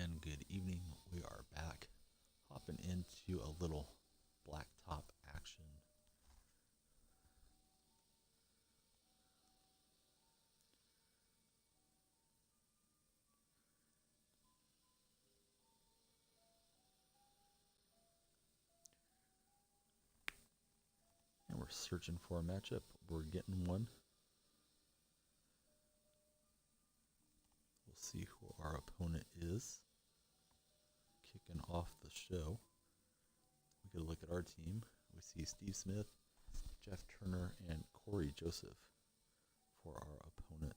and good evening. We are back, hopping into a little Blacktop action. And we're searching for a matchup. We're getting one. We'll see who our opponent is. Kicking off the show, we get a look at our team. We see Steve Smith, Jeff Turner, and Corey Joseph for our opponent.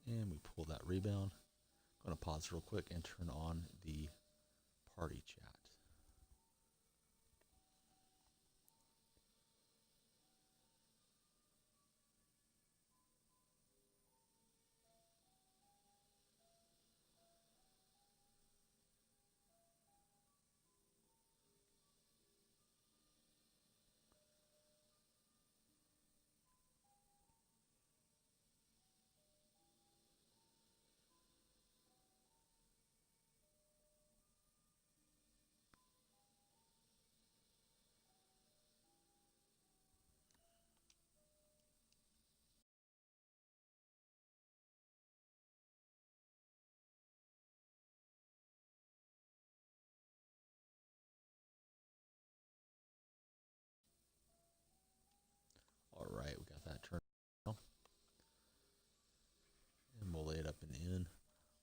And we pull that rebound. I'm going to pause real quick and turn on the party chat. All right, we got that turned on. And we'll lay it up and in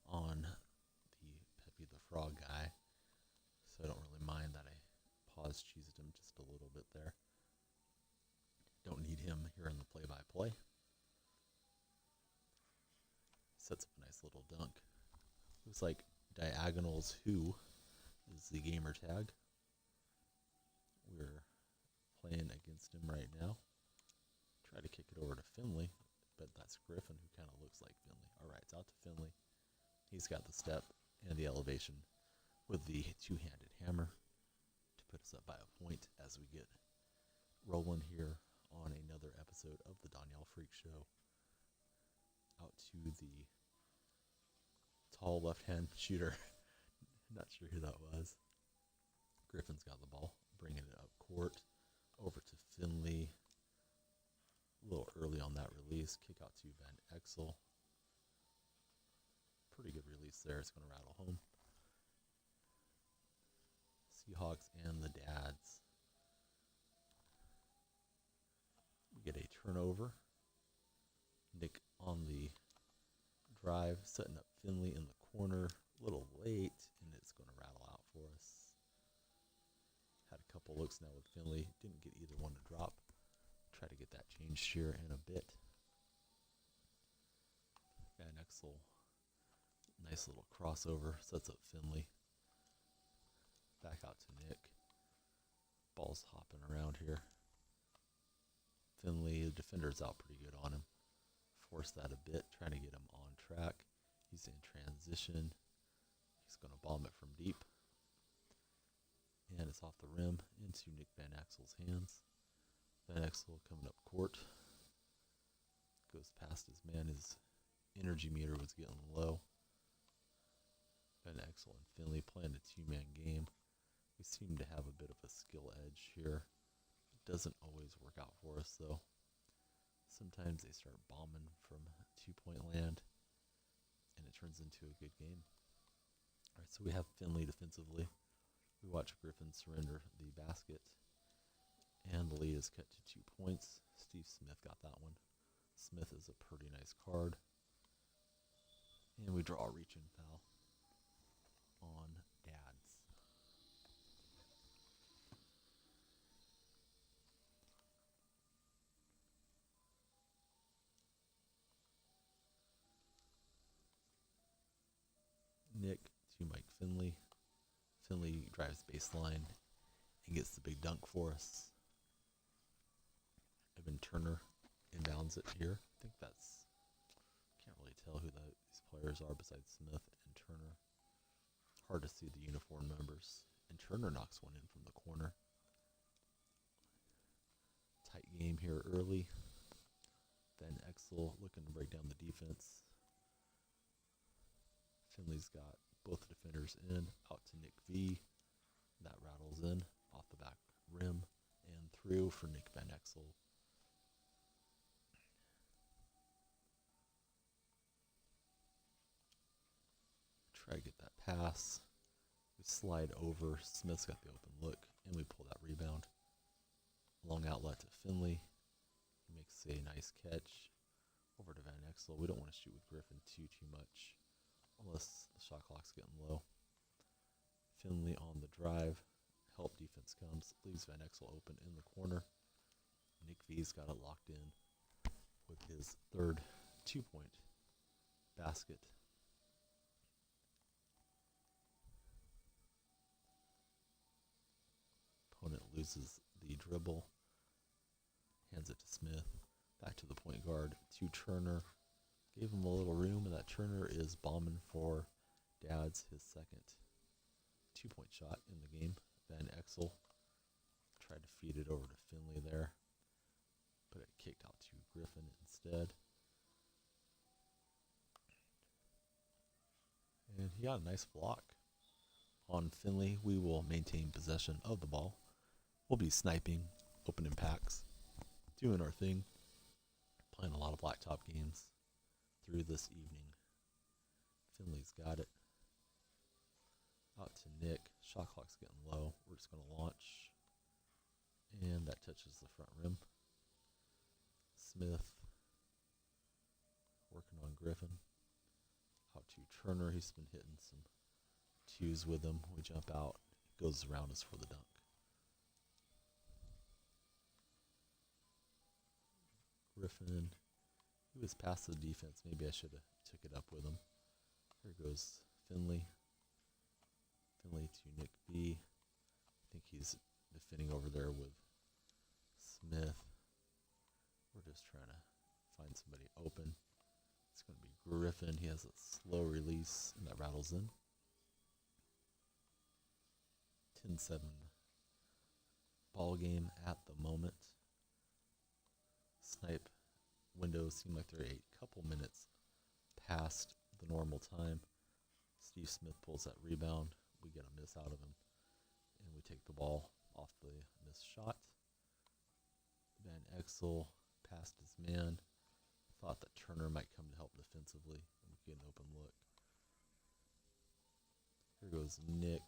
on the Peppy the Frog guy. So I don't really mind that I pause cheesed him just a little bit there. Don't need him here in the play-by-play. Sets up a nice little dunk. Looks like Diagonals Who is the gamer tag. We're playing against him right now. Try to kick it over to Finley, but that's Griffin, who kind of looks like Finley. All right, it's out to Finley. He's got the step and the elevation with the two-handed hammer to put us up by a point as we get rolling here on another episode of the DonyellFreak Show. Out to the tall left-hand shooter. Not sure who that was. Griffin's got the ball, bringing it up court, over to Finley. A little early on that release. Kick out to Van Exel. Pretty good release there. It's going to rattle home. Seahawks and the Dads. We get a turnover. Nick on the drive, setting up Finley in the corner. A little late, and it's going to rattle out for us. Had a couple looks now with Finley. Didn't get either one to drop. Try to get that changed here in a bit. Van Exel, nice little crossover, sets up Finley. Back out to Nick. Ball's hopping around here. Finley, the defender's out pretty good on him. Force that a bit, trying to get him on track. He's in transition. He's going to bomb it from deep. And it's off the rim into Nick Van Exel's hands. Van Exel coming up court. Goes past his man. His energy meter was getting low. Van Exel and Finley playing a two-man game. We seem to have a bit of a skill edge here. It doesn't always work out for us, though. Sometimes they start bombing from two-point land, and it turns into a good game. All right, so we have Finley defensively. We watch Griffin surrender the basket. And the lead is cut to 2 points. Steve Smith got that one. Smith is a pretty nice card. And we draw a reach-in foul on Dads. Nick to Mike Finley. Finley drives baseline and gets the big dunk for us. Evan Turner inbounds it here. I think that's, can't really tell who these players are besides Smith and Turner. Hard to see the uniform numbers. And Turner knocks one in from the corner. Tight game here early. Van Exel looking to break down the defense. Finley's got both defenders in, out to Nick V. That rattles in off the back rim and through for Nick Van Exel. Try to get that pass. We slide over. Smith's got the open look, and we pull that rebound. Long outlet to Finley. He makes a nice catch. Over to Van Exel. We don't want to shoot with Griffin too much, unless the shot clock's getting low. Finley on the drive. Help defense comes. Leaves Van Exel open in the corner. Nick V's got it locked in with his third 2-point basket. Opponent loses the dribble. Hands it to Smith. Back to the point guard, to Turner. Gave him a little room, and that Turner is bombing for Dad's, his second 2-point shot in the game. Van Exel tried to feed it over to Finley there, but it kicked out to Griffin instead. And he got a nice block on Finley. We will maintain possession of the ball. We'll be sniping, opening packs, doing our thing. Playing a lot of Blacktop games through this evening. Finley's got it. Out to Nick. Shot clock's getting low. We're just going to launch. And that touches the front rim. Smith working on Griffin. Out to Turner. He's been hitting some twos with him. We jump out. Goes around us for the dunk. Griffin, he was past the defense. Maybe I should have took it up with him. Here goes Finley. Finley to Nick B. I think he's defending over there with Smith. We're just trying to find somebody open. It's going to be Griffin. He has a slow release, and that rattles in. 10-7 ball game at the moment. Snipe windows seem like they're a couple minutes past the normal time. Steve Smith pulls that rebound. We get a miss out of him, and we take the ball off the missed shot. Van Exel passed his man. Thought that Turner might come to help defensively, and we get an open look. Here goes Nick.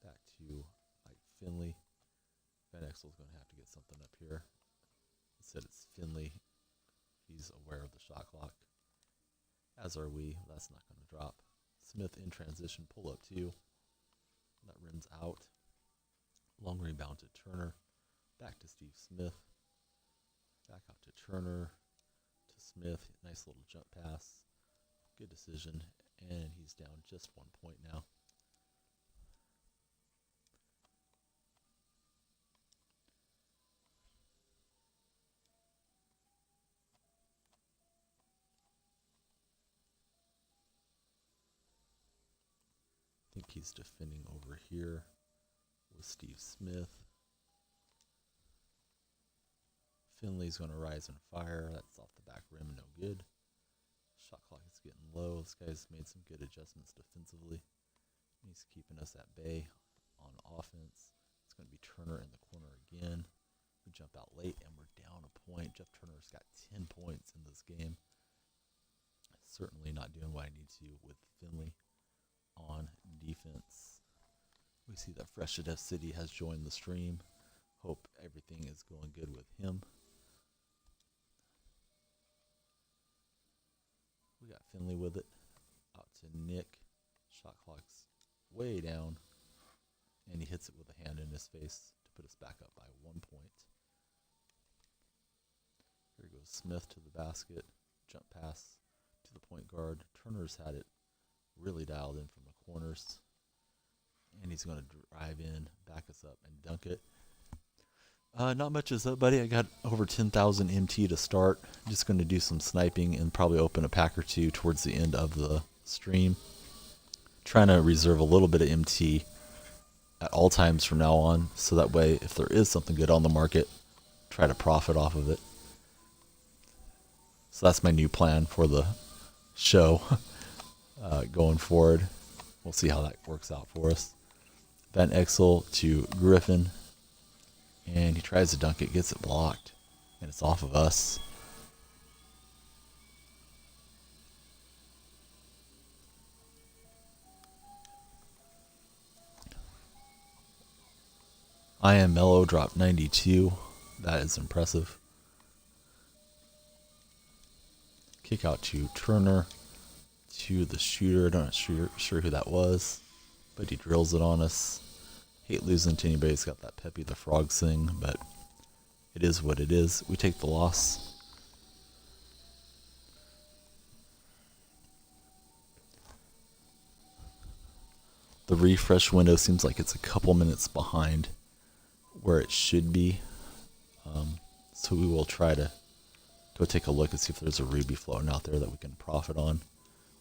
Back to Mike Finley. Van Exel's going to have to get something up here. Instead, it's Finley. He's aware of the shot clock, as are we. That's not going to drop. Smith in transition, pull up two. That rims out. Long rebound to Turner. Back to Steve Smith. Back out to Turner. To Smith. Nice little jump pass. Good decision. And he's down just 1 point now. I think he's defending over here with Steve Smith. Finley's going to rise and fire. That's off the back rim, no good. Shot clock is getting low. This guy's made some good adjustments defensively. He's keeping us at bay on offense. It's going to be Turner in the corner again. We jump out late and we're down a point. Jeff Turner's got 10 points in this game. Certainly not doing what I need to with Finley on defense. We see that Fresh to Death City has joined the stream. Hope everything is going good with him. We got Finley with it. Out to Nick. Shot clock's way down. And he hits it with a hand in his face to put us back up by 1 point. Here goes Smith to the basket. Jump pass to the point guard. Turner's had it really dialed in from the corners. And he's going to drive in, back us up, and dunk it. Not much is up, buddy. I got over 10,000 MT to start. Just going to do some sniping and probably open a pack or two towards the end of the stream. Trying to reserve a little bit of MT at all times from now on, so that way if there is something good on the market, try to profit off of it. So that's my new plan for the show going forward. We'll see how that works out for us. Van Exel to Griffin, and he tries to dunk it, gets it blocked, and it's off of us. I Am Mellow dropped 92. That is impressive. Kick out to Turner, to the shooter. I'm not sure who that was, but he drills it on us. Hate losing to anybody who's got that Peppy the Frog thing, but it is what it is. We take the loss. The refresh window seems like it's a couple minutes behind where it should be. So we will try to go take a look and see if there's a ruby floating out there that we can profit on.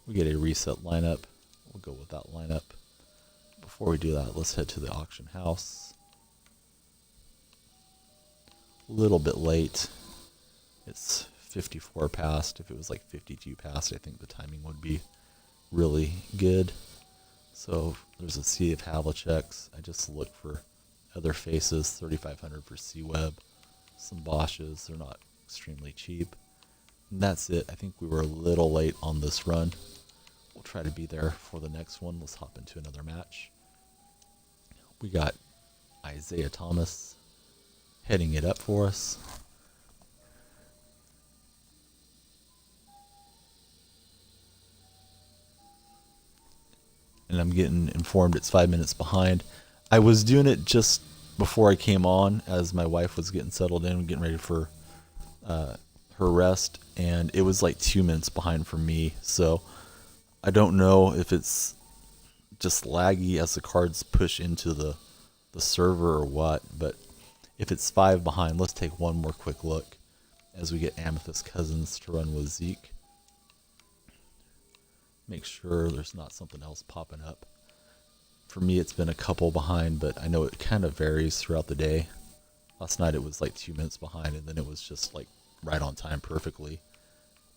We get a reset lineup. We'll go with that lineup. Before we do that, let's head to the auction house. A little bit late. It's 54 past. If it was like 52 past, I think the timing would be really good. So there's a sea of Havlichecks. I just look for other faces. 3,500 for C-Web. Some Bosches. They're not extremely cheap. And that's it. I think we were a little late on this run. We'll try to be there for the next one. Let's hop into another match. We got Isaiah Thomas heading it up for us. And I'm getting informed it's 5 minutes behind. I was doing it just before I came on as my wife was getting settled in, getting ready for her rest, and it was like 2 minutes behind for me. So I don't know if it's just laggy as the cards push into the server or what, but if it's 5 behind, let's take one more quick look as we get Amethyst Cousins to run with Zeke. Make sure there's not something else popping up. For me, it's been a couple behind, but I know it kind of varies throughout the day. Last night it was like 2 minutes behind, and then it was just like right on time perfectly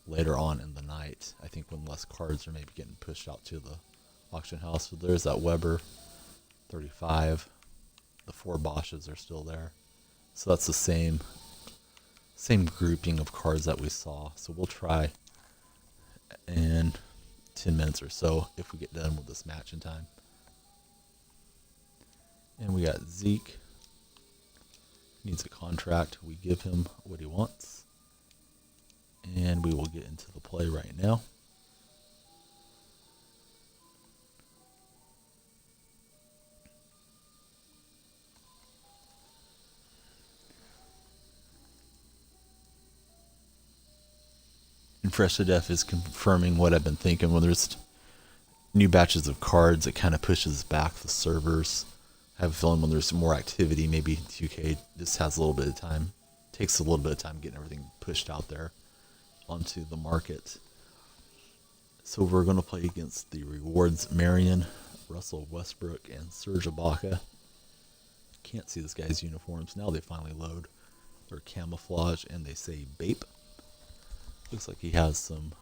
later on in the night. I think when less cards are maybe getting pushed out to the auction house. So there's that Weber, 35. The 4 Bosches are still there. So that's the same grouping of cards that we saw. So we'll try in 10 minutes or so if we get done with this match in time. And we got Zeke. Needs a contract. We give him what he wants. And we will get into the play right now. And Fresh to Death is confirming what I've been thinking. When there's new batches of cards, it kind of pushes back the servers. I have a feeling when there's more activity, maybe 2K just has a little bit of time, takes a little bit of time getting everything pushed out there onto the market. So we're going to play against the Rewards Marion, Russell Westbrook, and Serge Ibaka. Can't see this guy's uniforms. Now they finally load. They're camouflage and they say BAPE. Looks like he has some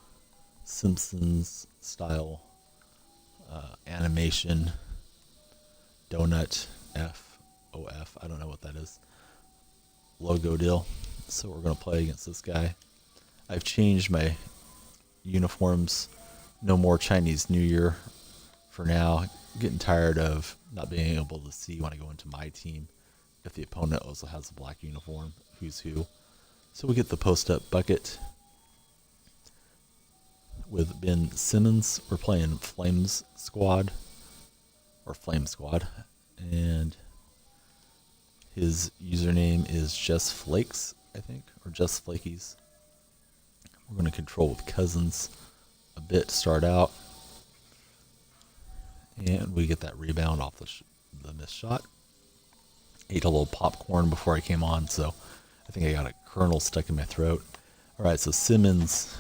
Simpsons style animation. Donut FOF. I don't know what that is. Logo deal. So we're going to play against this guy. I've changed my uniforms. No more Chinese New Year for now. Getting tired of not being able to see when I go into my team if the opponent also has a black uniform, who's who. So we get the post-up bucket with Ben Simmons. We're playing Flames Squad, or Flame Squad, and his username is Just Flakes, I think, or Just Flakies. We're going to control with Cousins a bit to start out, And we get that rebound off the missed shot. Ate a little popcorn before I came on, so I think I got a kernel stuck in my throat. All right, so Simmons,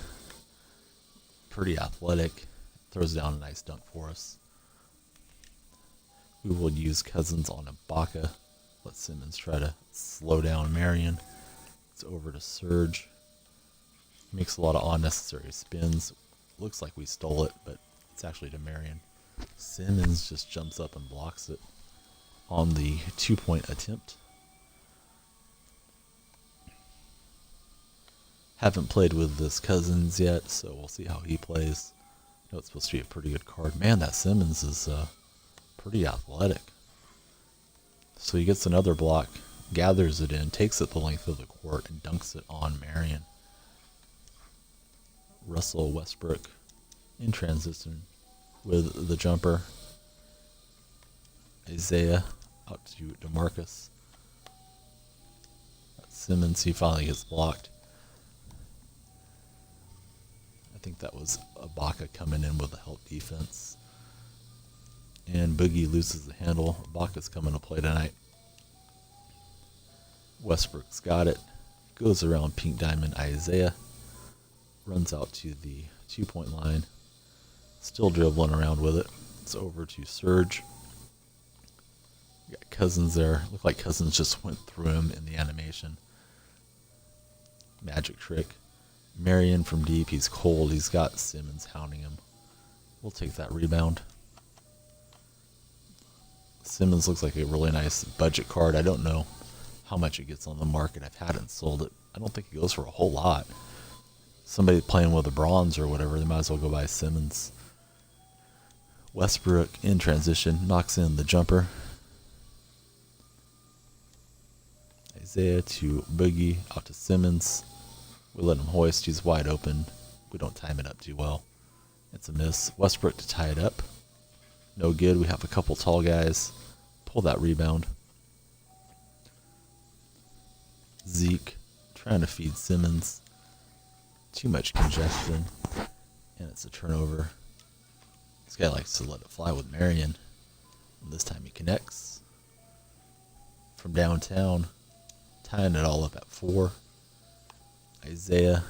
pretty athletic, throws down a nice dunk for us. We will use Cousins on Ibaka. Let Simmons try to slow down Marion. It's over to Surge. Makes a lot of unnecessary spins. Looks like we stole it, but it's actually to Marion. Simmons just jumps up and blocks it on the 2-point attempt. Haven't played with this Cousins yet, so we'll see how he plays. I know it's supposed to be a pretty good card. Man, that Simmons is pretty athletic. So he gets another block, gathers it in, takes it the length of the court, and dunks it on Marion. Russell Westbrook in transition with the jumper. Isaiah out to DeMarcus. Simmons, he finally gets blocked. I think that was Ibaka coming in with a help defense. And Boogie loses the handle. Ibaka's coming to play tonight. Westbrook's got it. Goes around Pink Diamond Isaiah. Runs out to the 2-point line. Still dribbling around with it. It's over to Surge. Got Cousins there. Looked like Cousins just went through him in the animation. Magic trick. Marion from deep. He's cold. He's got Simmons hounding him. We'll take that rebound. Simmons looks like a really nice budget card. I don't know how much it gets on the market. I've had it and sold it. I don't think it goes for a whole lot. Somebody playing with a bronze or whatever, they might as well go buy Simmons. Westbrook in transition, knocks in the jumper. Isaiah to Boogie, out to Simmons. We let him hoist, he's wide open. We don't time it up too well. It's a miss. Westbrook to tie it up. No good. We have a couple tall guys. Pull that rebound. Zeke trying to feed Simmons. Too much congestion. And it's a turnover. This guy likes to let it fly with Marion. And this time he connects. From downtown. Tying it all up at 4. Isaiah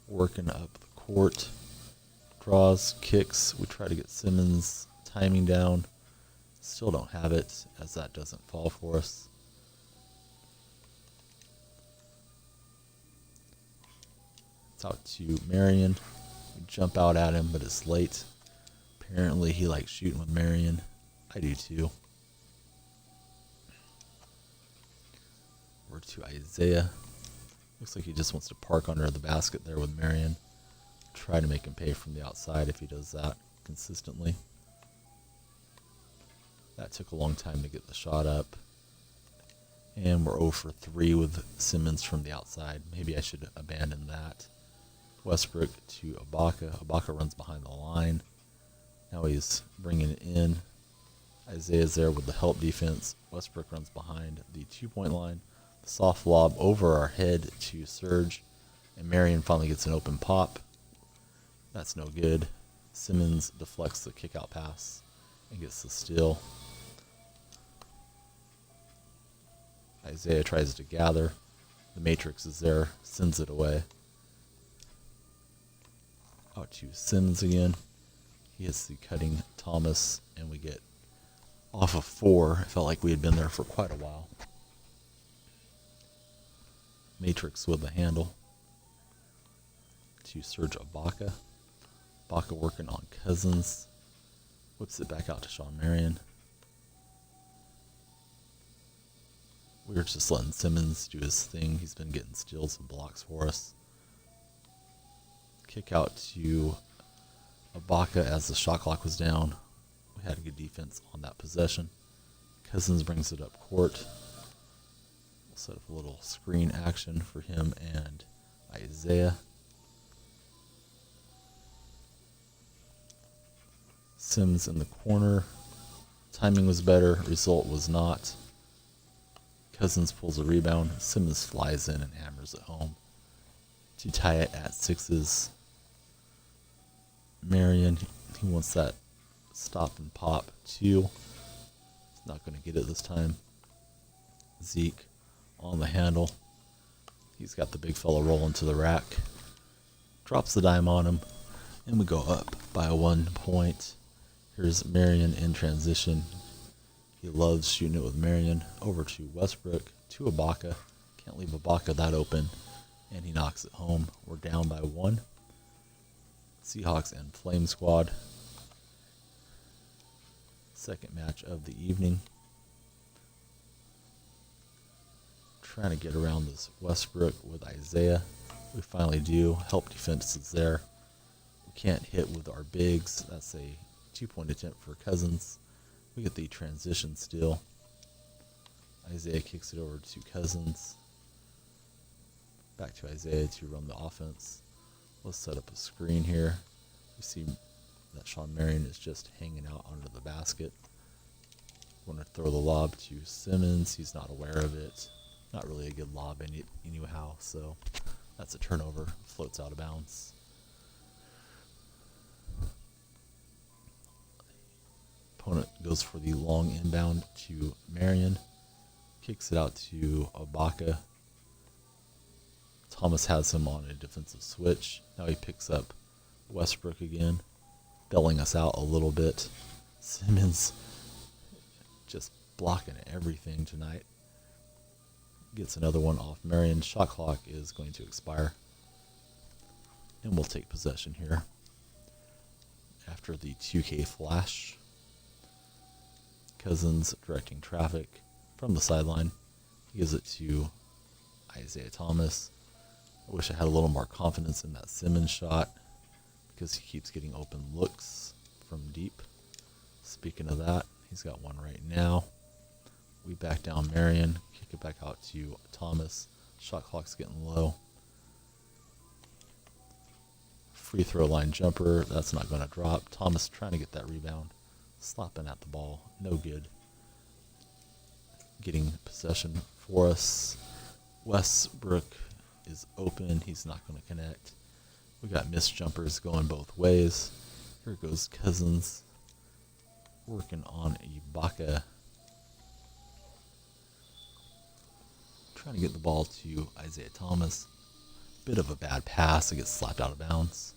working up the court. Draws, kicks. We try to get Simmons timing down. Still don't have it, as that doesn't fall for us. It's out to Marion. We jump out at him, but it's late. Apparently he likes shooting with Marion. I do too. Over to Isaiah. Looks like he just wants to park under the basket there with Marion. Try to make him pay from the outside if he does that consistently. That took a long time to get the shot up. And we're 0 for 3 with Simmons from the outside. Maybe I should abandon that. Westbrook to Ibaka. Ibaka runs behind the line. Now he's bringing it in. Isaiah's there with the help defense. Westbrook runs behind the 2-point line. The soft lob over our head to Surge. And Marion finally gets an open pop. That's no good. Simmons deflects the kick-out pass and gets the steal. Isaiah tries to gather. The Matrix is there, sends it away. Out to Simmons again. He hits the cutting Thomas, and we get off of 4. It felt like we had been there for quite a while. Matrix with the handle. To Serge Ibaka. Ibaka working on Cousins. Whips it back out to Sean Marion. We were just letting Simmons do his thing. He's been getting steals and blocks for us. Kick out to Ibaka as the shot clock was down. We had a good defense on that possession. Cousins brings it up court. We'll set up a little screen action for him and Isaiah. Sims in the corner. Timing was better. Result was not. Cousins pulls a rebound. Simmons flies in and hammers it home to tie it at 6s. Marion, he wants that Stop and pop 2. Not going to get it this time. Zeke on the handle. He's got the big fella rolling to the rack. Drops the dime on him. And we go up by 1 point. Here's Marion in transition. He loves shooting it with Marion. Over to Westbrook. To Ibaka. Can't leave Ibaka that open. And he knocks it home. We're down by 1. Seahawks and Flame Squad. Second match of the evening. Trying to get around this Westbrook with Isaiah. We finally do. Help defense is there. We can't hit with our bigs. That's a 2-point attempt for Cousins. We get the transition steal. Isaiah kicks it over to Cousins. Back to Isaiah to run the offense. Let's set up a screen here. We see that Sean Marion is just hanging out under the basket. Want to throw the lob to Simmons. He's not aware of it. Not really a good lob anyhow, so that's a turnover. Floats out of bounds. Opponent goes for the long inbound to Marion. Kicks it out to Ibaka. Thomas has him on a defensive switch. Now he picks up Westbrook again, bailing us out a little bit. Simmons just blocking everything tonight. Gets another one off Marion. Shot clock is going to expire. And we'll take possession here. After the 2K flash. Cousins directing traffic from the sideline. He gives it to Isaiah Thomas. I wish I had a little more confidence in that Simmons shot because he keeps getting open looks from deep. Speaking of that, he's got one right now. We back down Marion, kick it back out to Thomas. Shot clock's getting low. Free throw line jumper, that's not going to drop. Thomas trying to get that rebound. Slapping at the ball, no good. Getting possession for us. Westbrook is open, he's not going to connect. We got missed jumpers going both ways. Here goes Cousins. Working on Ibaka. Trying to get the ball to Isaiah Thomas. Bit of a bad pass. It gets slapped out of bounds.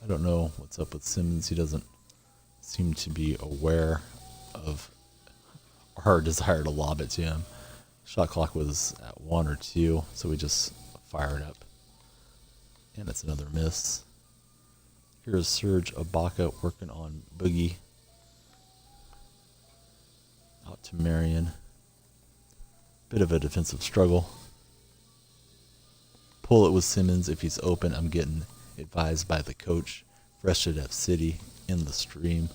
I don't know what's up with Simmons. He doesn't seem to be aware of our desire to lob it to him. Shot clock was at 1 or 2, so we just fire it up. And it's another miss. Here's Serge Ibaka working on Boogie. Out to Marion. Bit of a defensive struggle. Pull it with Simmons. If he's open, I'm getting advised by the coach. Fresh at F City in the stream.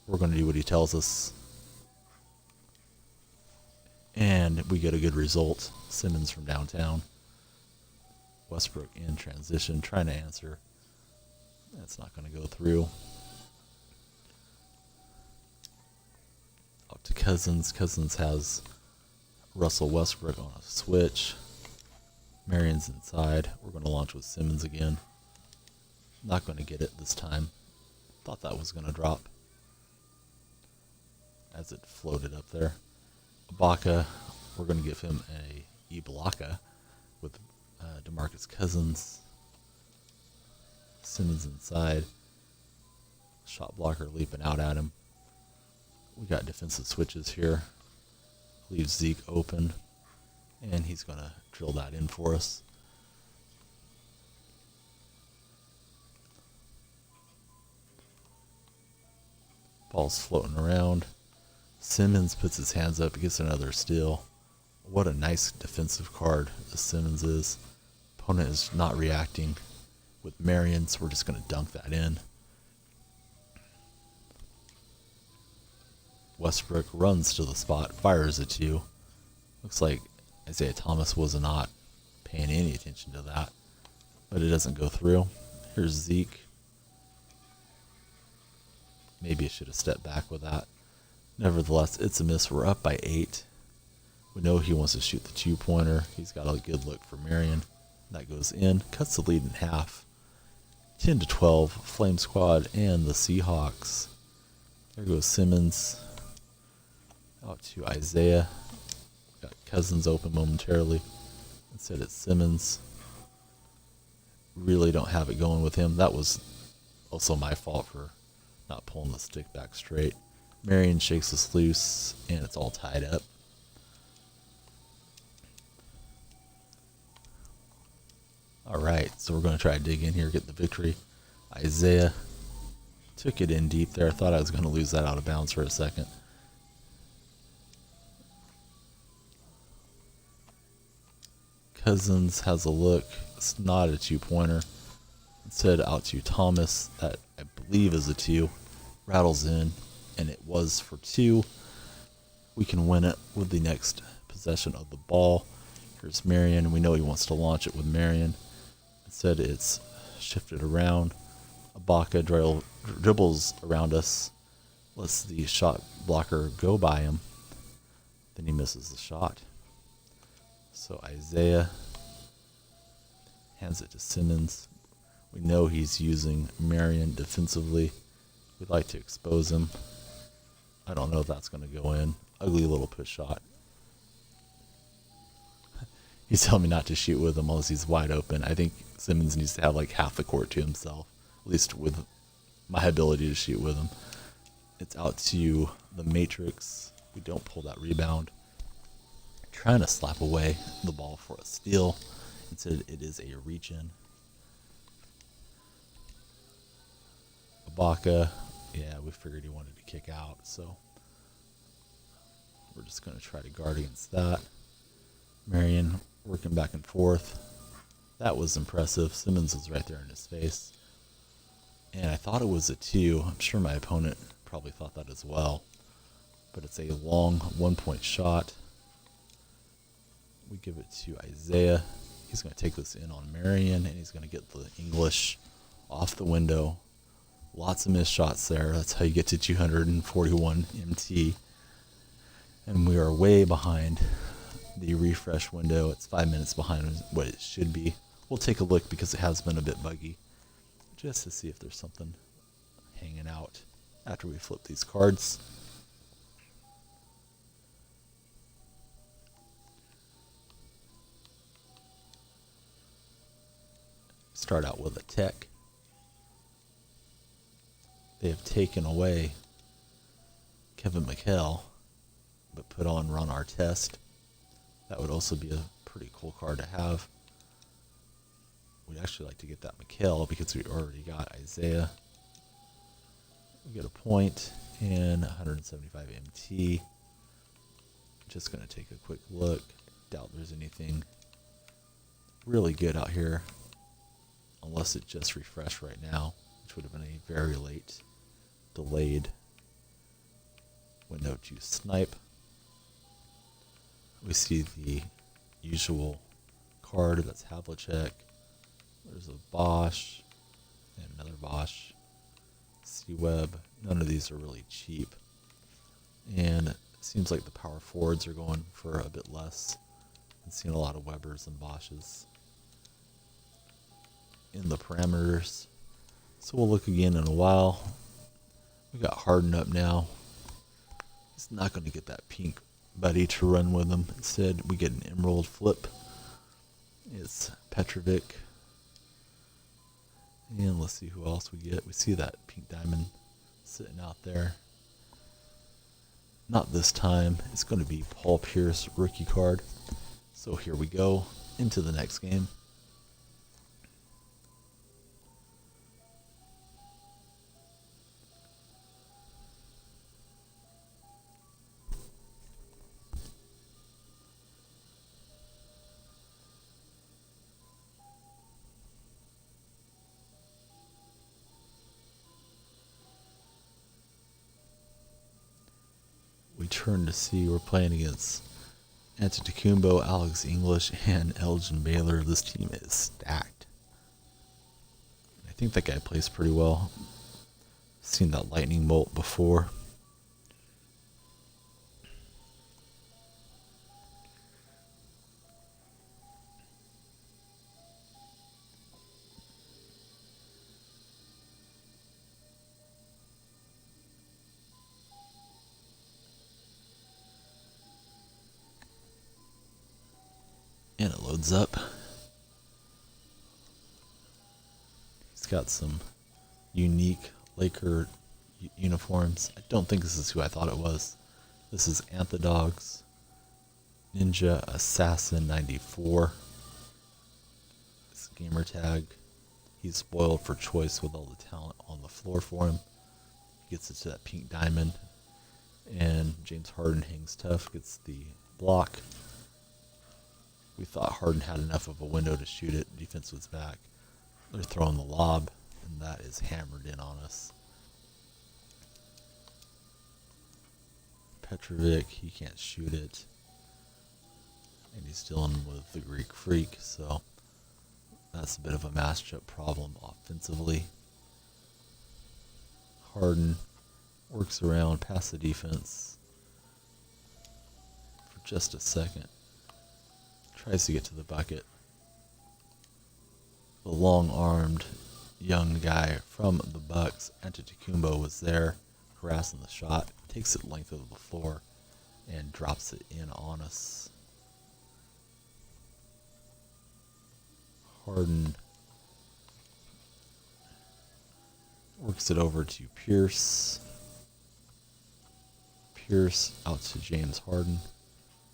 We're going to do what he tells us. And we get a good result. Simmons from downtown. Westbrook in transition, trying to answer. That's not going to go through. Up to Cousins. Cousins has Russell Westbrook on a switch. Marion's inside. We're going to launch with Simmons again. Not going to get it this time. Thought that was going to drop as it floated up there. Ibaka, we're going to give him a E-Blocka with DeMarcus Cousins. Simmons inside. Shot blocker leaping out at him. We got defensive switches here. Leaves Zeke open. And he's going to drill that in for us. Ball's floating around. Simmons puts his hands up. He gets another steal. What a nice defensive card this Simmons is. Opponent is not reacting with Marion, so we're just going to dunk that in. Westbrook runs to the spot, fires a 2. Looks like Isaiah Thomas was not paying any attention to that, but it doesn't go through. Here's Zeke. Maybe I should have stepped back with that. Nevertheless, it's a miss. We're up by 8. We know he wants to shoot the 2-pointer. He's got a good look for Marion. That goes in, cuts the lead in half. 10-12, Flame Squad and the Seahawks. There goes Simmons. Out to Isaiah. Got Cousins open momentarily. Instead it's Simmons. Really don't have it going with him. That was also my fault for not pulling the stick back straight. Marion shakes us loose, and it's all tied up. All right, so we're going to try to dig in here, get the victory. Isaiah took it in deep there. I thought I was going to lose that out of bounds for a second. Cousins has a look. It's not a 2-pointer. Instead, out to Thomas. That I believe is a 2. Rattles in, and it was for 2. We can win it with the next possession of the ball. Here's Marion. We know he wants to launch it with Marion. Instead, it's shifted around. Ibaka dribbles around us. Lets the shot blocker go by him. Then he misses the shot. So Isaiah hands it to Simmons. We know he's using Marion defensively. We'd like to expose him. I don't know if that's going to go in. Ugly little push shot. He's telling me not to shoot with him unless he's wide open. I think Simmons needs to have like half the court to himself, at least with my ability to shoot with him. It's out to the Matrix. We don't pull that rebound. Trying to slap away the ball for a steal. Instead, it is a reach-in. Ibaka, yeah, we figured he wanted to kick out, so we're just going to try to guard against that. Marion working back and forth. That was impressive. Simmons was right there in his face. And I thought it was a 2. I'm sure my opponent probably thought that as well. But it's a long 1-point shot. We give it to Isaiah. He's going to take this in on Marion, and he's going to get the English off the window. Lots of missed shots there. That's how you get to 241 MT. And we are way behind the refresh window. It's 5 minutes behind what it should be. We'll take a look because it has been a bit buggy, just to see if there's something hanging out after we flip these cards. Start out with a tech. They have taken away Kevin McHale, but put on Ron Artest. That would also be a pretty cool card to have. We'd actually like to get that McHale because we already got Isaiah. We get a point and 175 MT. Just going to take a quick look. Doubt there's anything really good out here, unless it just refreshed right now, which would have been a very late, delayed window to snipe. We see the usual card, that's Havlicek. There's a Bosch and another Bosch. C-Web. None of these are really cheap. And it seems like the power forwards are going for a bit less. I've seen a lot of Webbers and Bosches in the parameters. So we'll look again in a while. We got Harden up now. He's not going to get that pink buddy to run with him. Instead, we get an emerald flip. It's Petrovic. And let's see who else we get. We see that pink diamond sitting out there. Not this time. It's going to be Paul Pierce rookie card. So here we go into the next game. We turn to see we're playing against Antetokounmpo, Alex English, and Elgin Baylor. This team is stacked. I think that guy plays pretty well. Seen that lightning bolt before. And it loads up. He's got some unique Laker uniforms. I don't think this is who I thought it was. This is Anthodogs Ninja Assassin 94. His gamer tag. He's spoiled for choice with all the talent on the floor for him. He gets it to that pink diamond. And James Harden hangs tough, gets the block. We thought Harden had enough of a window to shoot it. Defense was back. They're throwing the lob, and that is hammered in on us. Petrovic, he can't shoot it. And he's dealing with the Greek Freak, so that's a bit of a matchup problem offensively. Harden works around past the defense for just a second. Tries to get to the bucket. The long-armed young guy from the Bucks, Antetokounmpo, was there harassing the shot. Takes it length of the floor and drops it in on us. Harden works it over to Pierce. Pierce out to James Harden.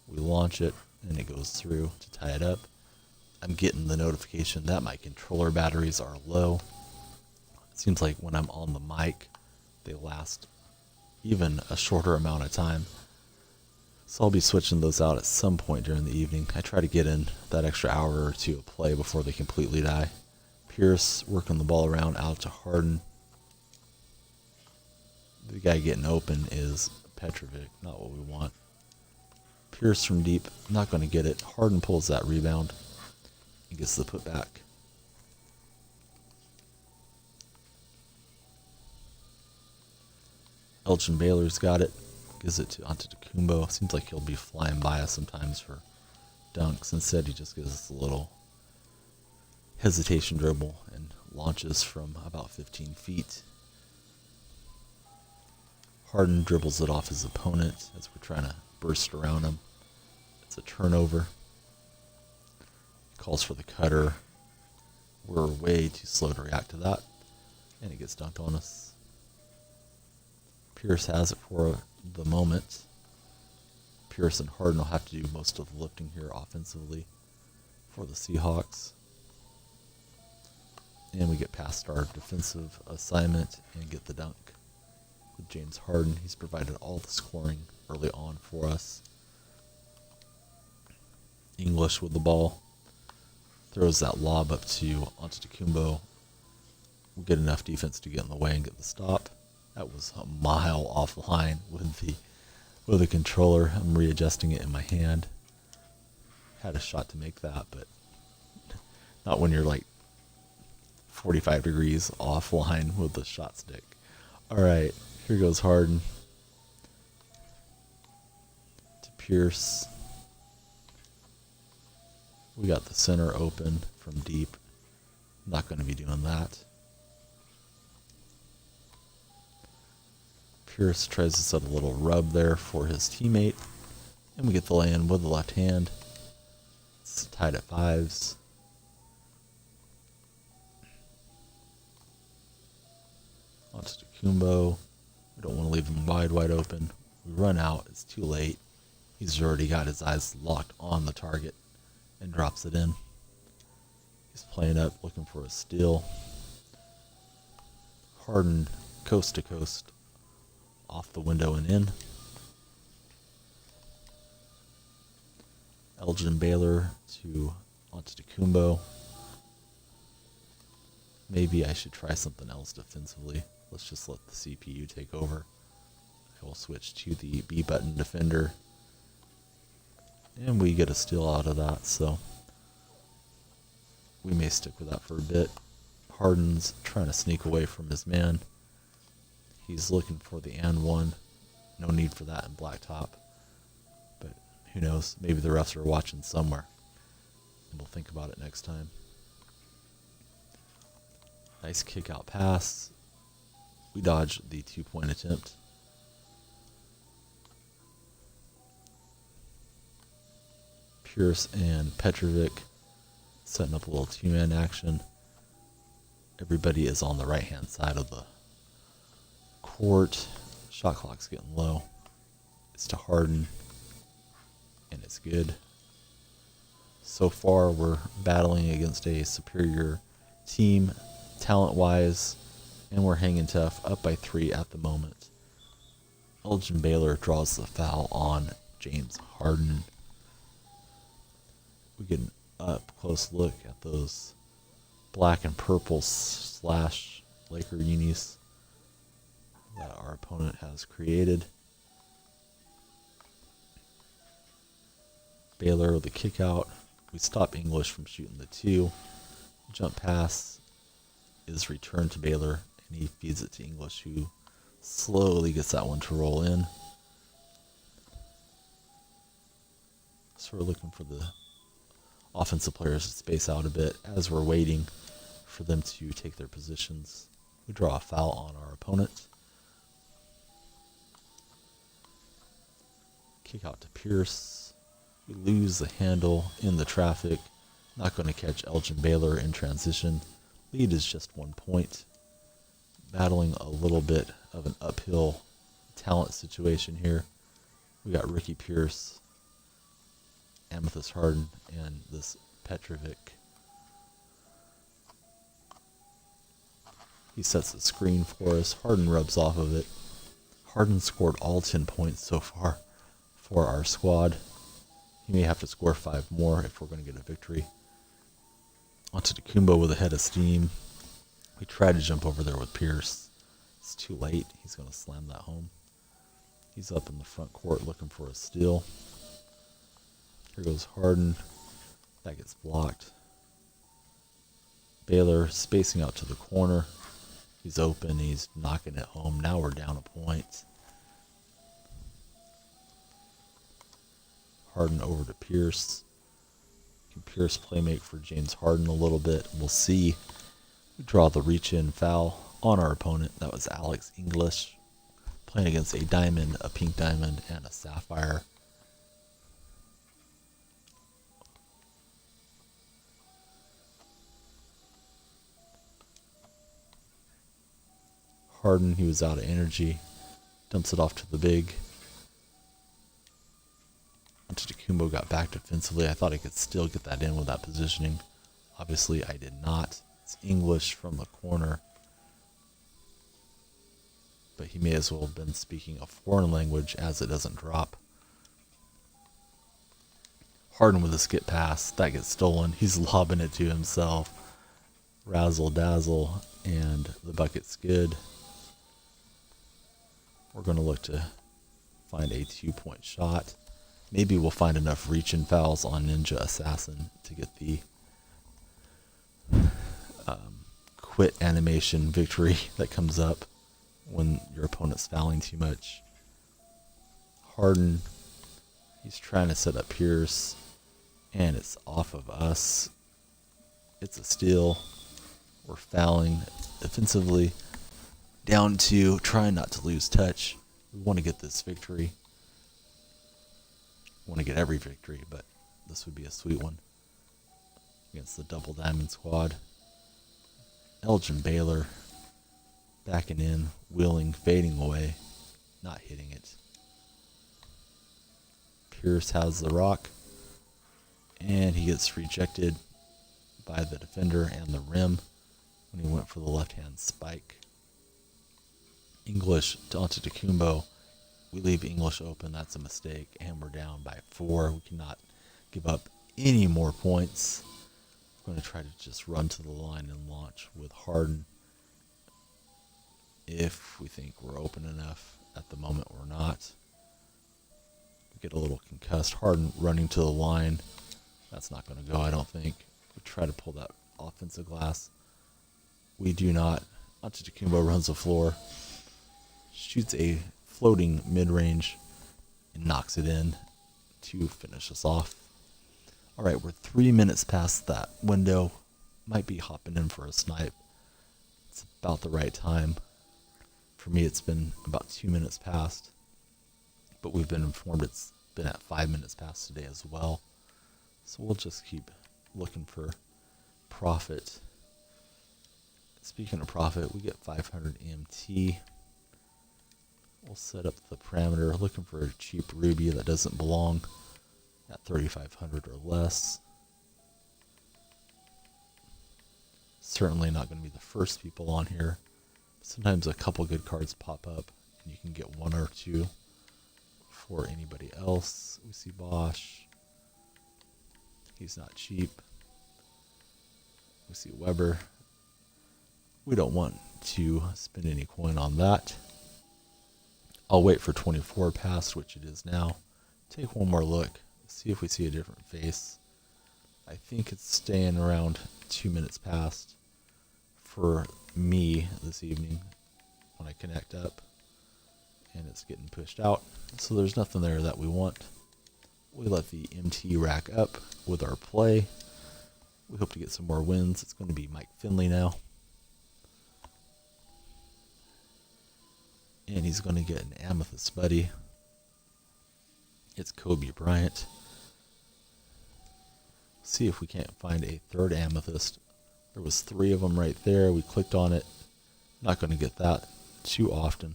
We launch it and it goes through to tie it up. I'm getting the notification that my controller batteries are low. It seems like when I'm on the mic, they last even a shorter amount of time. So I'll be switching those out at some point during the evening. I try to get in that extra hour or two of play before they completely die. Pierce working the ball around out to Harden. The guy getting open is Petrovic, not what we want. Pierce from deep, not going to get it. Harden pulls that rebound and gets the putback. Elgin Baylor's got it. Gives it to Antetokounmpo. Seems like he'll be flying by us sometimes for dunks. Instead, he just gives us a little hesitation dribble and launches from about 15 feet. Harden dribbles it off his opponent as we're trying to burst around him. It's a turnover. Calls for the cutter. We're way too slow to react to that. And it gets dunked on us. Pierce has it for the moment. Pierce and Harden will have to do most of the lifting here offensively for the Seahawks. And we get past our defensive assignment and get the dunk. With James Harden, he's provided all the scoring early on for us. English with the ball. Throws that lob up to Antetokounmpo. We'll get enough defense to get in the way and get the stop. That was a mile offline with the controller. I'm readjusting it in my hand. Had a shot to make that, but not when you're like 45 degrees offline with the shot stick. All right, here goes Harden to Pierce. We got the center open from deep. Not going to be doing that. Pierce tries to set a little rub there for his teammate. And we get the lay-in with the left hand. It's tied at 5s. Antetokounmpo. We don't want to leave him wide open. We run out. It's too late. He's already got his eyes locked on the target and drops it in. He's playing up, looking for a steal. Harden coast to coast. Off the window and in. Elgin Baylor to Antetokounmpo. Maybe I should try something else defensively. Let's just let the CPU take over. I will switch to the B button defender. And we get a steal out of that, so we may stick with that for a bit. Harden's trying to sneak away from his man. He's looking for the and one. No need for that in Blacktop. But who knows? Maybe the refs are watching somewhere. And we'll think about it next time. Nice kick out pass. We dodge the 2-point attempt. Pierce and Petrovic setting up a little two-man action. Everybody is on the right-hand side of the court. Shot clock's getting low. It's to Harden, and it's good. So far, we're battling against a superior team, talent-wise, and we're hanging tough, up by 3 at the moment. Elgin Baylor draws the foul on James Harden. We get an up-close look at those black and purple slash Laker unis that our opponent has created. Baylor with a kick out. We stop English from shooting the 2. Jump pass is returned to Baylor, and he feeds it to English, who slowly gets that one to roll in. So we're looking for the offensive players to space out a bit as we're waiting for them to take their positions. We draw a foul on our opponent. Kick out to Pierce. We lose the handle in the traffic. Not going to catch Elgin Baylor in transition. Lead is just 1 point. Battling a little bit of an uphill talent situation here. We got Ricky Pierce, Amethyst Harden, and this Petrovic. He sets the screen for us. Harden rubs off of it. Harden scored all 10 points so far for our squad. He may have to score 5 more if we're going to get a victory. Onto Kumbo with a head of steam. We try to jump over there with Pierce. It's too late. He's going to slam that home. He's up in the front court looking for a steal. Here goes Harden. That gets blocked. Baylor spacing out to the corner. He's open. He's knocking it home. Now we're down a point. Harden over to Pierce. Can Pierce playmate for James Harden a little bit? We'll see. We draw the reach-in foul on our opponent. That was Alex English, playing against a diamond, a pink diamond, and a sapphire. Harden, he was out of energy. Dumps it off to the big. Antetokounmpo got back defensively. I thought I could still get that in with that positioning. Obviously, I did not. It's English from the corner. But he may as well have been speaking a foreign language as it doesn't drop. Harden with a skip pass. That gets stolen. He's lobbing it to himself. Razzle dazzle. And the bucket's good. We're going to look to find a 2-point shot. Maybe we'll find enough reach-in fouls on Ninja Assassin to get the quit animation victory that comes up when your opponent's fouling too much. Harden, he's trying to set up Pierce, and it's off of us. It's a steal. We're fouling defensively. Down 2, trying not to lose touch. We want to get this victory. Want to get every victory, but this would be a sweet one against the double diamond squad. Elgin Baylor backing in, wheeling, fading away, not hitting it. Pierce has the rock, and he gets rejected by the defender and the rim when he went for the left-hand spike. English to Antetokounmpo. We leave English open. That's a mistake, and we're down by 4. We cannot give up any more points. We're going to try to just run to the line and launch with Harden. If we think we're open enough. At the moment, we're not. We get a little concussed. Harden running to the line. That's not going to go, I don't think. We try to pull that offensive glass. We do not. Antetokounmpo runs the floor. Shoots a floating mid-range and knocks it in to finish us off. All right, we're 3 minutes past that window. Might be hopping in for a snipe. It's about the right time. For me, it's been about 2 minutes past, but we've been informed it's been at 5 minutes past today as well. So we'll just keep looking for profit. Speaking of profit, we get 500 MT. We'll set up the parameter looking for a cheap ruby that doesn't belong at 3,500 or less. Certainly not going to be the first people on here. Sometimes a couple good cards pop up and you can get one or two for anybody else. We see Bosch. He's not cheap. We see Weber. We don't want to spend any coin on that. I'll wait for 24 past, which it is now. Take one more look. See if we see a different face. I think it's staying around 2 minutes past for me this evening when I connect up. And it's getting pushed out. So there's nothing there that we want. We let the MT rack up with our play. We hope to get some more wins. It's going to be Mike Finley now. And he's going to get an Amethyst Buddy. It's Kobe Bryant. See if we can't find a third Amethyst. There was 3 of them right there. We clicked on it. Not going to get that too often.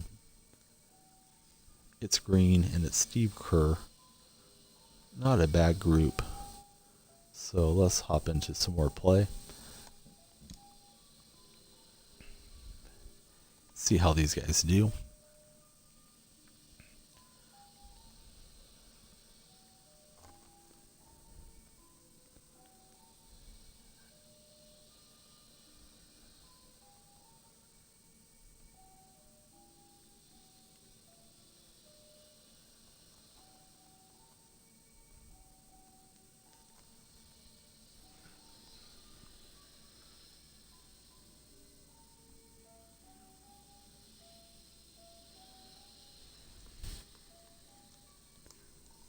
It's green and it's Steve Kerr. Not a bad group. So let's hop into some more play. See how these guys do.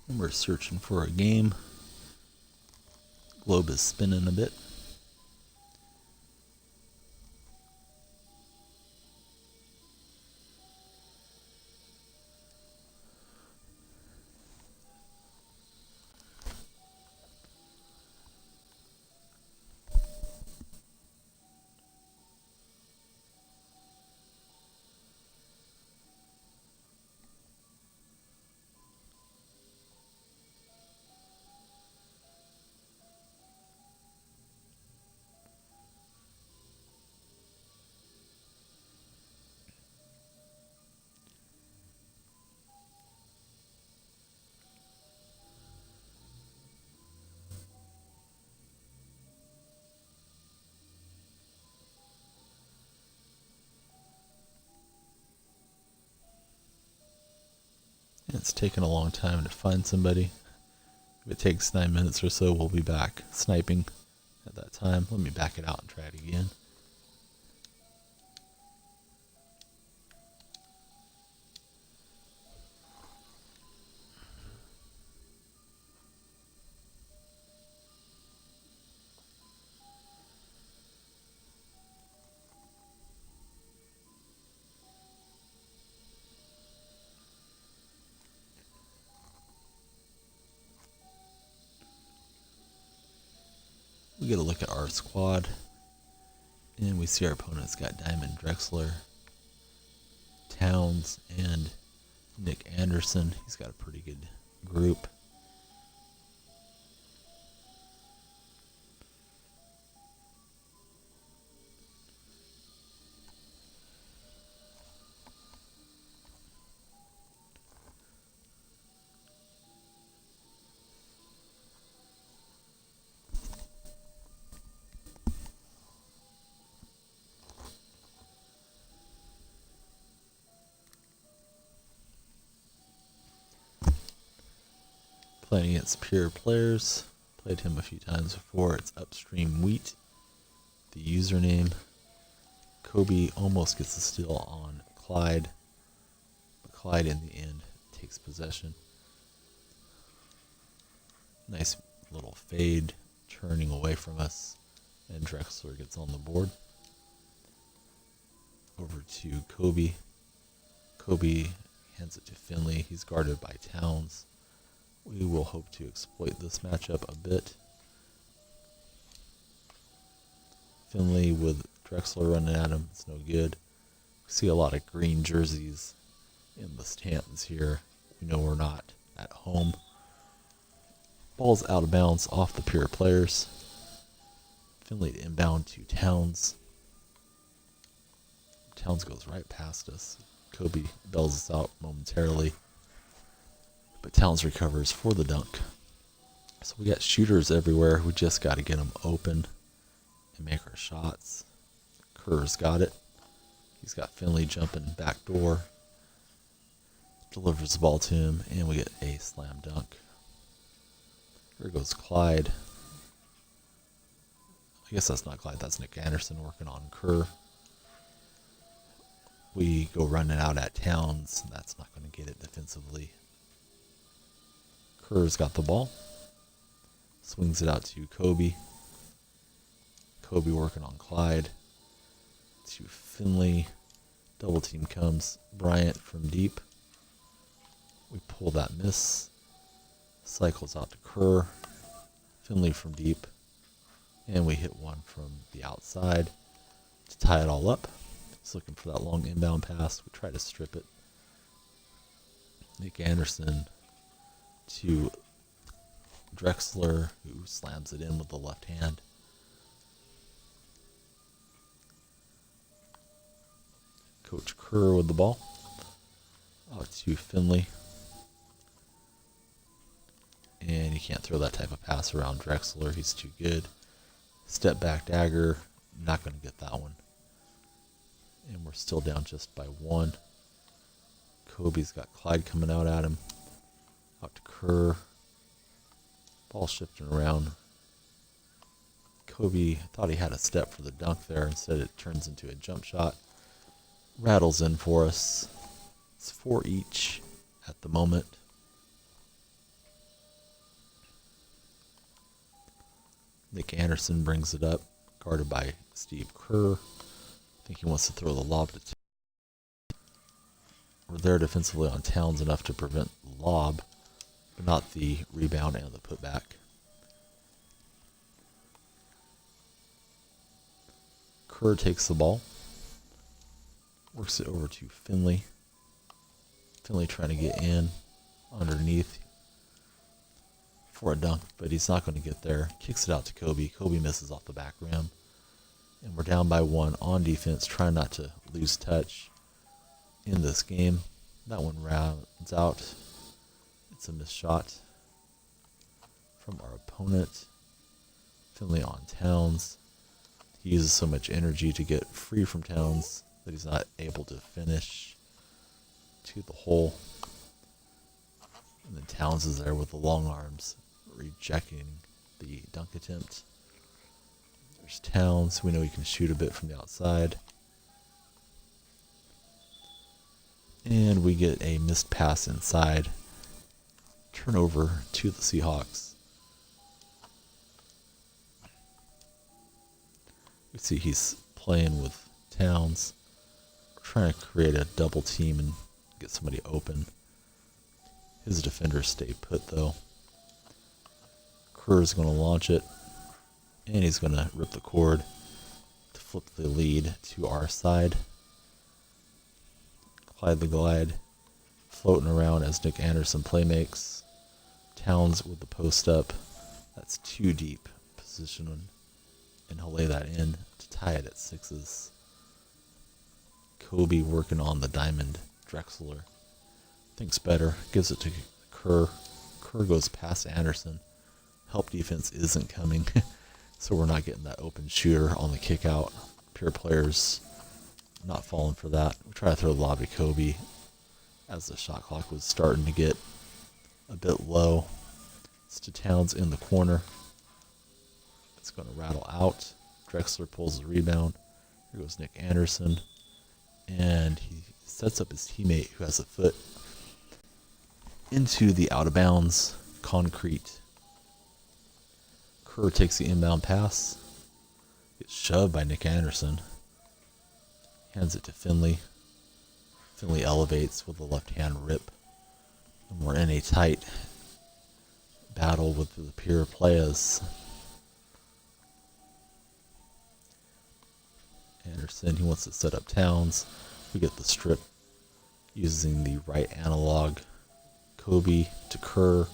And we're searching for a game. Globe is spinning a bit. It's taken a long time to find somebody. If it takes 9 minutes or so, we'll be back sniping at that time. Let me back it out and try it again. We get a look at our squad, and we see our opponent's got Diamond Drexler, Towns, and Nick Anderson. He's got a pretty good group. Playing against pure players. Played him a few times before. It's Upstream Wheat. The username. Kobe almost gets the steal on Clyde. But Clyde in the end takes possession. Nice little fade. Turning away from us. And Drexler gets on the board. Over to Kobe. Kobe hands it to Finley. He's guarded by Towns. We will hope to exploit this matchup a bit. Finley with Drexler running at him. It's no good. We see a lot of green jerseys in the stands here. We know we're not at home. Ball's out of bounds off the pure players. Finley to inbound to Towns. Towns goes right past us. Kobe bails us out momentarily. But Towns recovers for the dunk. So we got shooters everywhere. We just got to get them open and make our shots. Kerr's got it. He's got Finley jumping back door. Delivers the ball to him, and we get a slam dunk. Here goes Clyde. I guess that's not Clyde. That's Nick Anderson working on Kerr. We go running out at Towns. That's not going to get it defensively. Kerr's got the ball. Swings it out to Kobe. Kobe working on Clyde. To Finley. Double team comes. Bryant from deep. We pull that miss. Cycles out to Kerr. Finley from deep. And we hit one from the outside to tie it all up. He's looking for that long inbound pass. We try to strip it. Nick Anderson to Drexler, who slams it in with the left hand. Coach Kerr with the ball. Out to Finley. And you can't throw that type of pass around Drexler. He's too good. Step back dagger. Not going to get that one. And we're still down just by one. Kobe's got Clyde coming out at him. Out to Kerr. Ball shifting around. Kobe thought he had a step for the dunk there. Instead it turns into a jump shot. Rattles in for us. It's 4 each at the moment. Nick Anderson brings it up, guarded by Steve Kerr. I think he wants to throw the lob to We're there defensively on Towns enough to prevent the lob, but not the rebound and the putback. Kerr takes the ball. Works it over to Finley. Finley trying to get in underneath for a dunk, but he's not going to get there. Kicks it out to Kobe. Kobe misses off the back rim. And we're down by one on defense, trying not to lose touch in this game. That one rounds out. It's a missed shot from our opponent. Finley on Towns. He uses so much energy to get free from Towns that he's not able to finish to the hole. And then Towns is there with the long arms, rejecting the dunk attempt. There's Towns. We know he can shoot a bit from the outside. And we get a missed pass inside. Turnover to the Seahawks. We see he's playing with Towns. We're trying to create a double team and get somebody open. His defenders stay put though. Kerr's going to launch it. And he's going to rip the cord to flip the lead to our side. Clyde the Glide floating around as Nick Anderson play makes. Towns with the post up. That's too deep position. And he'll lay that in to tie it at 6s. Kobe working on the diamond. Drexler thinks better. Gives it to Kerr. Kerr goes past Anderson. Help defense isn't coming. So we're not getting that open shooter on the kick out. Pure players not falling for that. We try to throw the lob to Kobe as the shot clock was starting to get a bit low. It's to Towns in the corner. It's going to rattle out. Drexler pulls the rebound. Here goes Nick Anderson. And he sets up his teammate who has a foot into the out of bounds concrete. Kerr takes the inbound pass. Gets shoved by Nick Anderson. Hands it to Finley. Finley elevates with a left hand rip. And we're in a tight battle with the pure players. Anderson. He wants to set up Towns. We get the strip using the right analog. Kobe to Kerr.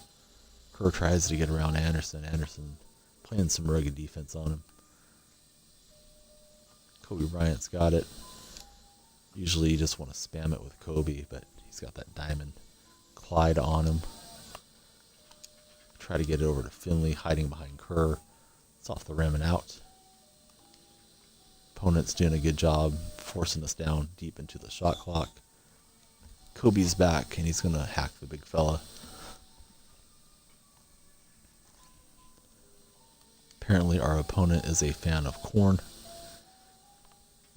Kerr tries to get around Anderson. Anderson playing some rugged defense on him. Kobe Bryant's got it. Usually you just want to spam it with Kobe, but he's got that diamond Clyde on him. Try to get it over to Finley, hiding behind Kerr. It's off the rim and out. Opponent's doing a good job forcing us down deep into the shot clock. Kobe's back, and he's going to hack the big fella. Apparently our opponent is a fan of corn.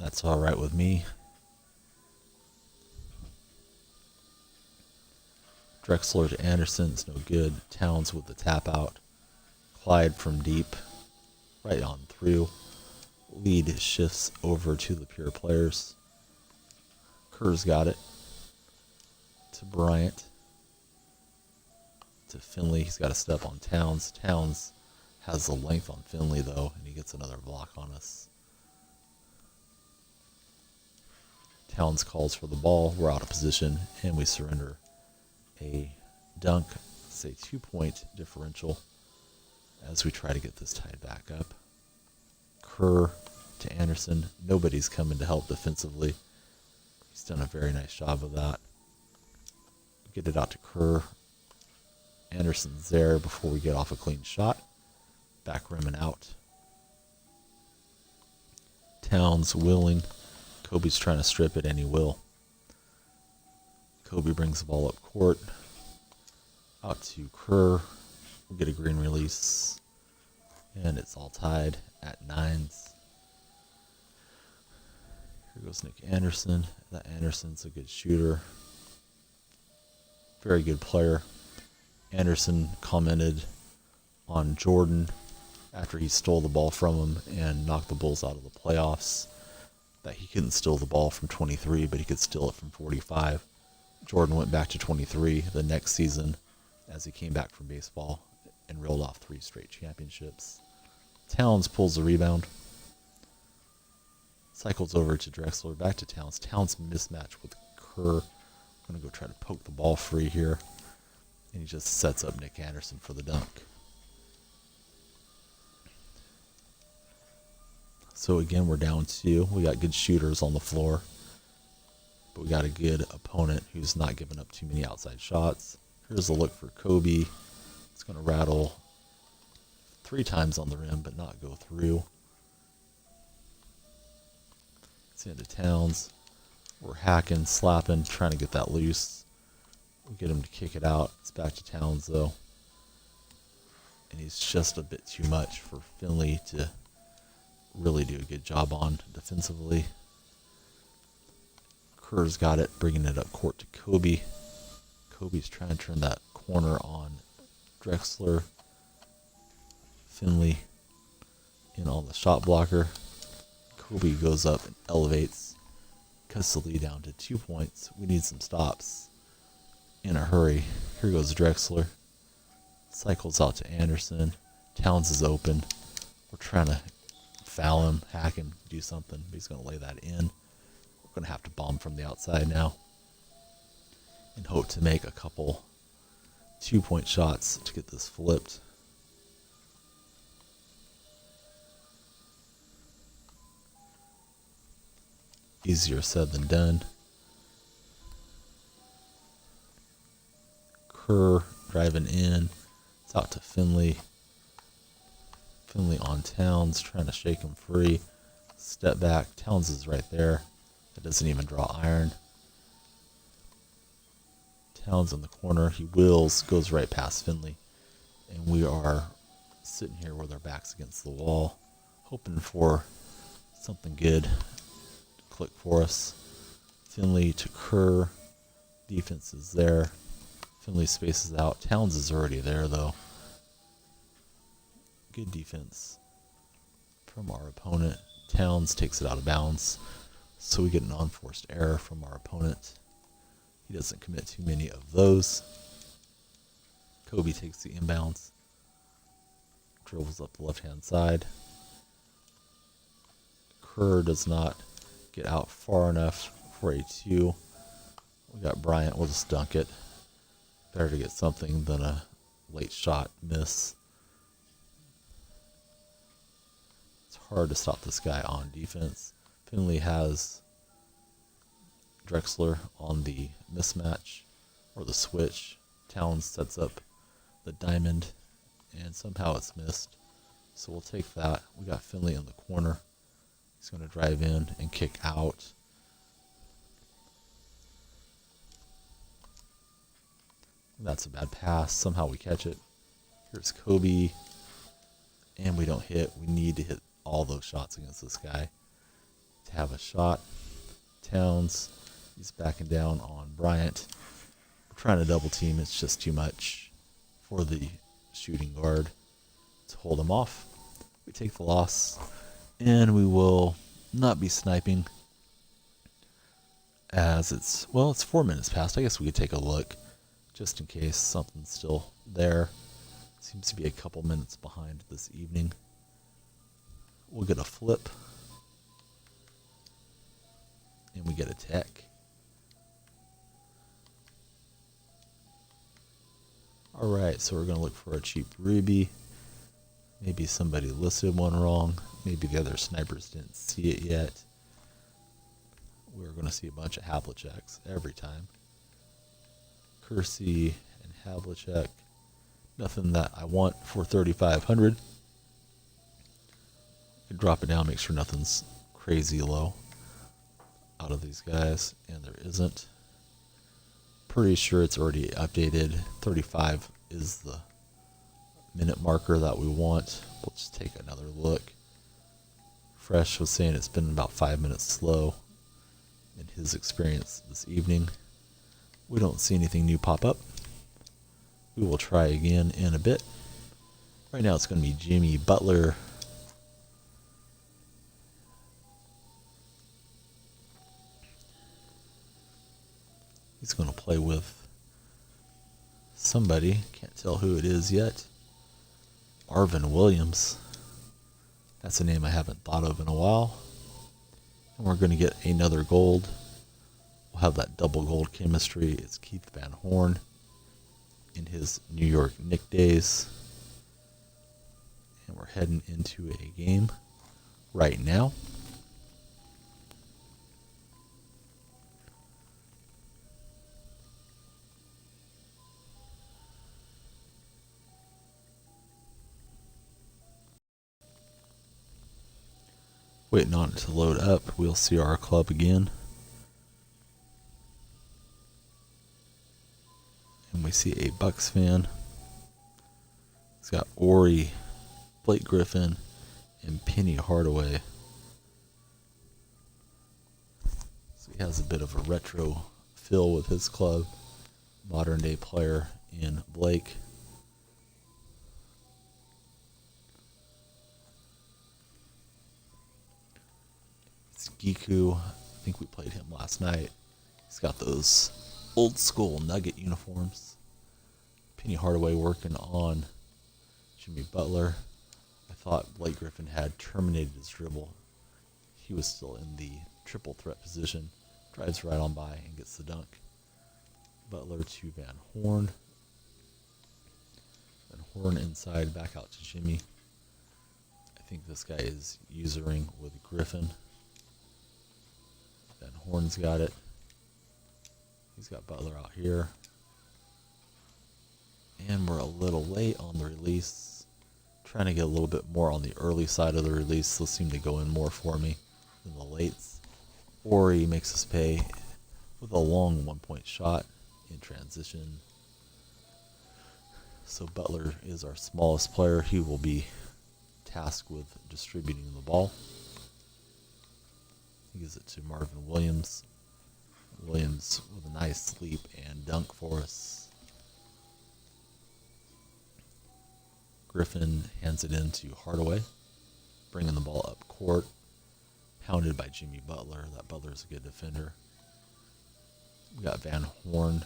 That's all right with me. Drexler to Anderson, it's no good. Towns with the tap out. Clyde from deep, right on through. Lead shifts over to the pure players. Kerr's got it. To Bryant. To Finley, he's got to step on Towns. Towns has the length on Finley though, and he gets another block on us. Towns calls for the ball. We're out of position, and we surrender a dunk, say 2-point differential, as we try to get this tied back up. Kerr to Anderson. Nobody's coming to help defensively. He's done a very nice job of that. Get it out to Kerr. Anderson's there before we get off a clean shot. Back rim and out. Towns willing. Kobe's trying to strip it, and he will. Kobe brings the ball up court. Out to Kerr. We'll get a green release. And it's all tied at 9s. Here goes Nick Anderson. That Anderson's a good shooter. Very good player. Anderson commented on Jordan after he stole the ball from him and knocked the Bulls out of the playoffs that he couldn't steal the ball from 23, but he could steal it from 45. Jordan went back to 23 the next season as he came back from baseball and reeled off 3 straight championships. Towns pulls the rebound. Cycles over to Drexler, back to Towns. Towns mismatch with Kerr. I'm going to go try to poke the ball free here. And he just sets up Nick Anderson for the dunk. So again, we're down 2. We got good shooters on the floor. But we got a good opponent who's not giving up too many outside shots. Here's a look for Kobe. It's going to rattle 3 times on the rim, but not go through. It's into Towns. We're hacking, slapping, trying to get that loose. We get him to kick it out. It's back to Towns, though. And he's just a bit too much for Finley to really do a good job on defensively. Kerr's got it, bringing it up court to Kobe. Kobe's trying to turn that corner on Drexler. Finley in on the shot blocker. Kobe goes up and elevates, cuts the lead down to 2 points. We need some stops in a hurry. Here goes Drexler. Cycles out to Anderson. Towns is open. We're trying to foul him, hack him, do something, but he's going to lay that in. We're going to have to bomb from the outside now and hope to make a couple 2-point shots to get this flipped. Easier said than done. Kerr driving in. It's out to Finley. Finley on Towns, trying to shake him free. Step back. Towns is right there. That doesn't even draw iron. Towns in the corner. He wills, goes right past Finley. And we are sitting here with our backs against the wall, hoping for something good to click for us. Finley to Kerr. Defense is there. Finley spaces out. Towns is already there, though. Good defense from our opponent. Towns takes it out of bounds, so we get an unforced error from our opponent. He doesn't commit too many of those. Kobe takes the inbounds, dribbles up the left-hand side. Kerr does not get out far enough for a 2. We got Bryant. We'll just dunk it. Better to get something than a late shot miss. It's hard to stop this guy on defense. Finley has Drexler on the mismatch or the switch. Towns sets up the diamond, and somehow it's missed. So we'll take that. We got Finley in the corner. He's going to drive in and kick out. That's a bad pass. Somehow we catch it. Here's Kobe. And we don't hit. We need to hit all those shots against this guy to have a shot. Towns, he's backing down on Bryant. We're trying to double team. It's just too much for the shooting guard to hold him off. We take the loss, and we will not be sniping as it's 4 minutes past. I guess we could take a look just in case something's still there. Seems to be a couple minutes behind this evening. We'll get a flip, and we get a tech. Alright, so we're going to look for a cheap ruby. Maybe somebody listed one wrong. Maybe the other snipers didn't see it yet. We're going to see a bunch of Havliceks every time. Kersey and Havlicek. Nothing that I want for 3,500. Drop it down, make sure nothing's crazy low out of these guys, and there isn't. Pretty sure it's already updated. 35 is the minute marker that we want. We'll just take another look. Fresh was saying it's been about 5 minutes slow in his experience this evening. We don't see anything new pop up. We will try again in a bit. Right now it's going to be Jimmy Butler. He's going to play with somebody. Can't tell who it is yet. Marvin Williams. That's a name I haven't thought of in a while. And we're going to get another gold. We'll have that double gold chemistry. It's Keith Van Horn in his New York Knicks days. And we're heading into a game right now. Waiting on it to load up. We'll see our club again. And we see a Bucks fan. He's got Ori, Blake Griffin, and Penny Hardaway. So he has a bit of a retro feel with his club. Modern day player in Blake. It's Giku. I think we played him last night. He's got those old school Nugget uniforms. Penny Hardaway working on Jimmy Butler. I thought Blake Griffin had terminated his dribble. He was still in the triple threat position. Drives right on by and gets the dunk. Butler to Van Horn. Van Horn inside, back out to Jimmy. I think this guy is usering with Griffin. Van Horn's got it. He's got Butler out here. And we're a little late on the release. Trying to get a little bit more on the early side of the release. They'll seem to go in more for me than the lates. Ori makes us pay with a long 1-point shot in transition. So Butler is our smallest player. He will be tasked with distributing the ball. He gives it to Marvin Williams. Williams with a nice leap and dunk for us. Griffin hands it in to Hardaway, bringing the ball up court. Pounded by Jimmy Butler. That Butler's a good defender. We got Van Horn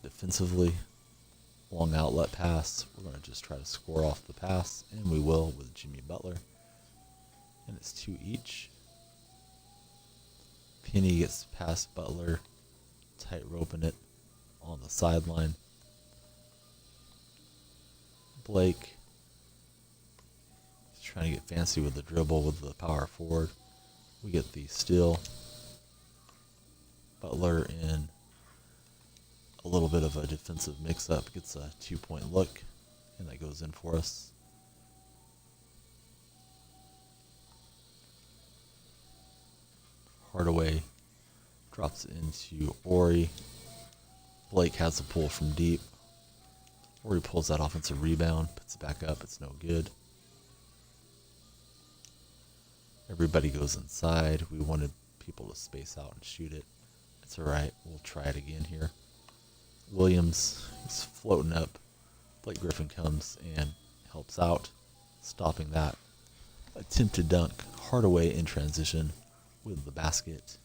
defensively. Long outlet pass. We're going to just try to score off the pass, and we will with Jimmy Butler. And it's 2 each. Penny gets past Butler, tight roping it on the sideline. Blake is trying to get fancy with the dribble with the power forward. We get the steal. Butler in a little bit of a defensive mix-up, gets a 2-point look, and that goes in for us. Hardaway drops into Ori. Blake has a pull from deep. Ori pulls that offensive rebound, puts it back up, it's no good. Everybody goes inside. We wanted people to space out and shoot it. It's alright, we'll try it again here. Williams is floating up. Blake Griffin comes and helps out, stopping that attempted dunk. Hardaway in transition with the basket.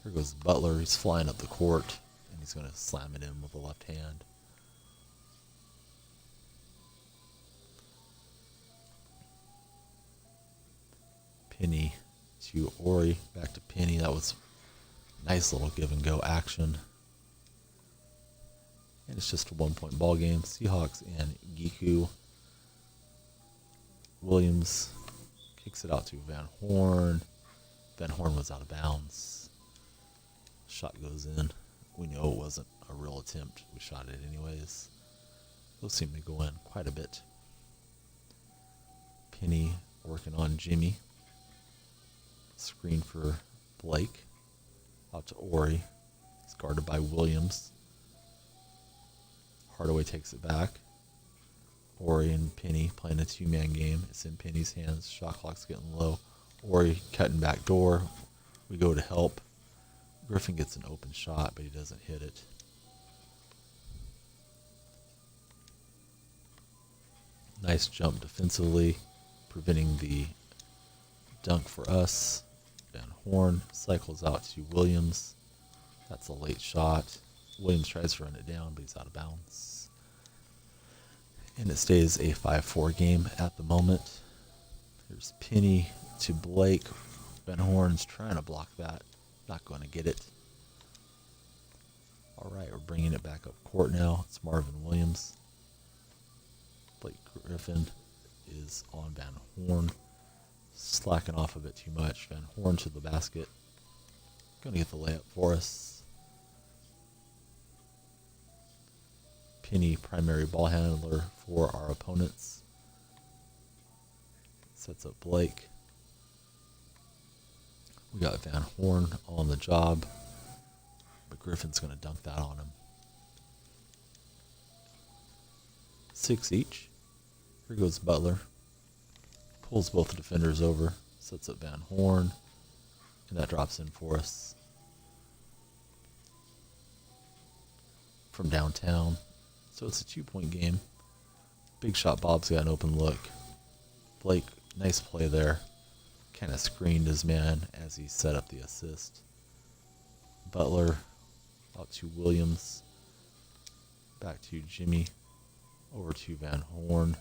Here goes Butler. He's flying up the court, and he's going to slam it in with the left hand. Penny to Ori. Back to Penny. That was nice little give and go action. And it's just a 1-point ball game. Seahawks and Giku. Williams kicks it out to Van Horn. Van Horn was out of bounds. Shot goes in. We know it wasn't a real attempt. We shot it anyways. Those seem to go in quite a bit. Penny working on Jimmy. Screen for Blake. Out to Ori. He's guarded by Williams. Hardaway takes it back. Ori and Penny playing a 2-man game. It's in Penny's hands. Shot clock's getting low. Ori cutting back door. We go to help. Griffin gets an open shot, but he doesn't hit it. Nice jump defensively, preventing the dunk for us. Van Horn cycles out to Williams. That's a late shot. Williams tries to run it down, but he's out of bounds. And it stays a 5-4 game at the moment. Here's Penny to Blake. Van Horn's trying to block that. Not going to get it. All right, we're bringing it back up court now. It's Marvin Williams. Blake Griffin is on Van Horn. Slacking off a bit too much. Van Horn to the basket. Going to get the layup for us. Penny, primary ball handler for our opponents. Sets up Blake. We got Van Horn on the job, but Griffin's going to dunk that on him. 6 each. Here goes Butler. Pulls both the defenders over, sets up Van Horn, and that drops in for us. From downtown. So it's a 2-point game. Big shot Bob's got an open look. Blake, nice play there. Kind of screened his man as he set up the assist. Butler out to Williams. Back to Jimmy. Over to Van Horn.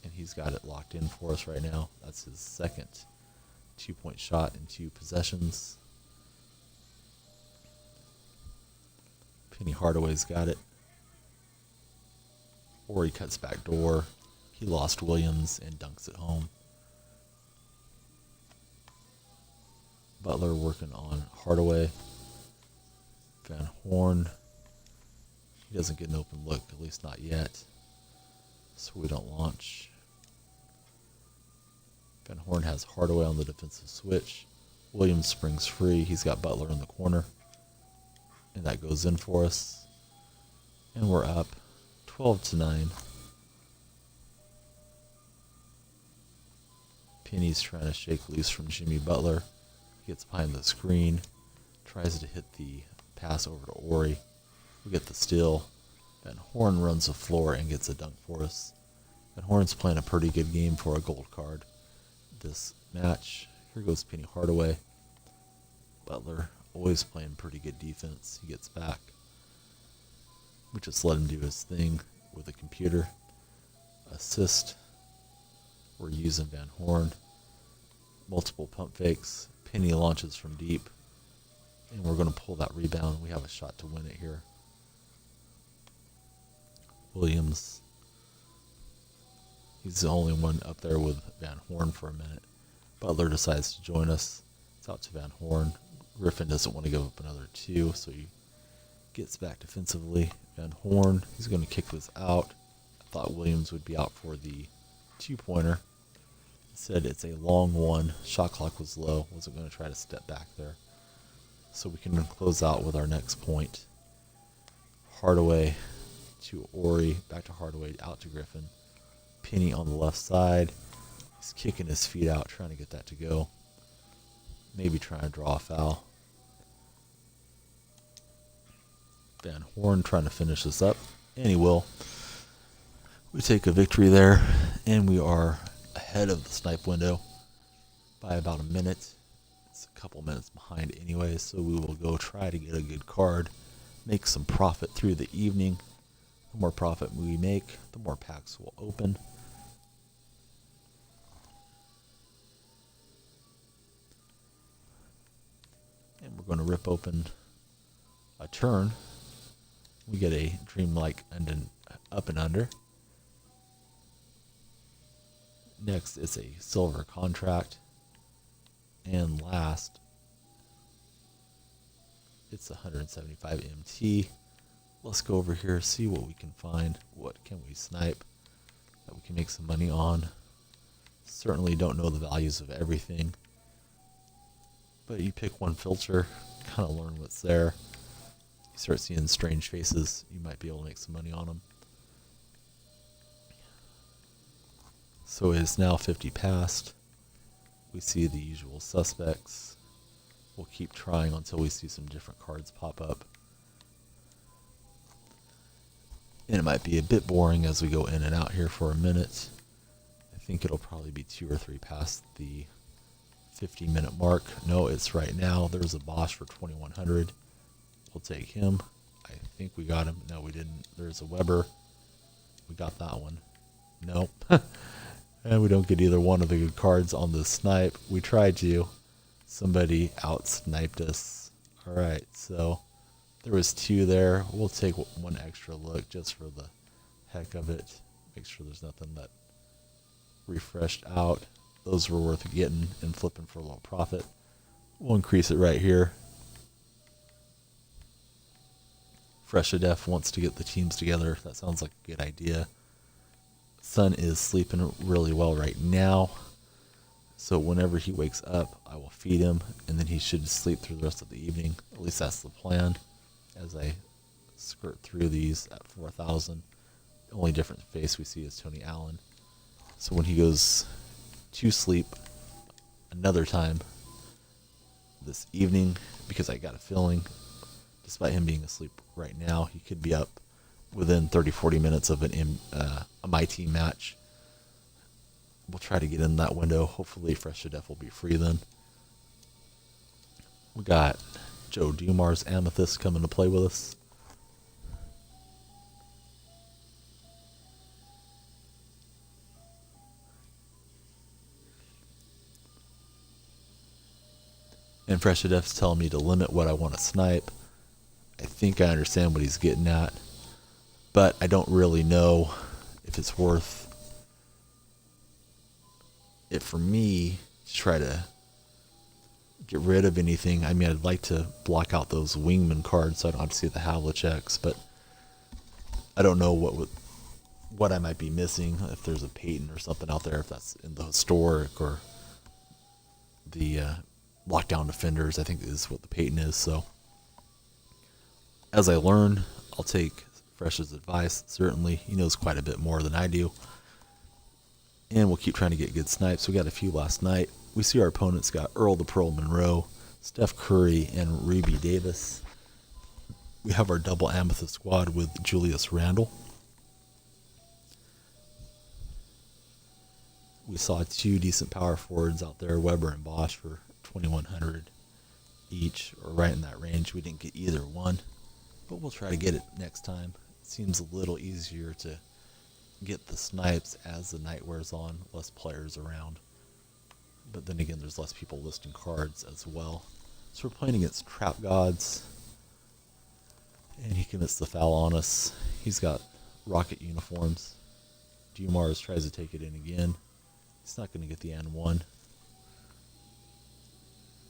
And he's got it locked in for us right now. That's his second 2-point shot in 2 possessions. Penny Hardaway's got it. Ori cuts back door. He lost Williams and dunks it home. Butler working on Hardaway. Van Horn. He doesn't get an open look, at least not yet. So we don't launch. Van Horn has Hardaway on the defensive switch. Williams springs free. He's got Butler in the corner. And that goes in for us. And we're up 12-9. Penny's trying to shake loose from Jimmy Butler. Gets behind the screen. Tries to hit the pass over to Ori. We get the steal. Van Horn runs the floor and gets a dunk for us. Van Horn's playing a pretty good game for a gold card this match. Here goes Penny Hardaway. Butler always playing pretty good defense. He gets back. We just let him do his thing with a computer. Assist We're using Van Horn. Multiple pump fakes. Penny launches from deep. And we're going to pull that rebound. We have a shot to win it here. Williams. He's the only one up there with Van Horn for a minute. Butler decides to join us. It's out to Van Horn. Griffin doesn't want to give up another 2, so he gets back defensively. Van Horn, he's going to kick this out. I thought Williams would be out for the 2-pointer. Said it's a long one. Shot clock was low. Wasn't going to try to step back there. So we can close out with our next point. Hardaway to Ori. Back to Hardaway. Out to Griffin. Penny on the left side. He's kicking his feet out, trying to get that to go. Maybe trying to draw a foul. Van Horn trying to finish this up. And he will. We take a victory there. And we are ahead of the snipe window by about a minute. It's a couple minutes behind anyway, so we will go try to get a good card, make some profit through the evening. The more profit we make, the more packs will open. And we're going to rip open a turn. We get a dreamlike and an up and under. Next is a silver contract. And last, it's 175 MT. Let's go over here, see what we can find. What can we snipe that we can make some money on? Certainly don't know the values of everything. But you pick one filter, kind of learn what's there. You start seeing strange faces, you might be able to make some money on them. So it is now 50 past. We see the usual suspects. We'll keep trying until we see some different cards pop up. And it might be a bit boring as we go in and out here for a minute. I think it'll probably be 2 or 3 past the 50-minute mark. No, it's right now. There's a Bosch for 2100. We'll take him. I think we got him. No, we didn't. There's a Weber. We got that one. Nope. And we don't get either one of the good cards on the snipe. We tried to. Somebody out-sniped us. Alright, so there was 2 there. We'll take one extra look just for the heck of it. Make sure there's nothing that refreshed out. Those were worth getting and flipping for a little profit. We'll increase it right here. Fresha wants to get the teams together. That sounds like a good idea. Sun is sleeping really well right now. So whenever he wakes up, I will feed him, and then he should sleep through the rest of the evening. At least that's the plan. As I skirt through these at 4,000, the only different face we see is Tony Allen. So when he goes to sleep another time this evening, because I got a feeling, despite him being asleep right now, he could be up within 30-40 minutes of a my team match. We'll try to get in that window. Hopefully Fresha will be free then. We got Joe Dumar's Amethyst coming to play with us. And Fresha telling me to limit what I want to snipe. I think I understand what he's getting at, but I don't really know if it's worth it for me to try to get rid of anything. I mean, I'd like to block out those wingman cards so I don't have to see the Havliceks, but I don't know what I might be missing, if there's a Peyton or something out there, if that's in the historic or the lockdown defenders, I think is what the Peyton is. So as I learn, I'll take Fresh's advice. Certainly, he knows quite a bit more than I do. And we'll keep trying to get good snipes. We got a few last night. We see our opponents got Earl the Pearl Monroe, Steph Curry, and Ruby Davis. We have our double Amethyst squad with Julius Randle. We saw 2 decent power forwards out there, Weber and Bosch, for 2,100 each, or right in that range. We didn't get either one, but we'll try to get it next time. It seems a little easier to get the snipes as the night wears on, less players around. But then again, there's less people listing cards as well. So we're playing against Trap Gods. And he commits the foul on us. He's got rocket uniforms. Dumars tries to take it in again. He's not going to get the N1.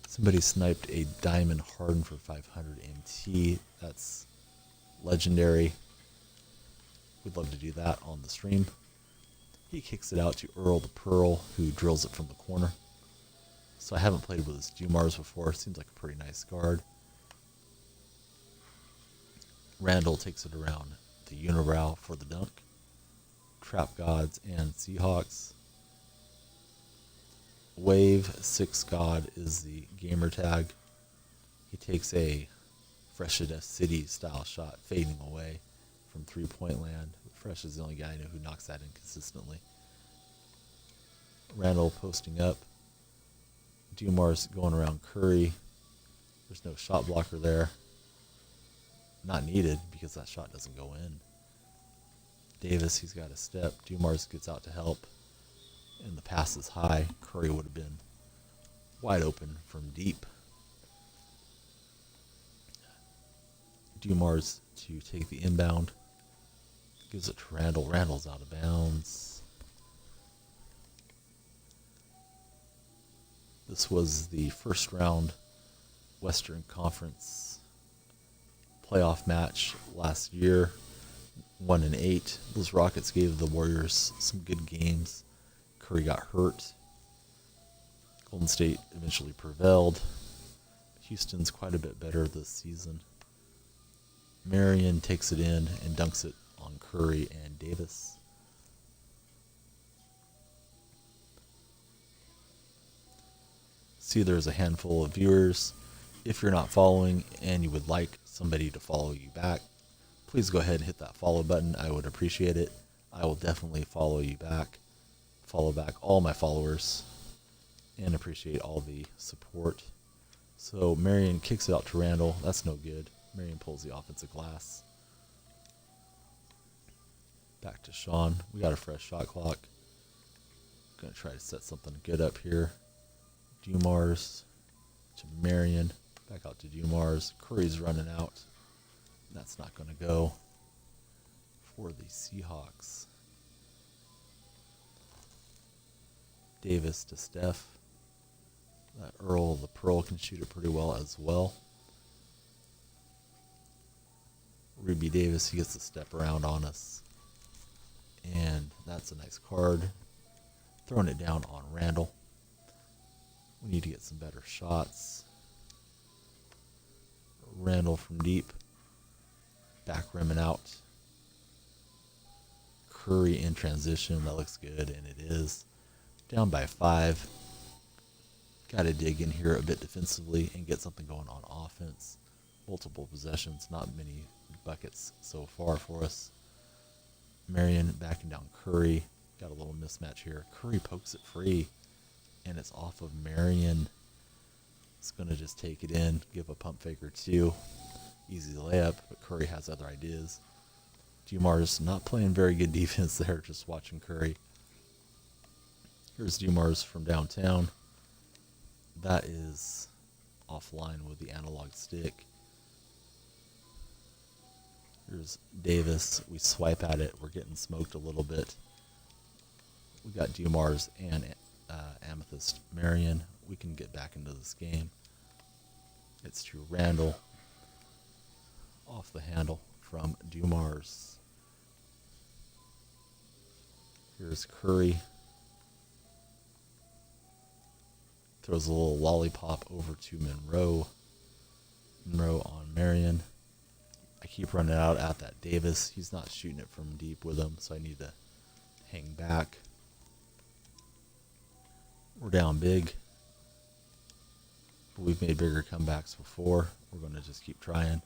Somebody sniped a Diamond Harden for 500 MT. That's legendary. We'd love to do that on the stream. He kicks it out to Earl the Pearl, who drills it from the corner. So I haven't played with this Dumars before. Seems like a pretty nice guard. Randall takes it around the unibrow for the dunk. Trap Gods and Seahawks. Wave 6 God is the gamer tag. He takes a Freshida City style shot fading away from 3-point land. Fresh is the only guy I know who knocks that in consistently. Randall posting up. Dumars going around Curry. There's no shot blocker there. Not needed because that shot doesn't go in. Davis, he's got a step. Dumars gets out to help. And the pass is high. Curry would have been wide open from deep. Dumars to take the inbound. Gives it to Randall. Randall's out of bounds. This was the first round Western Conference playoff match last year. 1-8. Those Rockets gave the Warriors some good games. Curry got hurt. Golden State eventually prevailed. Houston's quite a bit better this season. Marion takes it in and dunks it on Curry and Davis. See, there's a handful of viewers. If you're not following and you would like somebody to follow you back, please go ahead and hit that follow button. I would appreciate it. I will definitely follow you back. Follow back all my followers and appreciate all the support. So Marion kicks it out to Randall. That's no good. Marion pulls the offensive glass. Back to Sean. We got a fresh shot clock. Gonna try to set something good up here. Dumars to Marion. Back out to Dumars. Curry's running out. That's not going to go for the Seahawks. Davis to Steph. Earl the Pearl can shoot it pretty well as well. Ruby Davis, he gets to step around on us. And that's a nice card. Throwing it down on Randall. We need to get some better shots. Randall from deep. Back rimming out. Curry in transition. That looks good, and it is. Down by 5. Got to dig in here a bit defensively and get something going on offense. Multiple possessions, not many buckets so far for us. Marion backing down Curry. Got a little mismatch here. Curry pokes it free, and it's off of Marion. It's going to just take it in, give a pump fake or two. Easy layup, but Curry has other ideas. Dumars not playing very good defense there, just watching Curry. Here's Dumars from downtown. That is offline with the analog stick. Here's Davis. We swipe at it. We're getting smoked a little bit. We got Dumars and Amethyst Marion. We can get back into this game. It's to Randall. Off the handle from Dumars. Here's Curry. Throws a little lollipop over to Monroe. Monroe on Marion. I keep running out at that Davis. He's not shooting it from deep with him, so I need to hang back. We're down big. But we've made bigger comebacks before. We're going to just keep trying.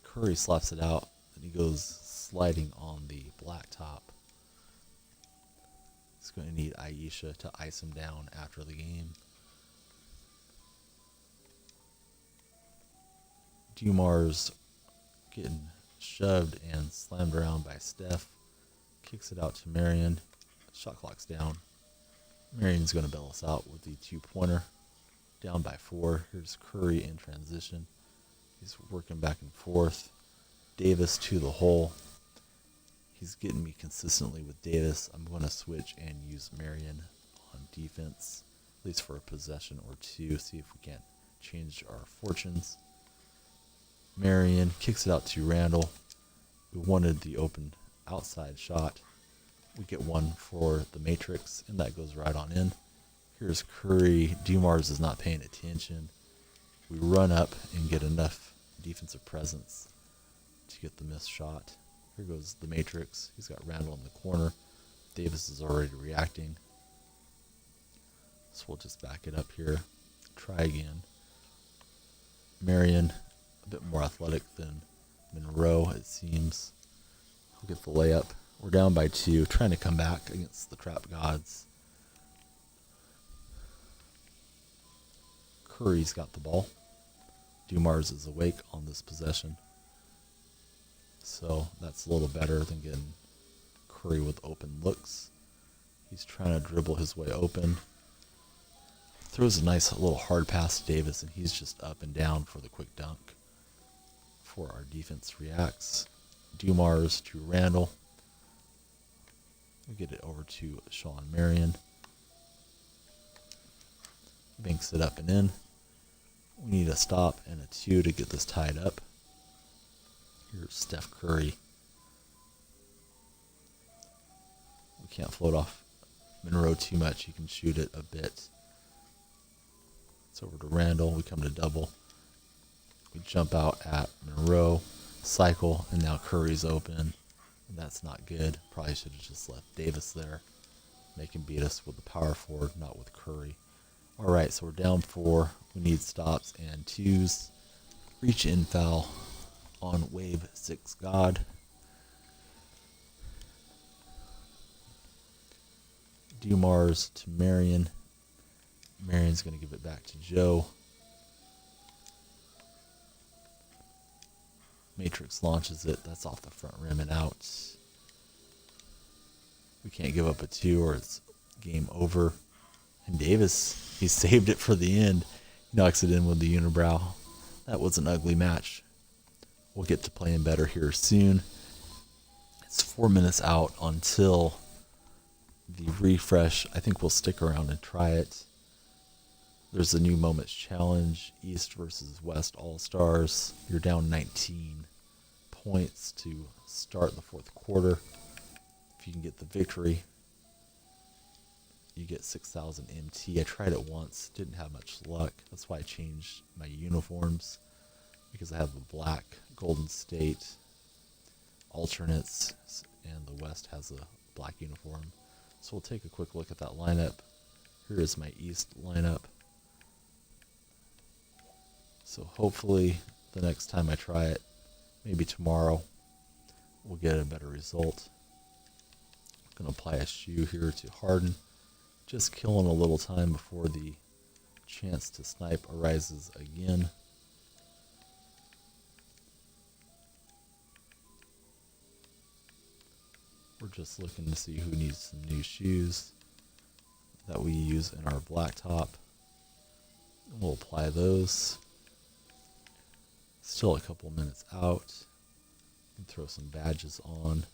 Curry slaps it out, and he goes sliding on the Blacktop. He's going to need Aisha to ice him down after the game. Dumars getting shoved and slammed around by Steph. Kicks it out to Marion. Shot clock's down. Marion's going to bail us out with the 2-pointer. Down by 4. Here's Curry in transition. He's working back and forth. Davis to the hole. He's getting me consistently with Davis. I'm going to switch and use Marion on defense, at least for a possession or two, see if we can't change our fortunes. Marion kicks it out to Randall. We wanted the open outside shot. We get one for the matrix, and that goes right on in. Here's Curry. Dumars is not paying attention. We run up and get enough defensive presence to get the missed shot. Here goes the matrix. He's got Randall in the corner. Davis is already reacting. So we'll just back it up here. Try again. Marion, a bit more athletic than Monroe, it seems. We'll get the layup. We're down by 2, trying to come back against the trap gods. Curry's got the ball. Dumars is awake on this possession. So that's a little better than getting Curry with open looks. He's trying to dribble his way open. Throws a nice little hard pass to Davis, and he's just up and down for the quick dunk. Before our defense reacts. Dumars to Randall. We get it over to Sean Marion. Banks it up and in. We need a stop and a 2 to get this tied up. Here's Steph Curry. We can't float off Monroe too much. He can shoot it a bit. It's over to Randall. We come to double. We jump out at Monroe. Cycle, and now Curry's open. That's not good. Probably should have just left Davis there. Make him beat us with the power forward, not with Curry. Alright, so we're down 4. We need stops and 2s. Reach in foul on wave 6 God. Dumars to Marion. Marion's going to give it back to Joe. Matrix launches it. That's off the front rim and out. We can't give up a 2 or it's game over. And Davis, he saved it for the end. He knocks it in with the unibrow. That was an ugly match. We'll get to playing better here soon. It's 4 minutes out until the refresh. I think we'll stick around and try it. There's the new Moments Challenge, East versus West All-Stars. You're down 19 points to start the 4th quarter. If you can get the victory, you get 6,000 MT. I tried it once, didn't have much luck. That's why I changed my uniforms, because I have the black Golden State alternates, and the West has a black uniform. So we'll take a quick look at that lineup. Here is my East lineup. So hopefully the next time I try it, maybe tomorrow, we'll get a better result. I'm going to apply a shoe here to Harden. Just killing a little time before the chance to snipe arises again. We're just looking to see who needs some new shoes that we use in our Blacktop. We'll apply those. Still a couple minutes out. And throw some badges on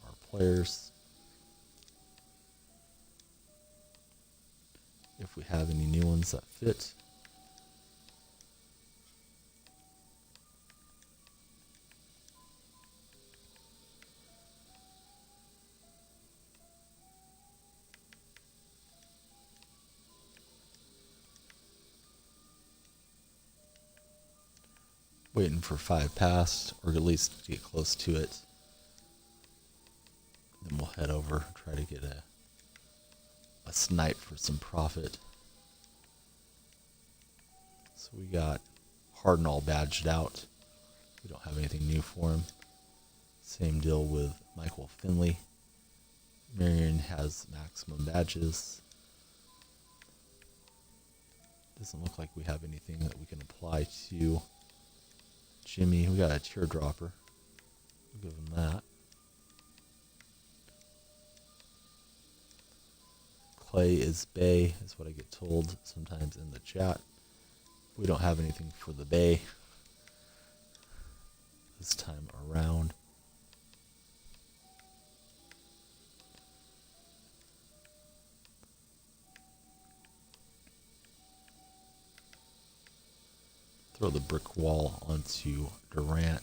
our players. If we have any new ones that fit. Waiting for 5 past, or at least get close to it. Then we'll head over, try to get a snipe for some profit. So we got Harden all badged out. We don't have anything new for him. Same deal with Michael Finley. Marion has maximum badges. Doesn't look like we have anything that we can apply to Jimmy. We got a teardropper. We'll give him that. play is bay, is what I get told sometimes in the chat. We don't have anything for the bay this time around. Throw the brick wall onto Durant.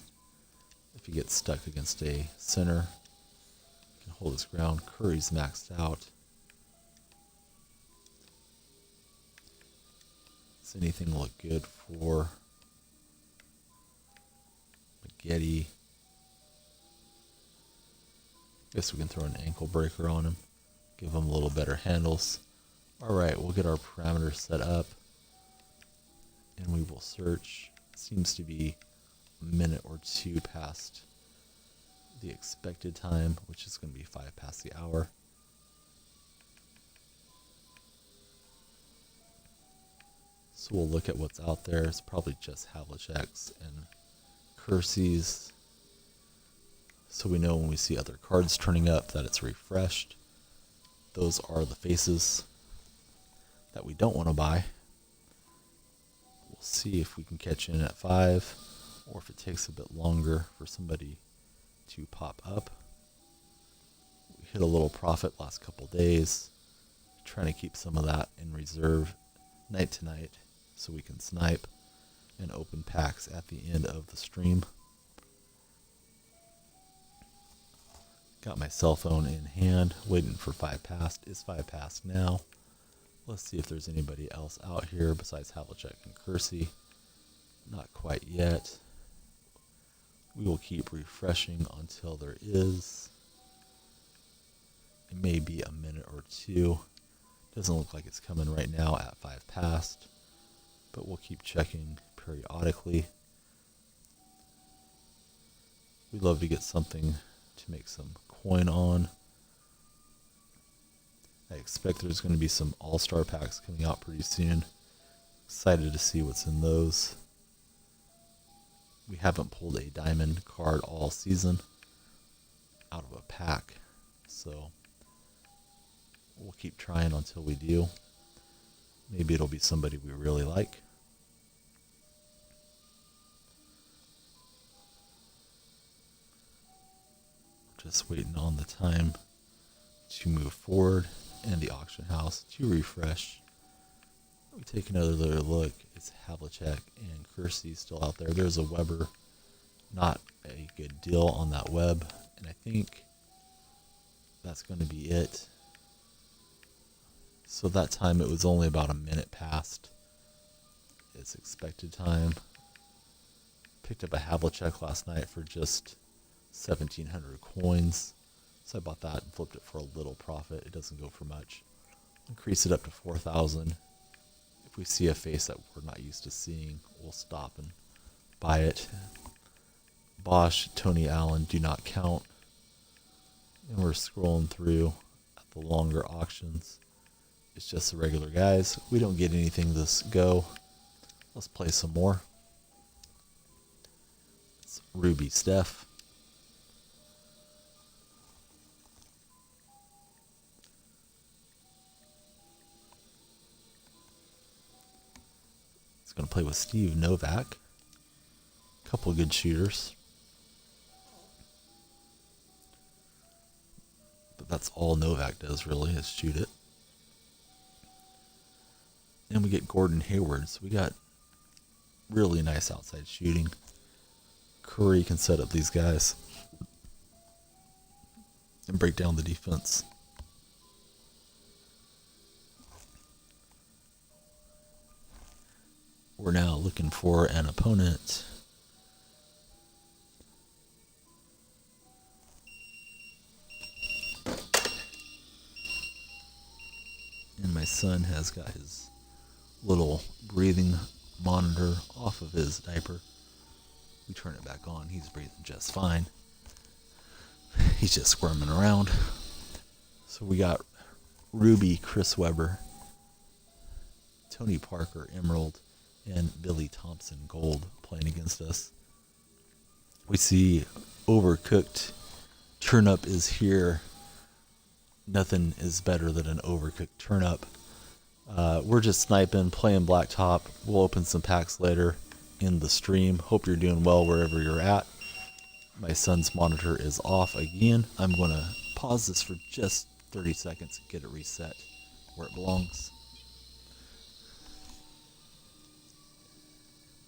If he gets stuck against a center, he can hold his ground. Curry's maxed out. Does anything look good for Getty? Guess we can throw an ankle breaker on him. Give him a little better handles. Alright, we'll get our parameters set up. And we will search. Seems to be a minute or two past the expected time, which is going to be 5 past the hour. So we'll look at what's out there. It's probably just Havlicek's and Kersey's. So we know when we see other cards turning up that it's refreshed. Those are the faces that we don't want to buy. We'll see if we can catch in at 5 or if it takes a bit longer for somebody to pop up. We hit a little profit last couple days, trying to keep some of that in reserve night to night so we can snipe and open packs at the end of the stream. Got my cell phone in hand, waiting for 5 past. It's 5 past now. Let's see if there's anybody else out here besides Havlicek and Kersey. Not quite yet. We will keep refreshing until there is. It may be a minute or two. Doesn't look like it's coming right now at 5 past, but we'll keep checking periodically. We'd love to get something to make some coin on. I expect there's going to be some all-star packs coming out pretty soon. Excited to see what's in those. We haven't pulled a diamond card all season out of a pack, so we'll keep trying until we do. Maybe it'll be somebody we really like. Just waiting on the time to move forward and the auction house to refresh. We take another look. It's Havlicek and Kersey still out there. There's a Weber. Not a good deal on that web. And I think that's going to be it. So that time it was only about a minute past its expected time. Picked up a Havlicek last night for just 1,700 coins. So I bought that and flipped it for a little profit. It doesn't go for much. Increase it up to 4,000. If we see a face that we're not used to seeing, we'll stop and buy it. Bosch, Tony Allen do not count. And we're scrolling through at the longer auctions. It's just the regular guys. We don't get anything this go. Let's play some more. It's Ruby Steph. Going to play with Steve Novak. Couple good shooters. But that's all Novak does really, is shoot it. And we get Gordon Hayward. So we got really nice outside shooting. Curry can set up these guys and break down the defense. We're now looking for an opponent. And my son has got his little breathing monitor off of his diaper. We turn it back on. He's breathing just fine. He's just squirming around. So we got Ruby, Chris Webber, Tony Parker, Emerald, and Billy Thompson Gold playing against us. We see Overcooked Turnup is here. Nothing is better than an overcooked turnip. We're just sniping, playing Blacktop. We'll open some packs later in the stream. Hope you're doing well wherever you're at. My son's monitor is off again. I'm going to pause this for just 30 seconds and get it reset where it belongs.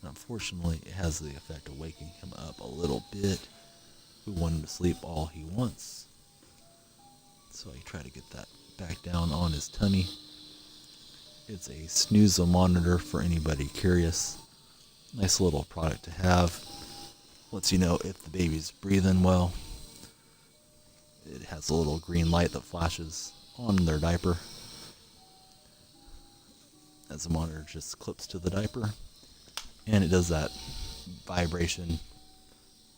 And unfortunately, it has the effect of waking him up a little bit. We want him to sleep all he wants. So I try to get that back down on his tummy. It's a snooze monitor for anybody curious. Nice little product to have. Lets you know if the baby's breathing well. It has a little green light that flashes on their diaper as the monitor just clips to the diaper. And it does that vibration,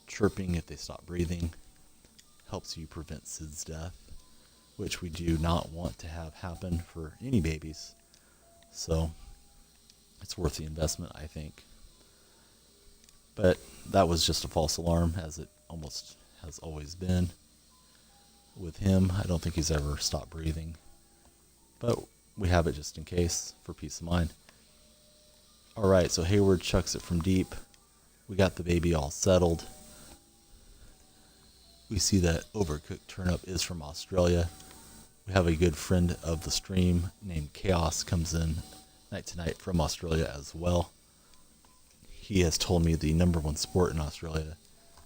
chirping if they stop breathing. Helps you prevent SIDS death, which we do not want to have happen for any babies. So it's worth the investment, I think. But that was just a false alarm, as it almost has always been with him. I don't think he's ever stopped breathing, but we have it just in case for peace of mind. All right, so Hayward chucks it from deep. We got the baby all settled. We see that overcooked turnip is from Australia. We have a good friend of the stream named Chaos comes in night to night from Australia as well. He has told me the number one sport in Australia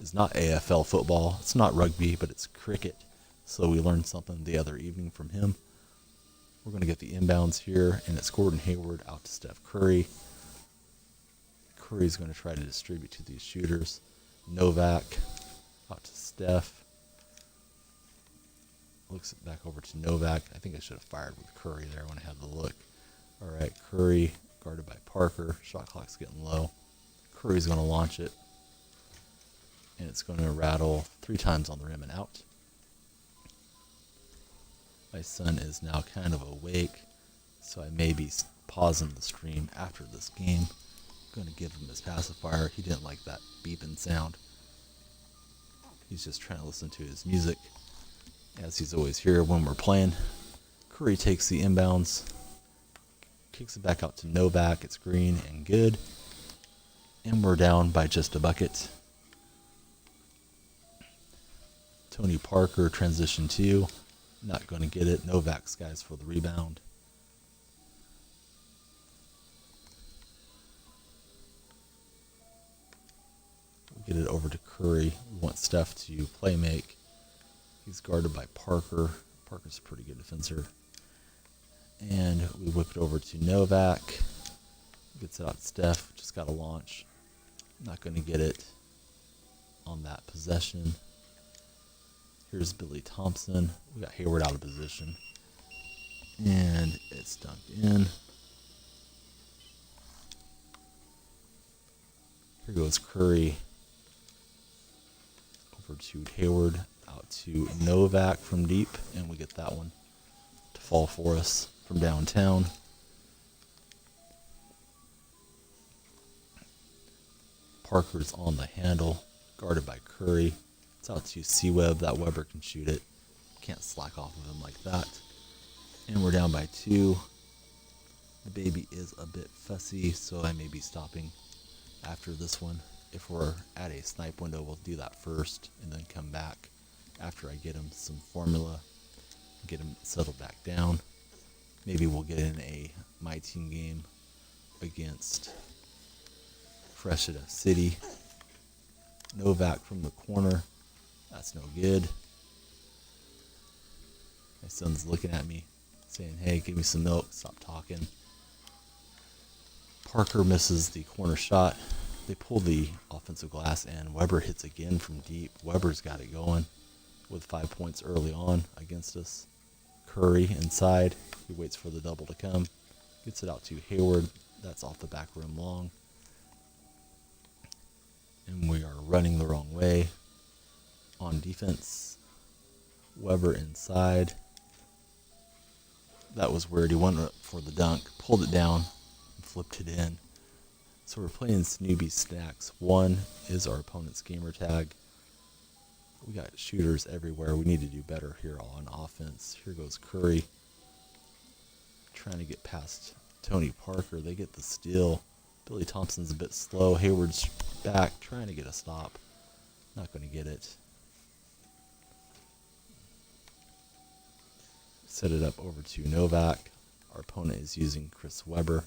is not AFL football, it's not rugby, but it's cricket. So we learned something the other evening from him. We're going to get the inbounds here, and it's Gordon Hayward out to Steph Curry. Curry's going to try to distribute to these shooters. Novak out to Steph. Looks it back over to Novak. I think I should have fired with Curry there when I had the look. All right, Curry guarded by Parker. Shot clock's getting low. Curry's going to launch it. And it's going to rattle 3 times on the rim and out. My son is now kind of awake, so I may be pausing the stream after this game. I'm going to give him his pacifier. He didn't like that beeping sound. He's just trying to listen to his music, as he's always here when we're playing. Curry takes the inbounds, kicks it back out to Novak. It's green and good. And we're down by just a bucket. Tony Parker transition 2. Not going to get it. Novak's guys for the rebound. We'll get it over to Curry. We want Steph to play make. He's guarded by Parker. Parker's a pretty good defender. And we whip it over to Novak. Gets it out to Steph. Just got to launch. Not going to get it on that possession. Here's Billy Thompson. We got Hayward out of position. And it's dunked in. Here goes Curry. Over to Hayward. Out to Novak from deep. And we get that one to fall for us from downtown. Parker's on the handle. Guarded by Curry. It's out to C-Web. That Weber can shoot it. Can't slack off of him like that. And we're down by 2. The baby is a bit fussy, so I may be stopping after this one. If we're at a snipe window, we'll do that first and then come back after I get him some formula, get him settled back down. Maybe we'll get in a my team game against Freshita City. Novak from the corner. That's no good. My son's looking at me saying, hey, give me some milk. Stop talking. Parker misses the corner shot. They pull the offensive glass, and Weber hits again from deep. Weber's got it going with 5 points early on against us. Curry inside. He waits for the double to come. Gets it out to Hayward. That's off the back rim long. And we are running the wrong way on defense. Weber inside. That was weird. He went up for the dunk, pulled it down, and flipped it in. So we're playing Snoopy Snacks. 1 is our opponent's gamer tag. We got shooters everywhere. We need to do better here on offense. Here goes Curry. Trying to get past Tony Parker. They get the steal. Billy Thompson's a bit slow. Hayward's back, trying to get a stop. Not going to get it. Set it up over to Novak. Our opponent is using Chris Webber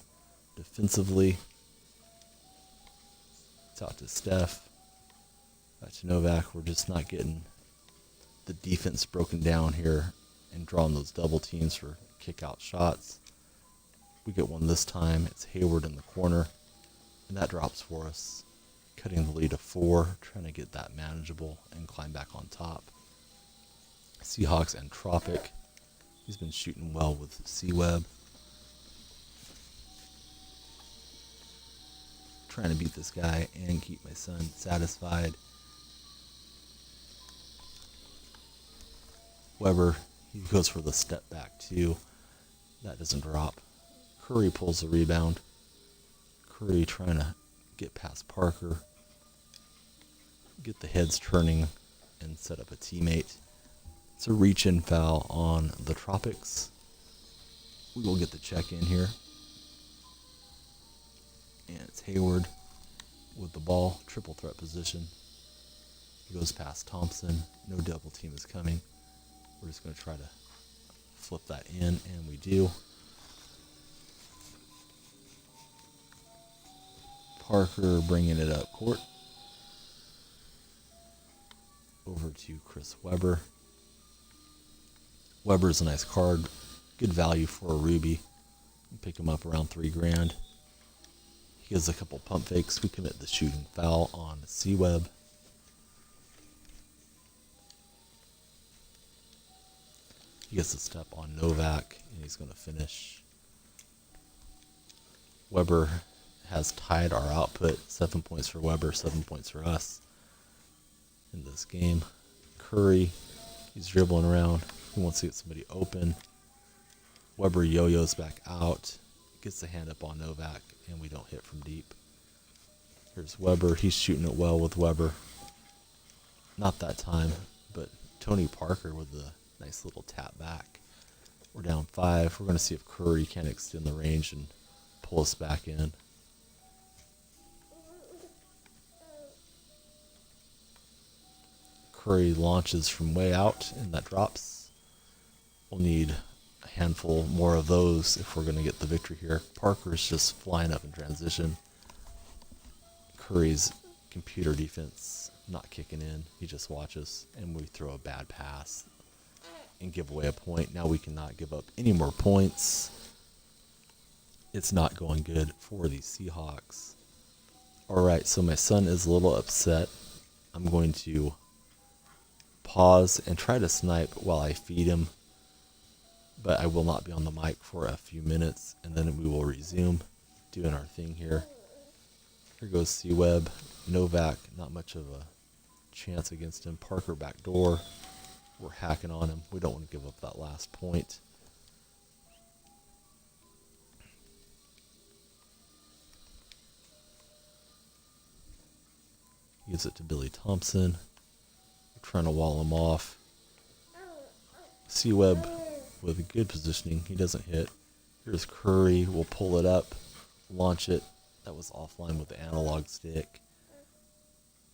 defensively. It's out to Steph. Back to Novak. We're just not getting the defense broken down here and drawing those double teams for kick out shots. We get one this time. It's Hayward in the corner, and that drops for us, cutting the lead to 4, trying to get that manageable and climb back on top. Seahawks and Tropic. He's been shooting well with C-Web. Trying to beat this guy and keep my son satisfied. Webber, he goes for the step back too. That doesn't drop. Curry pulls the rebound. Curry trying to get past Parker. Get the heads turning and set up a teammate. It's a reach-in foul on the Tropics. We will get the check in here. And it's Hayward with the ball. Triple threat position. He goes past Thompson. No double team is coming. We're just going to try to flip that in, and we do. Parker bringing it up court. Over to Chris Webber. Webber's a nice card. Good value for a Ruby. Pick him up around $3,000. He has a couple pump fakes. We commit the shooting foul on C-Web. He gets a step on Novak, and he's going to finish. Webber has tied our output. 7 points for Webber, 7 points for us in this game. Curry, he's dribbling around. He wants to get somebody open. Webber yo-yos back out. Gets the hand up on Novak, and we don't hit from deep. Here's Webber. He's shooting it well with Webber. Not that time, but Tony Parker with the nice little tap back. We're down 5. We're going to see if Curry can extend the range and pull us back in. Curry launches from way out, and that drops. We'll need a handful more of those if we're going to get the victory here. Parker's just flying up in transition. Curry's computer defense not kicking in. He just watches, and we throw a bad pass and give away a point. Now we cannot give up any more points. It's not going good for the Seahawks. Alright, so my son is a little upset. I'm going to pause and try to snipe while I feed him, but I will not be on the mic for a few minutes, and then we will resume doing our thing here. Here goes C-Web. Novak, not much of a chance against him. Parker back door. We're hacking on him. We don't want to give up that last point. Gives it to Billy Thompson. We're trying to wall him off. C-Web with good positioning. He doesn't hit. Here's Curry. We'll pull it up, launch it. That was offline with the analog stick.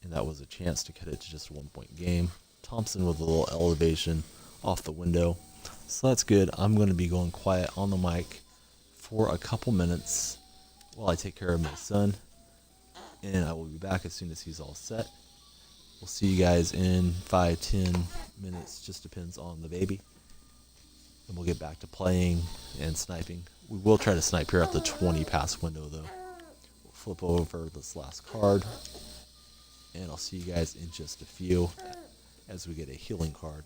And that was a chance to cut it to just a 1-point game. Thompson with a little elevation off the window. So that's good. I'm going to be going quiet on the mic for a couple minutes while I take care of my son. And I will be back as soon as he's all set. We'll see you guys in 5-10 minutes. Just depends on the baby. And we'll get back to playing and sniping. We will try to snipe here at the 20 pass window though. We'll flip over this last card. And I'll see you guys in just a few as we get a healing card.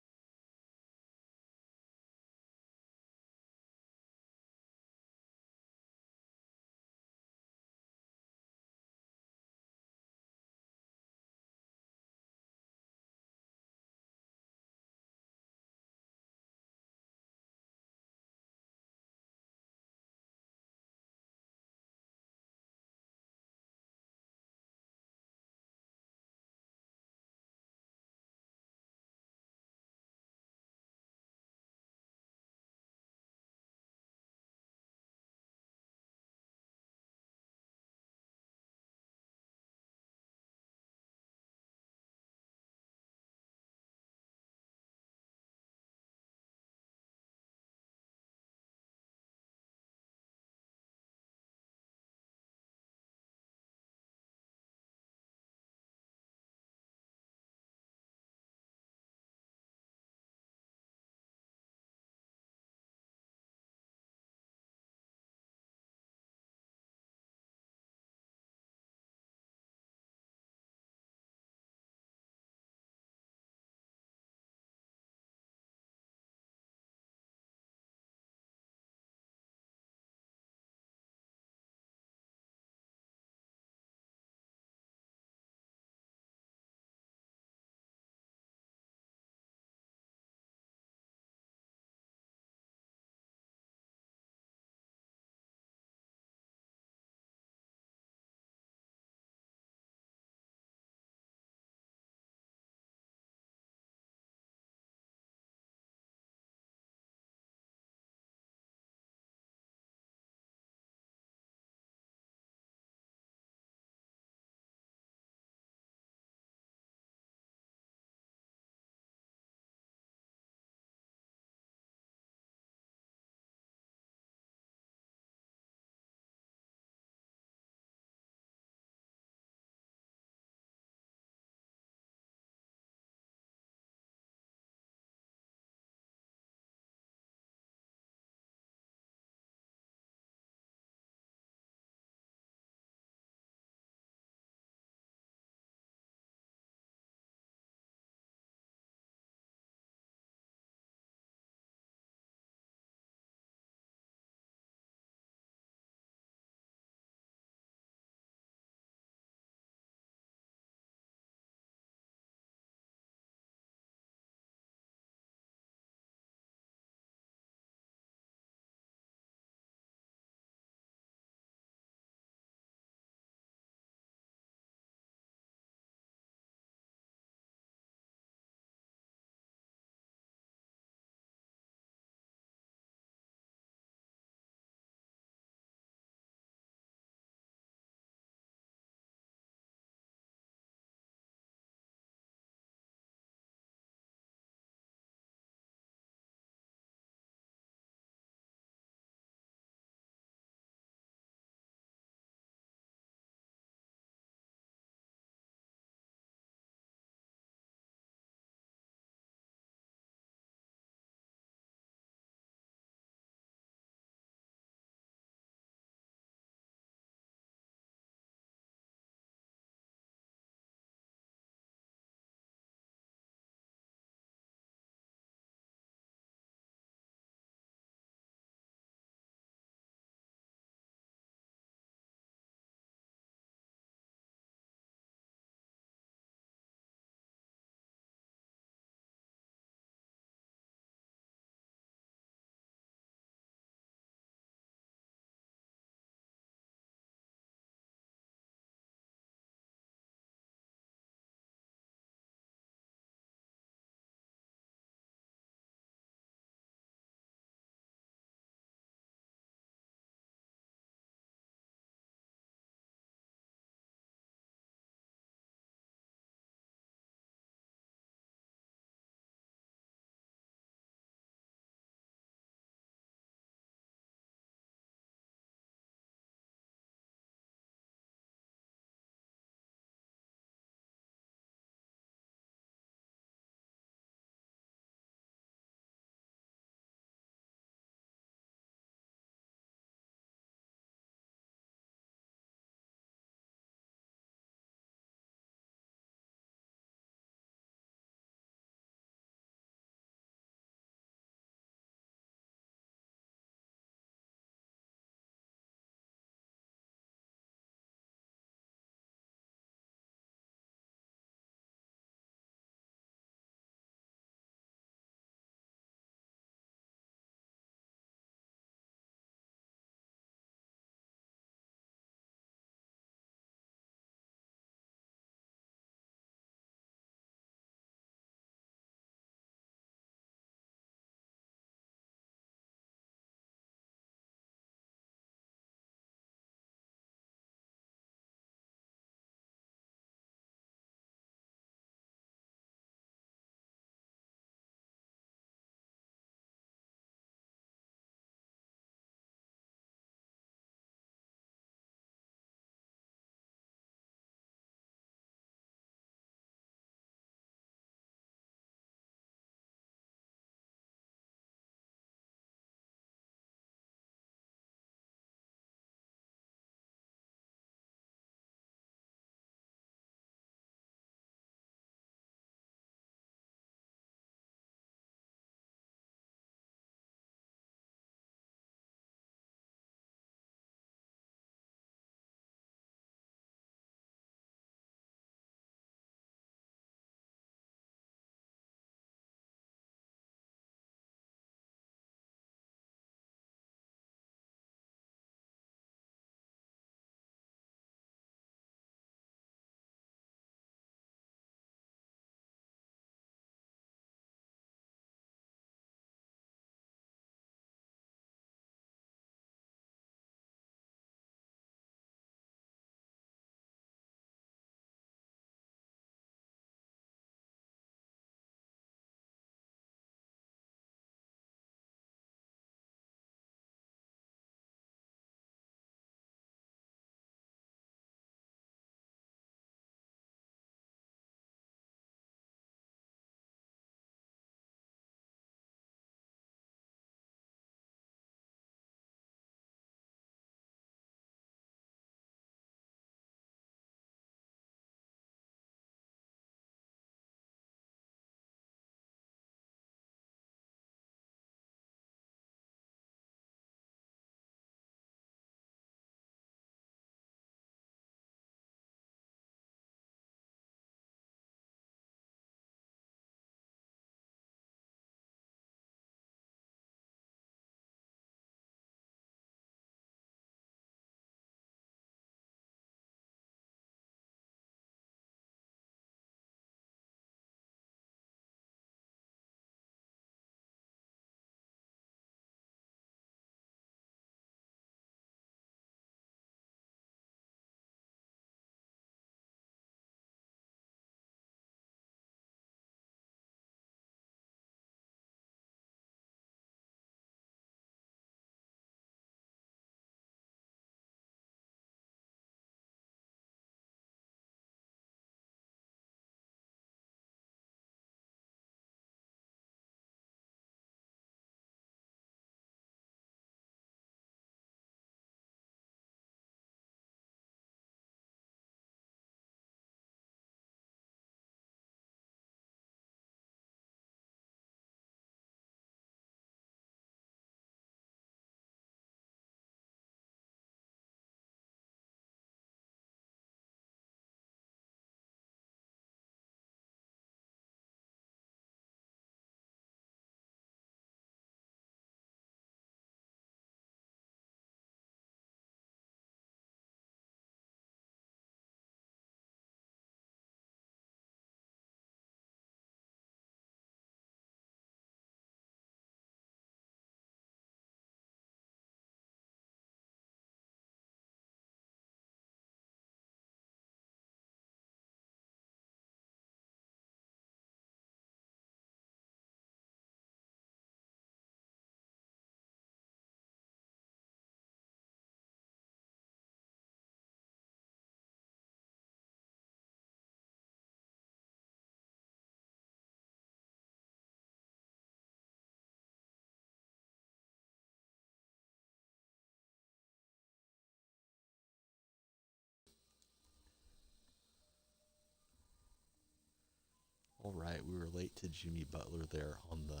All right, we were late to Jimmy Butler there on the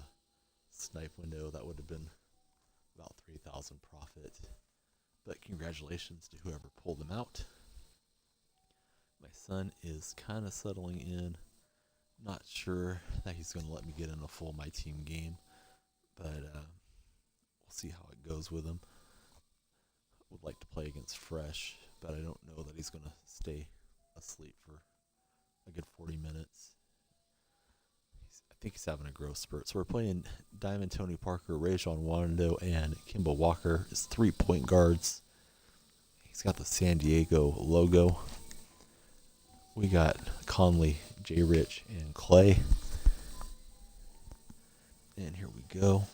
snipe window. That would have been about 3,000 profit. But congratulations to whoever pulled them out. My son is kind of settling in. Not sure that he's going to let me get in a full my team game, but we'll see how it goes with him. Would like to play against Fresh, but I don't know that he's going to stay asleep for a good 40 minutes. I think he's having a growth spurt. So we're playing Diamond Tony Parker, Rajon Wando, and Kimball Walker as 3-point guards. He's got the San Diego logo. We got Conley, J. Rich, and Clay. And here we go.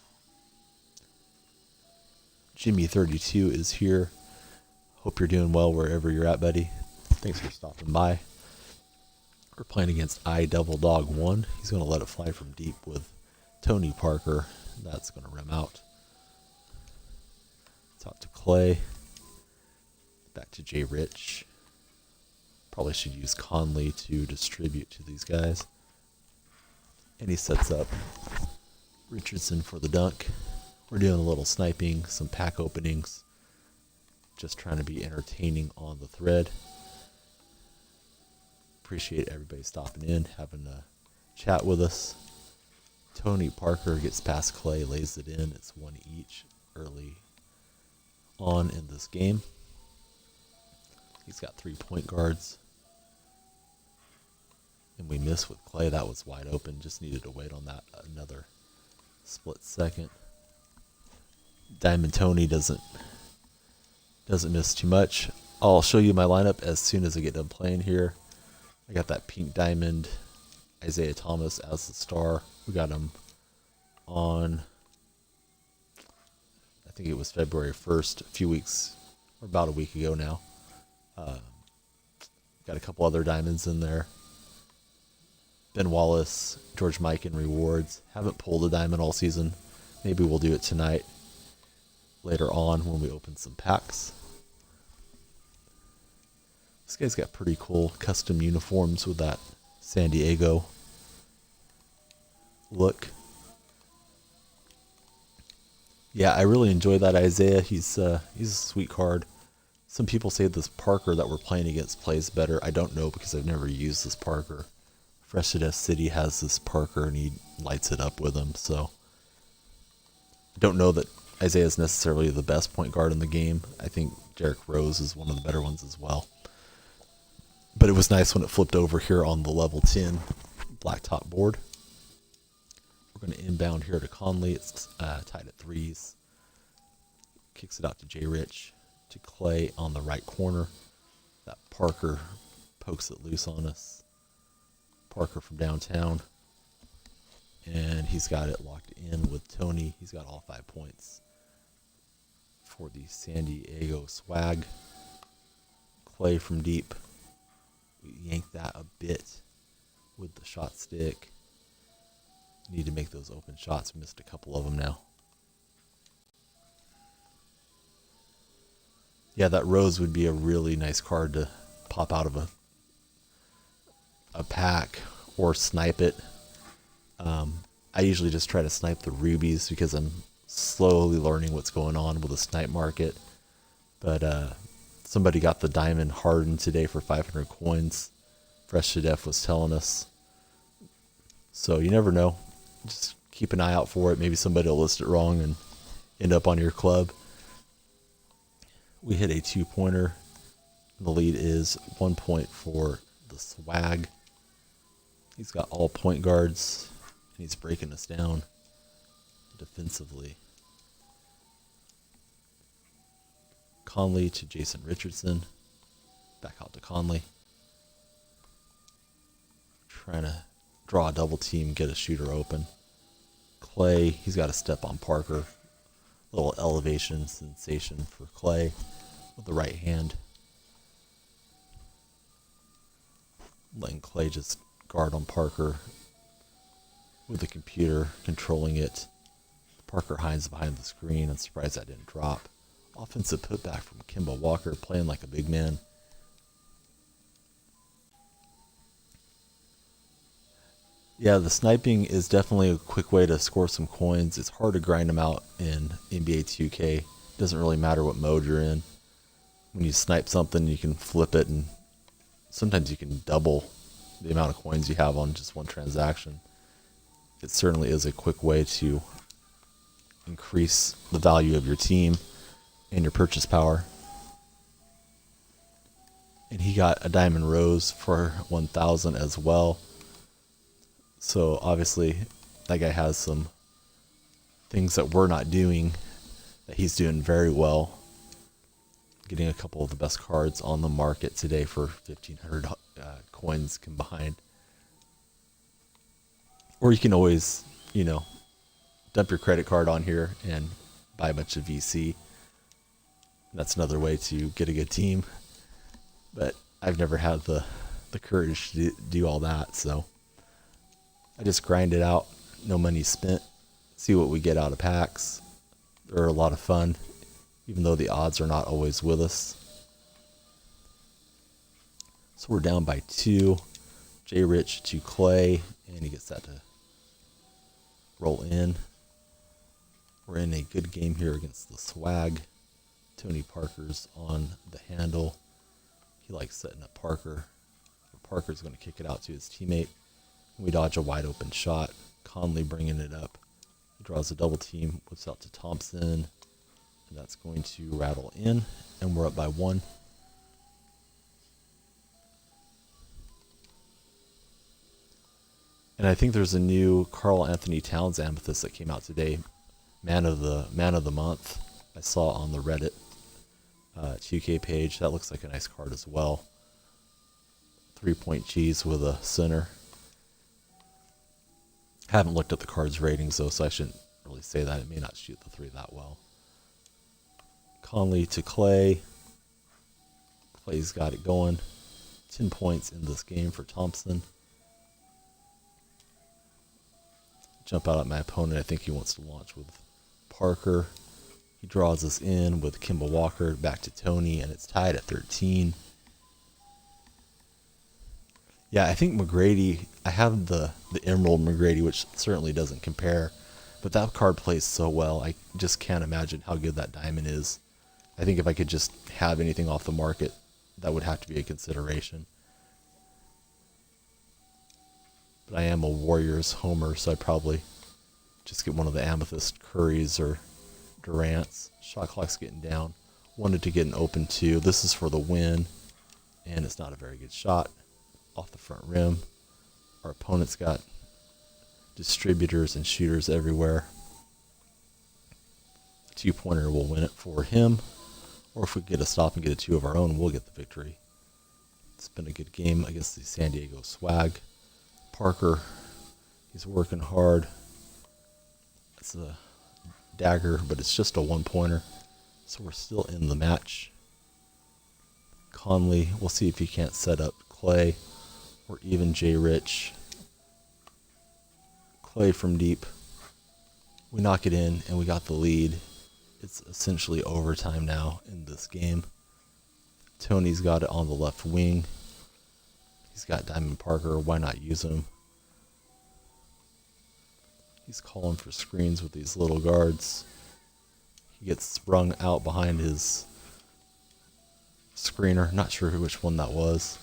Jimmy32 is here. Hope you're doing well wherever you're at, buddy. Thanks for stopping by. We're playing against I-Double-Dog-1. He's going to let it fly from deep with Tony Parker. That's going to rim out. Top to Clay. Back to J. Rich. Probably should use Conley to distribute to these guys. And he sets up Richardson for the dunk. We're doing a little sniping, some pack openings. Just trying to be entertaining on the thread. Appreciate everybody stopping in, having a chat with us. Tony Parker gets past Clay, lays it in. It's one each early on in this game. He's got 3-point guards. And we miss with Clay. That was wide open. Just needed to wait on that another split second. Diamond Tony doesn't miss too much. I'll show you my lineup as soon as I get done playing here. I got that pink diamond Isaiah Thomas as the star. We got him on, I think it was February 1st, a few weeks, or about a week ago now. Got a couple other diamonds in there. Ben Wallace, George Mikan rewards. Haven't pulled a diamond all season. Maybe we'll do it tonight, later on when we open some packs. This guy's got pretty cool custom uniforms with that San Diego look. Yeah, I really enjoy that Isaiah. He's a sweet card. Some people say this Parker that we're playing against plays better. I don't know because I've never used this Parker. Fresh at City has this Parker and he lights it up with him. So I don't know that Isaiah is necessarily the best point guard in the game. I think Derrick Rose is one of the better ones as well. But it was nice when it flipped over here on the level 10 Blacktop board. We're going to inbound here to Conley. It's tied at threes. Kicks it out to J. Rich, to Clay on the right corner. That Parker pokes it loose on us. Parker from downtown. And he's got it locked in with Tony. He's got all 5 points for the San Diego swag. Clay from deep. We yanked that a bit with the shot stick. Need to make those open shots. Missed a couple of them now. Yeah, that Rose would be a really nice card to pop out of a pack or snipe it. I usually just try to snipe the rubies because I'm slowly learning what's going on with the snipe market. But somebody got the diamond hardened today for 500 coins. Fresh to Death was telling us. So you never know. Just keep an eye out for it. Maybe somebody will list it wrong and end up on your club. We hit a 2-pointer. The lead is 1 point for the swag. He's got all point guards. And he's breaking us down defensively. Conley to Jason Richardson. Back out to Conley. Trying to draw a double team, get a shooter open. Clay, he's got to step on Parker. Little elevation sensation for Clay with the right hand. Letting Clay just guard on Parker with the computer controlling it. Parker hides behind the screen. I'm surprised that didn't drop. Offensive putback from Kimball Walker, playing like a big man. Yeah, the sniping is definitely a quick way to score some coins. It's hard to grind them out in NBA 2K. Doesn't really matter what mode you're in. When you snipe something, you can flip it, and sometimes you can double the amount of coins you have on just one transaction. It certainly is a quick way to increase the value of your team and your purchase power. And he got a diamond rose for 1,000 as well. So obviously that guy has some things that we're not doing that he's doing very well. Getting a couple of the best cards on the market today for 1,500 coins combined. Or you can always, dump your credit card on here and buy a bunch of VC. That's another way to get a good team. But I've never had the courage to do all that, so I just grind it out, no money spent, see what we get out of packs. They're a lot of fun, even though the odds are not always with us. So we're down by 2. J Rich to Clay, and he gets that to roll in. We're in a good game here against the Swag. Tony Parker's on the handle. He likes setting up Parker. Parker's going to kick it out to his teammate. We dodge a wide open shot. Conley bringing it up. He draws a double team, whips out to Thompson, and that's going to rattle in, and we're up by 1. And I think there's a new Karl Anthony Towns amethyst that came out today. Man of the month. I saw on the Reddit 2K page. That looks like a nice card as well. 3-point cheese with a center. Haven't looked at the card's ratings though, so I shouldn't really say that. It may not shoot the 3 that well. Conley to Clay. Clay's got it going. 10 points in this game for Thompson. Jump out at my opponent. I think he wants to launch with Parker. He draws us in with Kemba Walker back to Tony, and it's tied at 13. Yeah, I think McGrady, I have the Emerald McGrady, which certainly doesn't compare, but that card plays so well. I just can't imagine how good that diamond is. I think if I could just have anything off the market, that would have to be a consideration. But I am a Warriors homer, so I'd probably just get one of the Amethyst Currys or Durant's. Shot clock's getting down. Wanted to get an open 2. This is for the win, and it's not a very good shot. Off the front rim. Our opponent's got distributors and shooters everywhere. 2-pointer will win it for him. Or if we get a stop and get a 2 of our own, we'll get the victory. It's been a good game against the San Diego Swag. Parker, he's working hard. It's a dagger, but it's just a 1-pointer. So we're still in the match. Conley, we'll see if he can't set up Clay or even J Rich. Clay from deep. We knock it in, and we got the lead. It's essentially overtime now in this game. Tony's got it on the left wing. He's got Diamond Parker. Why not use him? He's calling for screens with these little guards. He gets sprung out behind his screener. Not sure which one that was.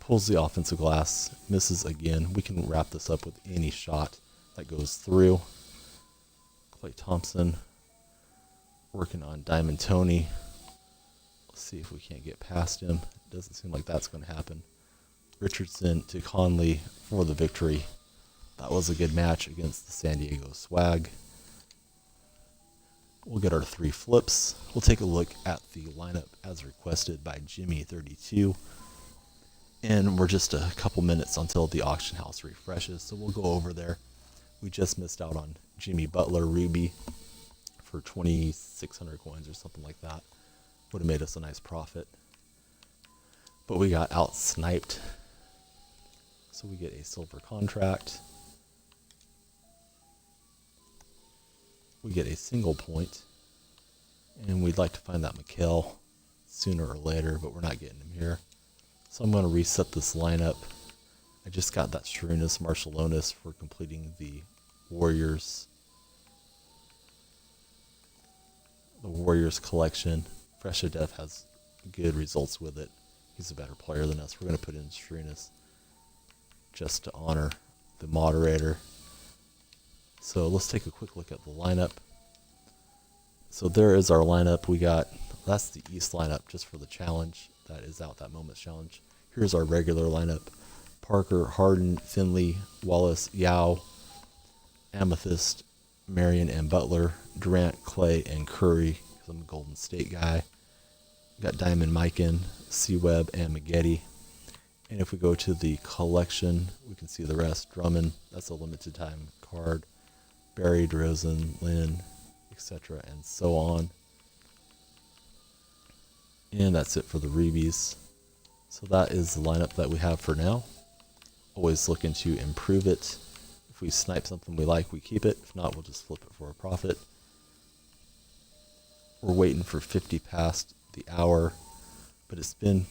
Pulls the offensive glass. Misses again. We can wrap this up with any shot that goes through. Klay Thompson working on Diamond Tony. Let's see if we can't get past him. It doesn't seem like that's going to happen. Richardson to Conley for the victory. That was a good match against the San Diego Swag. We'll get our 3 flips. We'll take a look at the lineup as requested by Jimmy32. And we're just a couple minutes until the auction house refreshes, so we'll go over there. We just missed out on Jimmy Butler Ruby for 2,600 coins or something like that. Would have made us a nice profit. But we got out sniped. So we get a silver contract. We get a single point. And we'd like to find that McHale sooner or later, but we're not getting him here. So I'm going to reset this lineup. I just got that Shrewdness Marshallonis for completing the Warriors collection. Fresh to Death has good results with it. He's a better player than us. We're going to put in Shrewdness just to honor the moderator. So let's take a quick look at the lineup. So there is our lineup. That's the East lineup just for the challenge. That is out, that Moments challenge. Here's our regular lineup. Parker, Harden, Finley, Wallace, Yao, Amethyst, Marion, and Butler, Durant, Clay, and Curry, because I'm a Golden State guy. Got Diamond, Mikan, C-Web, and Maggette. And if we go to the collection, we can see the rest. Drummond, that's a limited time card. Barry, DeRozan, Lynn, etc., and so on. And that's it for the Reebies. So that is the lineup that we have for now. Always looking to improve it. If we snipe something we like, we keep it. If not, we'll just flip it for a profit. We're waiting for 50 past the hour, but it's been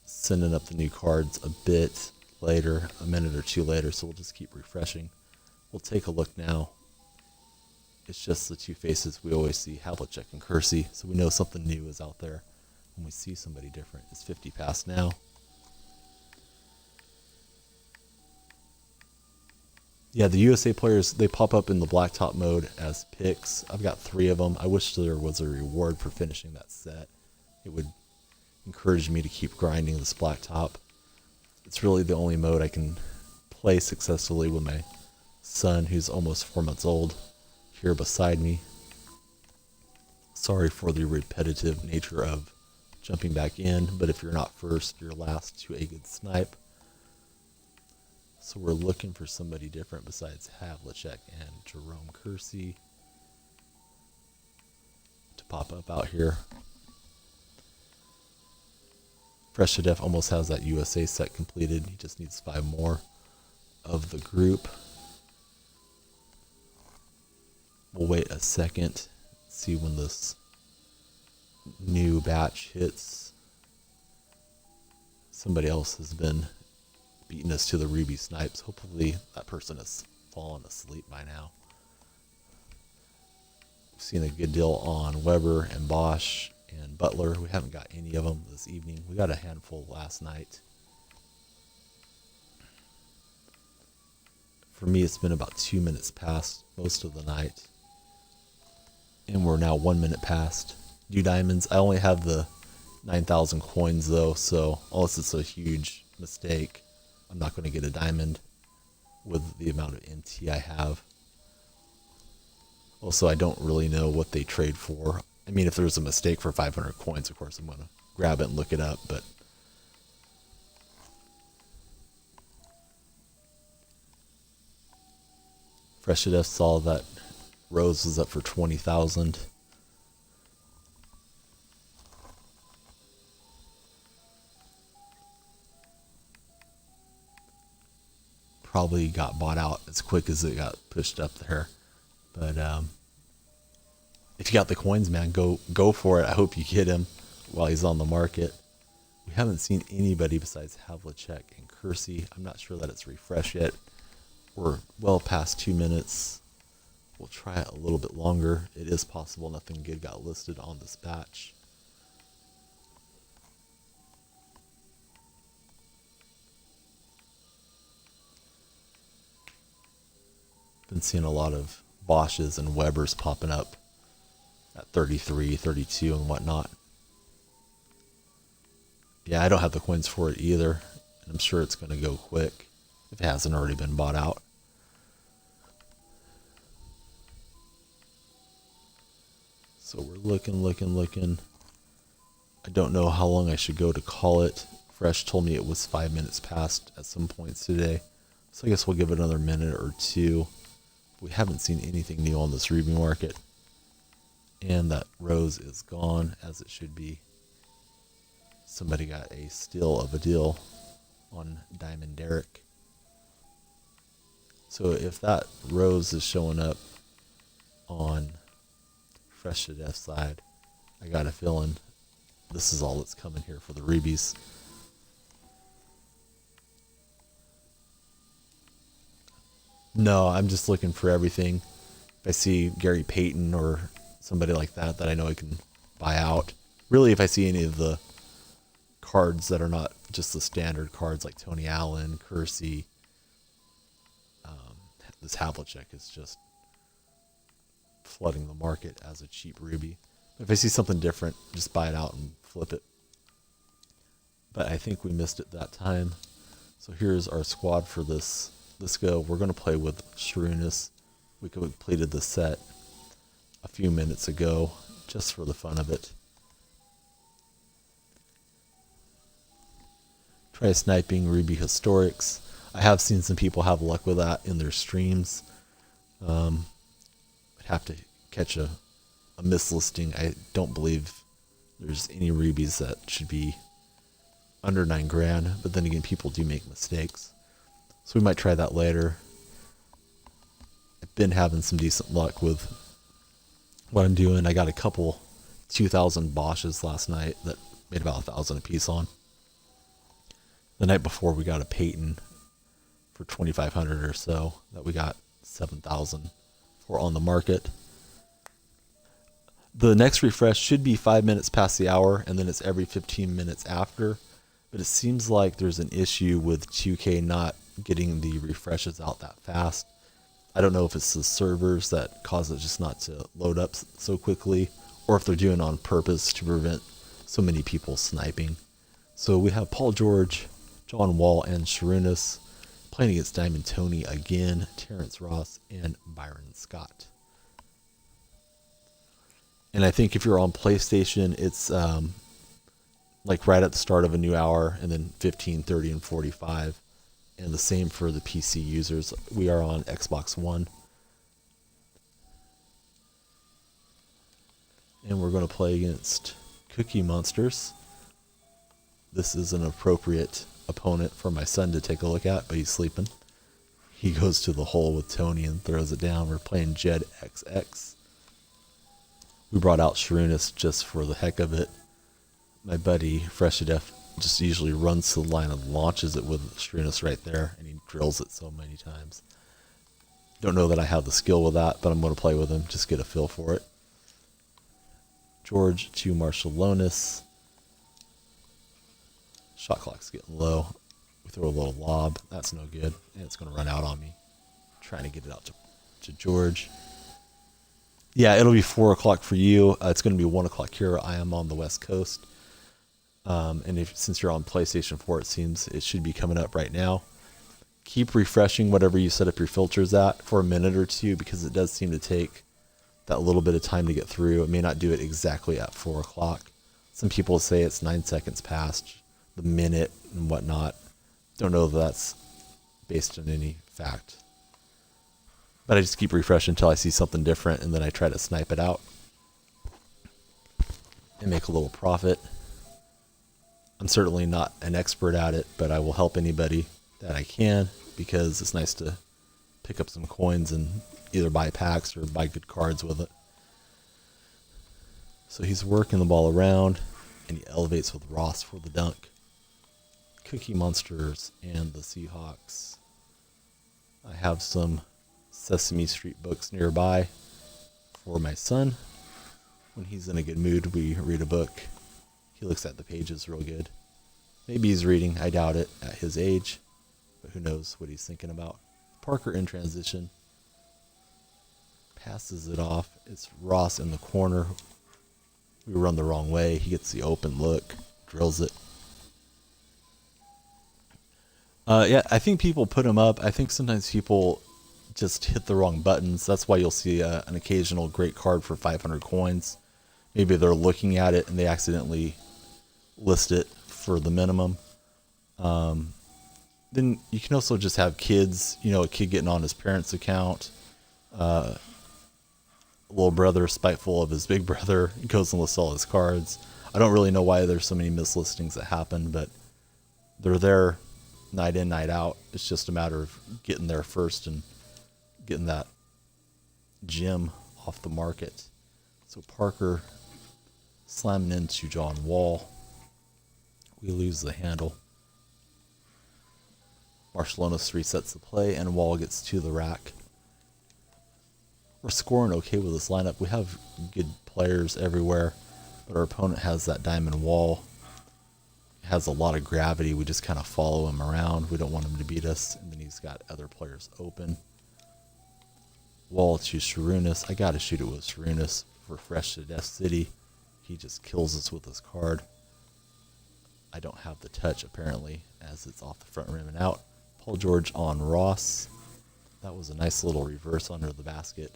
sending up the new cards a bit later, a minute or two later, so we'll just keep refreshing. We'll take a look now. It's just the two faces we always see, Havlicek and Kersey, so we know something new is out there when we see somebody different. It's 50 past now. Yeah, the USA players, they pop up in the Blacktop mode as picks. I've got 3 of them. I wish there was a reward for finishing that set. It would encourage me to keep grinding this Blacktop. It's really the only mode I can play successfully with my son, who's almost 4 months old, here beside me. Sorry for the repetitive nature of jumping back in, but if you're not first, you're last to a good snipe. So we're looking for somebody different besides Havlicek and Jerome Kersey to pop up out here. Fresh to Death almost has that USA set completed. He just needs 5 more of the group. We'll wait a second, see when this new batch hits. Somebody else has been beating us to the Ruby snipes. Hopefully that person has fallen asleep by now. We've seen a good deal on Weber and Bosch and Butler. We haven't got any of them this evening. We got a handful last night. For me, it's been about 2 minutes past most of the night. And we're now 1 minute past. Do diamonds. I only have the 9,000 coins though, so unless it's a huge mistake, I'm not going to get a diamond with the amount of NT I have. Also, I don't really know what they trade for. I mean, if there's a mistake for 500 coins, of course I'm going to grab it and look it up, but Fresh to Death saw that Rose was up for 20,000. Probably got bought out as quick as it got pushed up there. But if you got the coins, man, go for it. I hope you get him while he's on the market. We haven't seen anybody besides Havlicek and Kersey. I'm not sure that it's refreshed yet. We're well past 2 minutes. We'll try it a little bit longer. It is possible nothing good got listed on this batch. Been seeing a lot of Bosches and Webers popping up at 33, 32 and whatnot. Yeah, I don't have the coins for it either, and I'm sure it's going to go quick if it hasn't already been bought out. So we're looking. I don't know how long I should go to call it. Fresh told me it was 5 minutes past at some points today, so I guess we'll give it another minute or two. We haven't seen anything new on this Ruby market. And that Rose is gone, as it should be. Somebody got a steal of a deal on Diamond Derek. So if that Rose is showing up on Fresh to Death side, I got a feeling this is all that's coming here for the Rubies. No, I'm just looking for everything. If I see Gary Payton or somebody like that that I know I can buy out. Really, if I see any of the cards that are not just the standard cards like Tony Allen, Kersey, this Havlicek is just flooding the market as a cheap ruby. If I see something different, just buy it out and flip it. But I think we missed it that time. So here's our squad for this go. We're going to play with Shrewdness. We completed the set a few minutes ago just for the fun of it. Try sniping Ruby Historics. I have seen some people have luck with that in their streams. I'd have to catch a mislisting. I don't believe there's any rubies that should be under 9 grand, but then again, people do make mistakes. So we might try that later. I've been having some decent luck with what I'm doing. I got a couple 2,000 Bosches last night that made about 1,000 a piece on. The night before, we got a Peyton for 2,500 or so that we got 7,000 for on the market. The next refresh should be 5 minutes past the hour, and then it's every 15 minutes after. But it seems like there's an issue with 2K not getting the refreshes out that fast. I don't know if it's the servers that cause it just not to load up so quickly, or if they're doing it on purpose to prevent so many people sniping. So we have Paul George, John Wall, and Sharunas playing against Diamond Tony again, Terrence Ross, and Byron Scott. And I think if you're on PlayStation, it's like right at the start of a new hour, and then 15, 30, and 45. And the same for the PC users. We are on Xbox One. And we're going to play against Cookie Monsters. This is an appropriate opponent for my son to take a look at, but he's sleeping. He goes to the hole with Tony and throws it down. We're playing Jed XX. We brought out Sharunas just for the heck of it. My buddy, Freshadef, just usually runs to the line and launches it with Sharunas right there, and he drills it so many times. Don't know that I have the skill with that, but I'm going to play with him, just get a feel for it. George to Marshallonis. Shot clock's getting low. We throw a little lob. That's no good, and it's going to run out on me. Trying to get it out to George. Yeah, it'll be 4 o'clock for you. It's going to be 1 o'clock here. I am on the West Coast. And since you're on PlayStation 4, it seems it should be coming up right now. Keep refreshing whatever you set up your filters at for a minute or two, because it does seem to take that little bit of time to get through. It may not do it exactly at 4 o'clock. Some people say it's 9 seconds past the minute and whatnot. Don't know if that's based on any fact. But I just keep refreshing until I see something different, and then I try to snipe it out and make a little profit. I'm certainly not an expert at it, but I will help anybody that I can, because it's nice to pick up some coins and either buy packs or buy good cards with it. So he's working the ball around, and he elevates with Ross for the dunk. Cookie Monsters and the Seahawks. I have some Sesame Street books nearby for my son. When he's in a good mood, we read a book. He looks at the pages real good. Maybe he's reading, I doubt it, at his age, but who knows what he's thinking about. Parker in transition. Passes it off. It's Ross in the corner. We run the wrong way. He gets the open look, drills it. Yeah, I think people put him up. I think sometimes people just hit the wrong buttons. That's why you'll see an occasional great card for 500 coins. Maybe they're looking at it and they accidentally list it for the minimum. Then you can also just have kids, a kid getting on his parents' account. Little brother spiteful of his big brother goes and lists all his cards. I don't really know why there's so many mislistings that happen, but they're there night in, night out. It's just a matter of getting there first and getting that gem off the market. So Parker slamming into John Wall. We lose the handle. Marcellonis resets the play, and Wall gets to the rack. We're scoring okay with this lineup. We have good players everywhere, but our opponent has that diamond Wall. It has a lot of gravity. We just kind of follow him around. We don't want him to beat us. And then he's got other players open. Wall to Sharunas. I got to shoot it with Sharunas for Fresh to Death City. He just kills us with his card. I don't have the touch, apparently, as it's off the front rim and out. Paul George on Ross. That was a nice little reverse under the basket.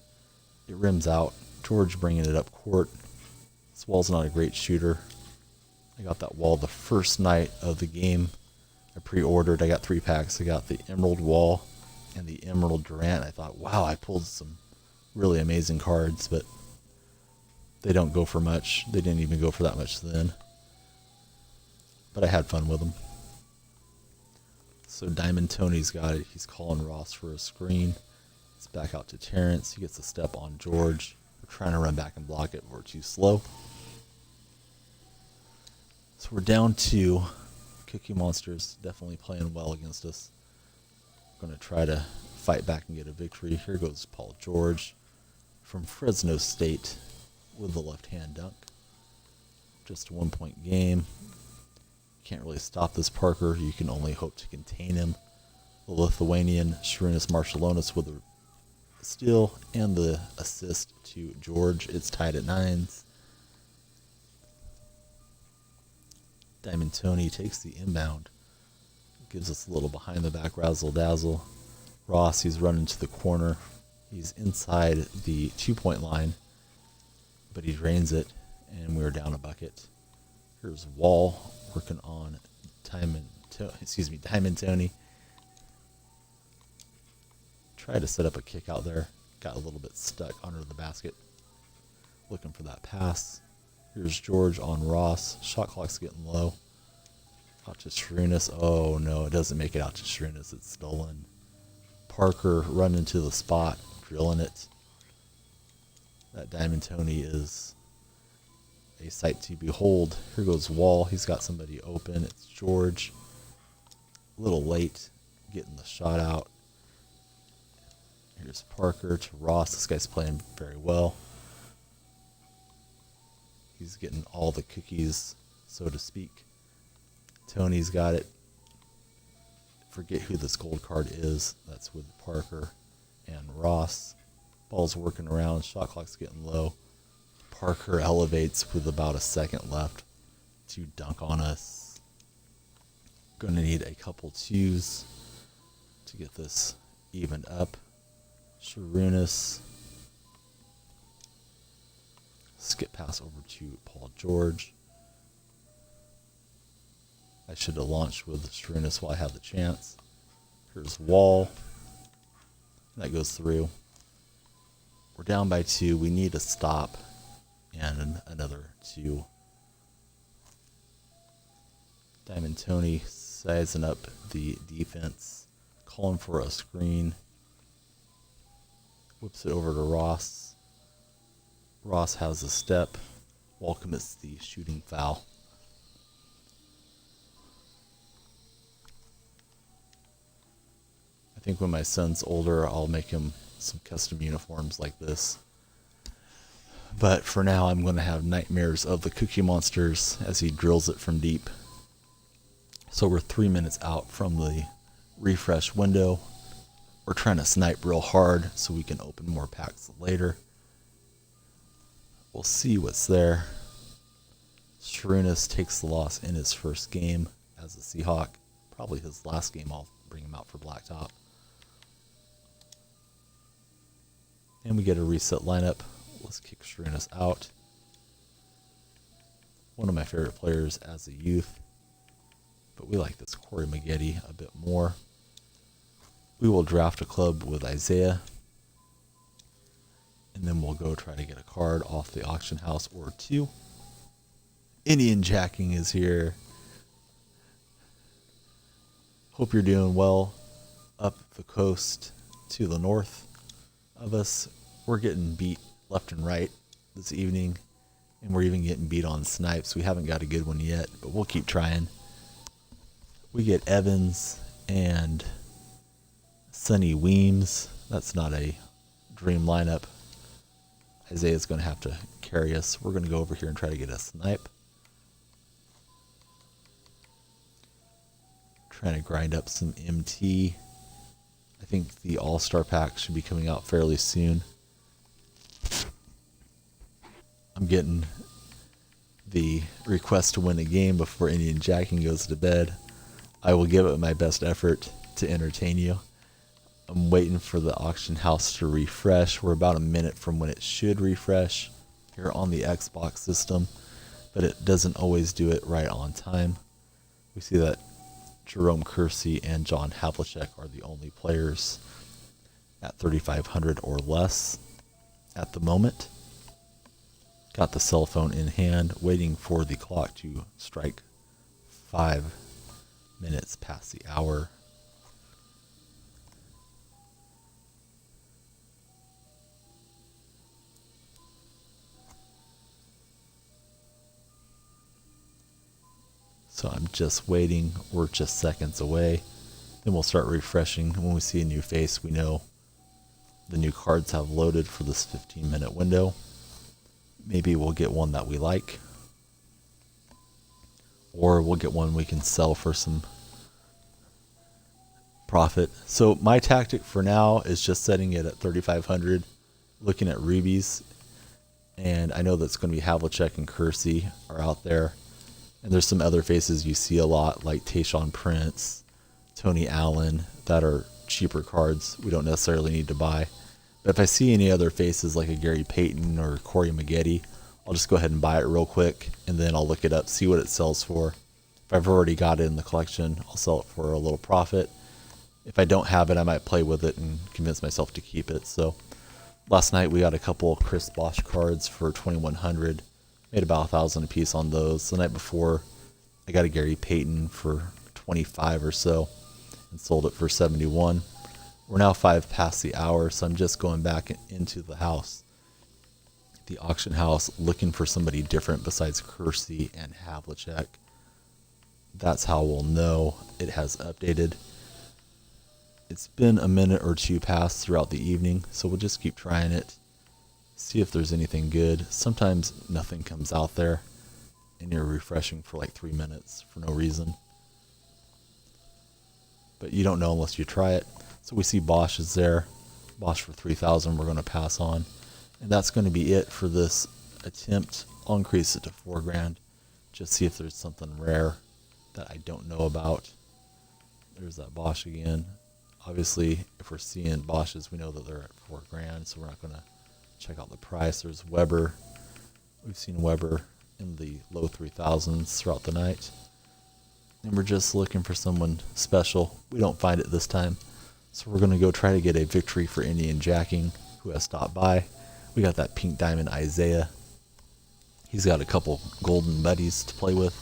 It rims out. George bringing it up court. This Wall's not a great shooter. I got that Wall the first night of the game. I pre-ordered. I got 3 packs. I got the Emerald Wall and the Emerald Durant. I thought, wow, I pulled some really amazing cards, but they don't go for much. They didn't even go for that much then. But I had fun with them. So Diamond Tony's got it. He's calling Ross for a screen. It's back out to Terrence. He gets a step on George. We're trying to run back and block it, but we're too slow. So we're down 2. Cookie Monster's definitely playing well against us. Going to try to fight back and get a victory. Here goes Paul George from Fresno State with the left-hand dunk. Just a 1-point game. Can't really stop this Parker. You can only hope to contain him. The Lithuanian Sharunas Marcellonis with a steal and the assist to George. It's tied at 9s. Diamond Tony takes the inbound. Gives us a little behind the back razzle dazzle. Ross, he's running to the corner. He's inside the 2-point line, but he drains it, and we're down a bucket. Here's Wall working on Diamond Tony. Tried to set up a kick out there. Got a little bit stuck under the basket. Looking for that pass. Here's George on Ross. Shot clock's getting low. Out to Sharunas. Oh no, it doesn't make it out to Sharunas. It's stolen. Parker running to the spot, drilling it. That Diamond Tony is a sight to behold. Here goes Wall. He's got somebody open. It's George. A little late getting the shot out. Here's Parker to Ross. This guy's playing very well. He's getting all the cookies, so to speak. Tony's got it. Forget who this gold card is. That's with Parker and Ross. Ball's working around. Shot clock's getting low. Parker elevates with about a second left to dunk on us. Going to need a couple 2s to get this evened up. Sharunas. Skip pass over to Paul George. I should have launched with Sharunas while I had the chance. Here's Wall. That goes through. We're down by 2. We need a stop and another 2. Diamond Tony sizing up the defense. Calling for a screen. Whips it over to Ross. Ross has a step. Wall commits the shooting foul. I think when my son's older, I'll make him some custom uniforms like this. But for now, I'm going to have nightmares of the Cookie Monsters as he drills it from deep. So we're 3 minutes out from the refresh window. We're trying to snipe real hard so we can open more packs later. We'll see what's there. Sharunas takes the loss in his first game as a Seahawk. Probably his last game. I'll bring him out for Blacktop. And we get a reset lineup. Let's kick Sharunas out. One of my favorite players as a youth. But we like this Corey Maggette a bit more. We will draft a club with Isaiah. And then we'll go try to get a card off the auction house or 2. Indian Jacking is here. Hope you're doing well up the coast to the north of us. We're getting beat left and right this evening, and we're even getting beat on snipes. We haven't got a good one yet, but we'll keep trying. We get Evans and Sonny Weems. That's not a dream lineup. Isaiah's going to have to carry us. We're going to go over here and try to get a snipe. Trying to grind up some MT. I think the All-Star pack should be coming out fairly soon. I'm getting the request to win a game before Indian Jacking goes to bed. I will give it my best effort to entertain you. I'm waiting for the auction house to refresh. We're about a minute from when it should refresh here on the Xbox system, but it doesn't always do it right on time. We see that Jerome Kersey and John Havlicek are the only players at 3,500 or less at the moment. Got the cell phone in hand, waiting for the clock to strike 5 minutes past the hour. So I'm just waiting. We're just seconds away. Then we'll start refreshing. When we see a new face, we know the new cards have loaded for this 15-minute window. Maybe we'll get one that we like. Or we'll get one we can sell for some profit. So my tactic for now is just setting it at 3,500, looking at rubies. And I know that's going to be Havlicek and Kersey are out there. And there's some other faces you see a lot, like Tayshaun Prince, Tony Allen, that are cheaper cards we don't necessarily need to buy. But if I see any other faces like a Gary Payton or Corey Maggette, I'll just go ahead and buy it real quick, and then I'll look it up, see what it sells for. If I've already got it in the collection, I'll sell it for a little profit. If I don't have it, I might play with it and convince myself to keep it. So last night we got a couple of Chris Bosh cards for 2,100. Made about 1,000 a piece on those. The night before, I got a Gary Payton for 25 or so and sold it for 71. We're now 5 past the hour, so I'm just going back into the house, the auction house, looking for somebody different besides Kersey and Havlicek. That's how we'll know it has updated. It's been a minute or two past throughout the evening, so we'll just keep trying it. See if there's anything good. Sometimes nothing comes out there and you're refreshing for like 3 minutes for no reason. But you don't know unless you try it. So we see Bosch is there. Bosch for 3,000 we're going to pass on. And that's going to be it for this attempt. I'll increase it to 4 grand. Just see if there's something rare that I don't know about. There's that Bosch again. Obviously, if we're seeing Bosches, we know that they're at 4 grand, so we're not going to check out the price. There's Weber. We've seen Weber in the low 3,000s throughout the night. And we're just looking for someone special. We don't find it this time. So we're going to go try to get a victory for Indian Jacking, who has stopped by. We got that pink diamond Isaiah. He's got a couple golden buddies to play with.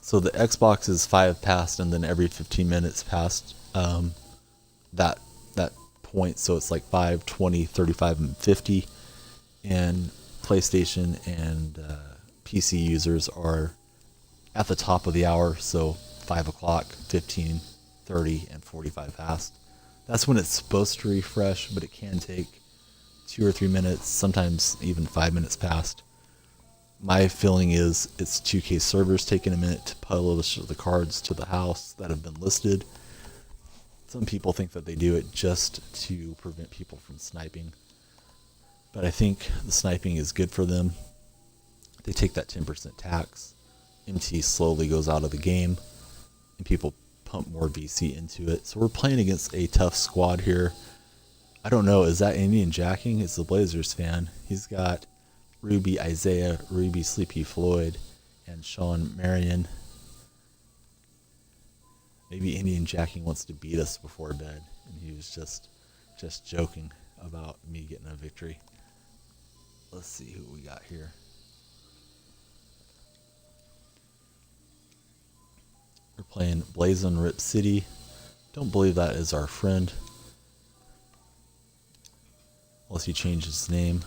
So the Xbox is 5 past, and then every 15 minutes past that point, so it's like 5, 20, 35, and 50. And PlayStation and PC users are at the top of the hour, so 5 o'clock, 15, 30, and 45 past. That's when it's supposed to refresh, but it can take 2 or 3 minutes, sometimes even 5 minutes past. My feeling is it's 2K servers taking a minute to publish the cards to the house that have been listed. Some people think that they do it just to prevent people from sniping. But I think the sniping is good for them. They take that 10% tax. MT slowly goes out of the game, and people pump more VC into it. So we're playing against a tough squad here. I don't know, is that Indian Jacking? It's the Blazers fan. He's got Ruby Isaiah, Ruby Sleepy Floyd, and Sean Marion. Maybe Indian Jacking wants to beat us before bed, and he was just joking about me getting a victory. Let's see who we got here. We're playing Blazin' Rip City. Don't believe that is our friend, unless he changes his name.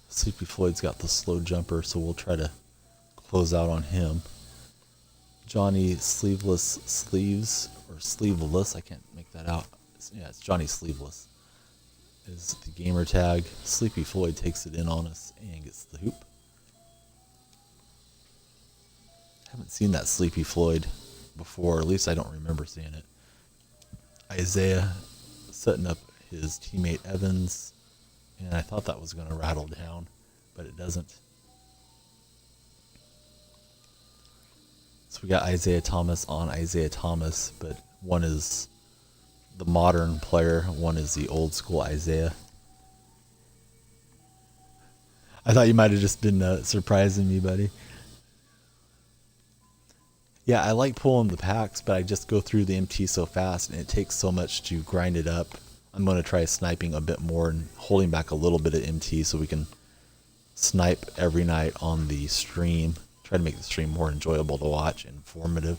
Sleepy Floyd's got the slow jumper, so we'll try to close out on him. Johnny Sleeveless Sleeves, or Sleeveless, I can't make that out. Yeah, it's Johnny Sleeveless is the gamer tag. Sleepy Floyd takes it in on us and gets the hoop. Haven't seen that Sleepy Floyd before, at least I don't remember seeing it. Isaiah setting up his teammate Evans, and I thought that was going to rattle down, but it doesn't. So we got Isaiah Thomas on Isaiah Thomas, but one is the modern player, one is the old school Isaiah. I thought you might have just been surprising me, buddy. Yeah, I like pulling the packs, but I just go through the MT so fast, and it takes so much to grind it up. I'm going to try sniping a bit more and holding back a little bit of MT so we can snipe every night on the stream. Try to make the stream more enjoyable to watch, informative.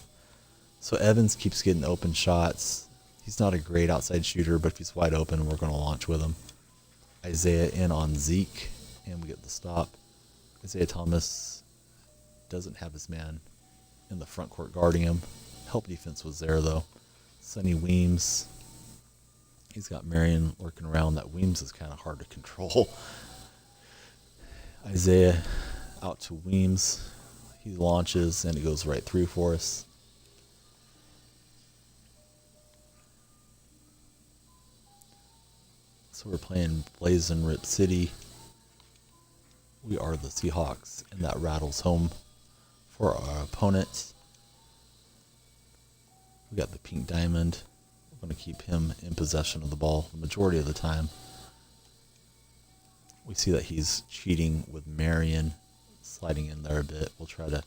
So Evans keeps getting open shots. He's not a great outside shooter, but if he's wide open, we're going to launch with him. Isaiah in on Zeke, and we get the stop. Isaiah Thomas doesn't have his man in the front court guarding him. Help defense was there, though. Sonny Weems. He's got Marion lurking around. That Weems is kind of hard to control. Isaiah out to Weems. He launches, and it goes right through for us. So we're playing Blazing Rip City. We are the Seahawks, and that rattles home for our opponent. We got the pink diamond. We're going to keep him in possession of the ball the majority of the time. We see that he's cheating with Marion, sliding in there a bit. We'll try to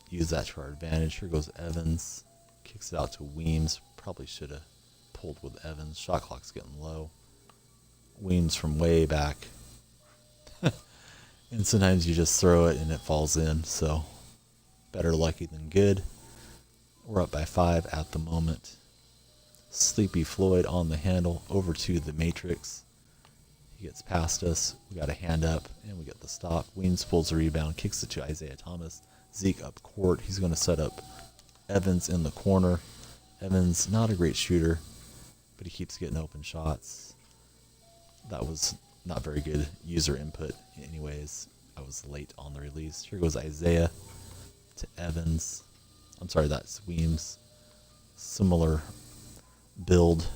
use that to our advantage. Here goes Evans. Kicks it out to Weems. Probably should have pulled with Evans. Shot clock's getting low. Weems from way back. And sometimes you just throw it and it falls in. So better lucky than good. We're up by 5 at the moment. Sleepy Floyd on the handle over to the Matrix. He gets past us. We got a hand up and we get the stop. Weems pulls the rebound, kicks it to Isaiah Thomas. Zeke up court. He's going to set up Evans in the corner. Evans, not a great shooter, but he keeps getting open shots. That was not very good user input anyways. I was late on the release. Here goes Isaiah to Evans. I'm sorry, that's Weems. Similar build.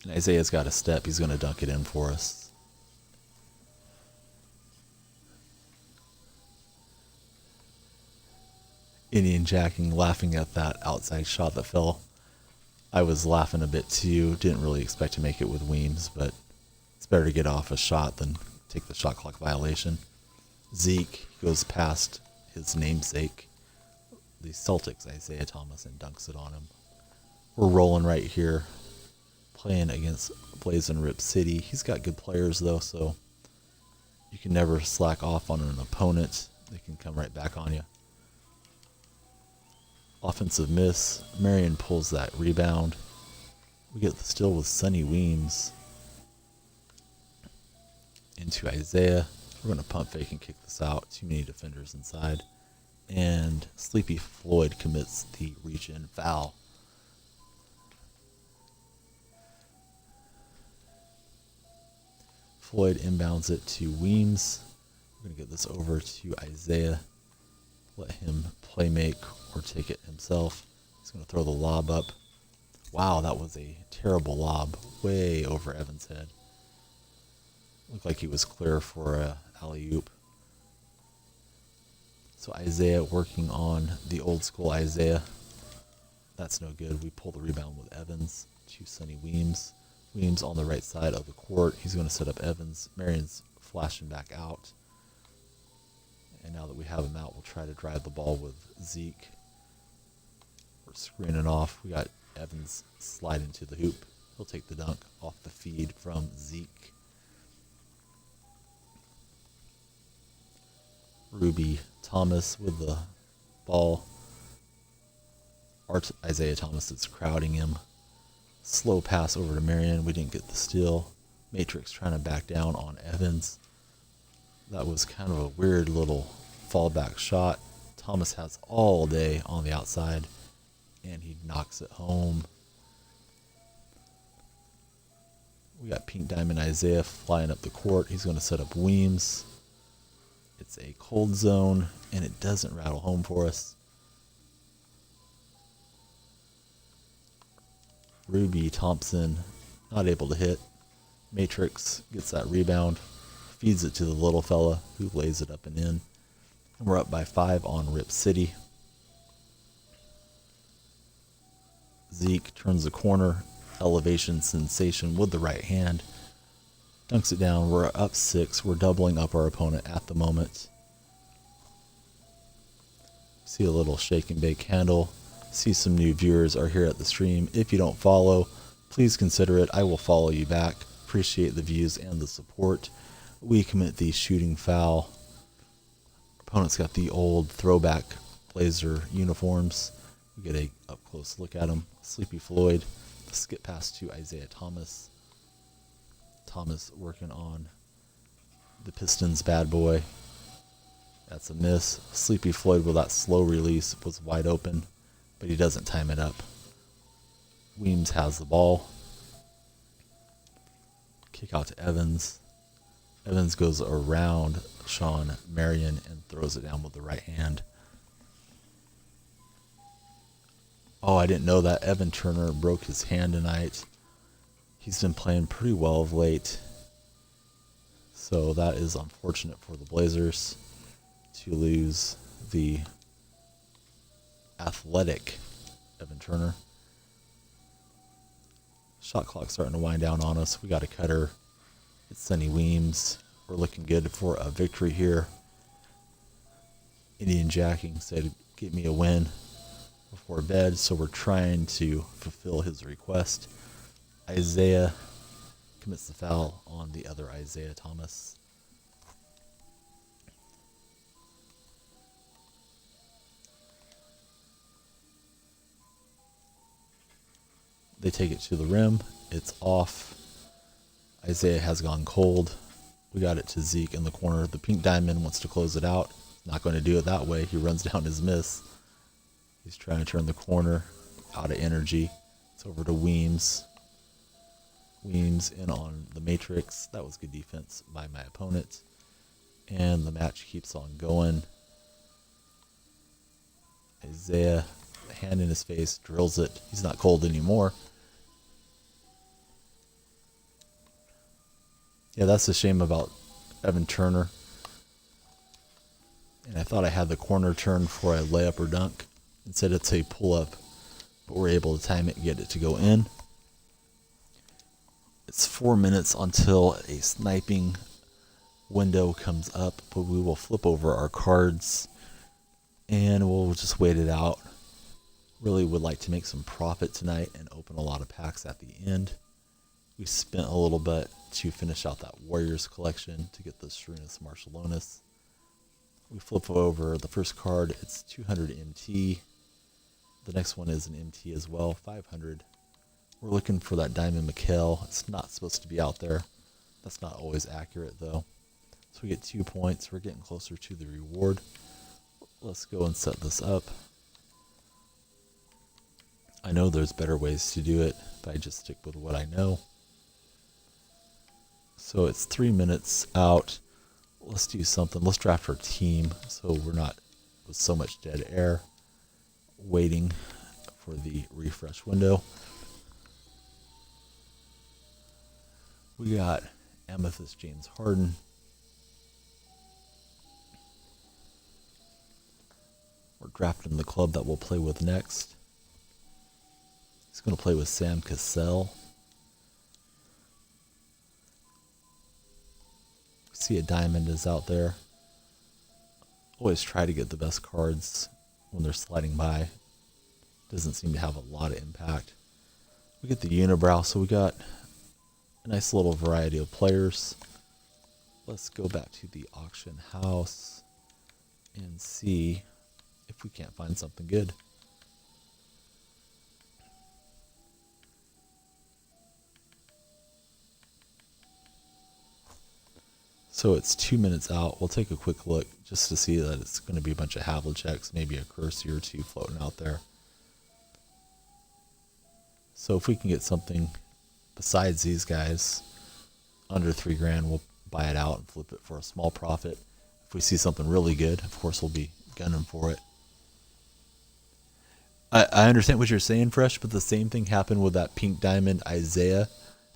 And Isaiah's got a step. He's going to dunk it in for us. Indian jacking, laughing at that outside shot that fell. I was laughing a bit too. Didn't really expect to make it with Weems, but it's better to get off a shot than take the shot clock violation. Zeke goes past his namesake, the Celtics, Isaiah Thomas, and dunks it on him. We're rolling right here, playing against Blazing Rip City. He's got good players, though, so you can never slack off on an opponent. They can come right back on you. Offensive miss. Marion pulls that rebound. We get the steal with Sonny Weems into Isaiah. We're going to pump fake and kick this out. Too many defenders inside. And Sleepy Floyd commits the reach-in foul. Floyd inbounds it to Weems. We're going to get this over to Isaiah. Let him play make or take it himself. He's going to throw the lob up. Wow, that was a terrible lob. Way over Evans' head. Looked like he was clear for a alley-oop. So Isaiah working on the old school Isaiah. That's no good. We pull the rebound with Evans to Sonny Weems. Weems on the right side of the court. He's going to set up Evans. Marion's flashing back out. And now that we have him out, we'll try to drive the ball with Zeke. We're screening off. We got Evans slide into the hoop. He'll take the dunk off the feed from Zeke. Ruby Thomas with the ball. Isaiah Thomas is crowding him. Slow pass over to Marion. We didn't get the steal. Matrix trying to back down on Evans. That was kind of a weird little fallback shot. Thomas has all day on the outside, and he knocks it home. We got Pink Diamond Isaiah flying up the court. He's going to set up Weems. It's a cold zone, and it doesn't rattle home for us. Ruby Thompson not able to hit. Matrix gets that rebound, feeds it to the little fella who lays it up and in. And we're up by 5 on Rip City. Zeke turns the corner, elevation sensation with the right hand, dunks it down. We're up 6. We're doubling up our opponent at the moment. See a little shake and bake handle. See some new viewers are here at the stream. If you don't follow, please consider it. I will follow you back. Appreciate the views and the support. We commit the shooting foul. Opponent's got the old throwback Blazer uniforms. We get a up close look at them. Sleepy Floyd. Skip pass to Isaiah Thomas. Thomas working on the Pistons bad boy. That's a miss. Sleepy Floyd with that slow release was wide open, but he doesn't time it up. Weems has the ball. Kick out to Evans. Evans goes around Sean Marion and throws it down with the right hand. Oh, I didn't know that Evan Turner broke his hand tonight. He's been playing pretty well of late. So that is unfortunate for the Blazers to lose the athletic Evan Turner. Shot clock starting to wind down on us. We got a cutter. It's Sonny Weems. We're looking good for a victory here. Indian Jacking said, "Get me a win before bed," so we're trying to fulfill his request. Isaiah commits the foul on the other Isaiah Thomas. They take it to the rim. It's off. Isaiah has gone cold. We got it to Zeke in the corner. The Pink Diamond wants to close it out. Not going to do it that way. He runs down his miss. He's trying to turn the corner. Out of energy. It's over to Weems. Weems in on the Matrix. That was good defense by my opponent. And the match keeps on going. Isaiah, hand in his face, drills it. He's not cold anymore. Yeah, that's the shame about Evan Turner. And I thought I had the corner turn for a layup or dunk. Instead it's a pull-up, but we're able to time it and get it to go in. It's 4 minutes until a sniping window comes up, but we will flip over our cards and we'll just wait it out. Really would like to make some profit tonight and open a lot of packs at the end. We spent a little bit to finish out that Warriors collection to get the Serenas Marcellonis. We flip over the first card. It's 200 MT. The next one is an MT as well, 500. We're looking for that Diamond McHale. It's not supposed to be out there. That's not always accurate though. So we get 2 points. We're getting closer to the reward. Let's go and set this up. I know there's better ways to do it, but I just stick with what I know. So it's 3 minutes out. Let's do something. Let's draft our team so we're not with so much dead air waiting for the refresh window. We got Amethyst James Harden. We're drafting the club that we'll play with next. He's going to play with Sam Cassell. See a diamond is out there. Always try to get the best cards when they're sliding by. Doesn't seem to have a lot of impact. We get the unibrow, so we got a nice little variety of players. Let's go back to the auction house and see if we can't find something good. So it's 2 minutes out. We'll take a quick look just to see that it's going to be a bunch of Havliceks, maybe a Kersey or two floating out there. So if we can get something besides these guys under $3,000, we'll buy it out and flip it for a small profit. If we see something really good, of course we'll be gunning for it. I understand what you're saying, Fresh, but the same thing happened with that pink diamond Isaiah,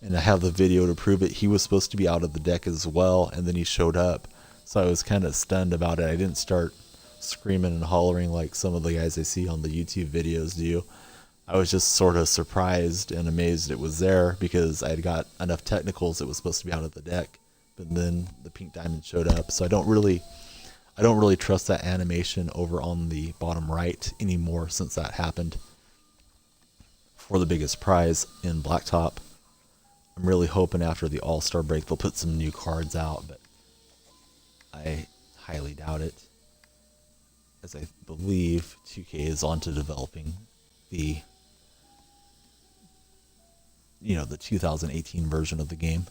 and I have the video to prove it. He was supposed to be out of the deck as well, and then he showed up. So I was kind of stunned about it. I didn't start screaming and hollering like some of the guys I see on the YouTube videos do. I was just sort of surprised and amazed it was there because I had got enough technicals it was supposed to be out of the deck, but then the pink diamond showed up. So I don't really trust that animation over on the bottom right anymore since that happened for the biggest prize in Blacktop. I'm really hoping after the All-Star break they'll put some new cards out, but I highly doubt it, as I believe 2K is on to developing the 2018 version of the game.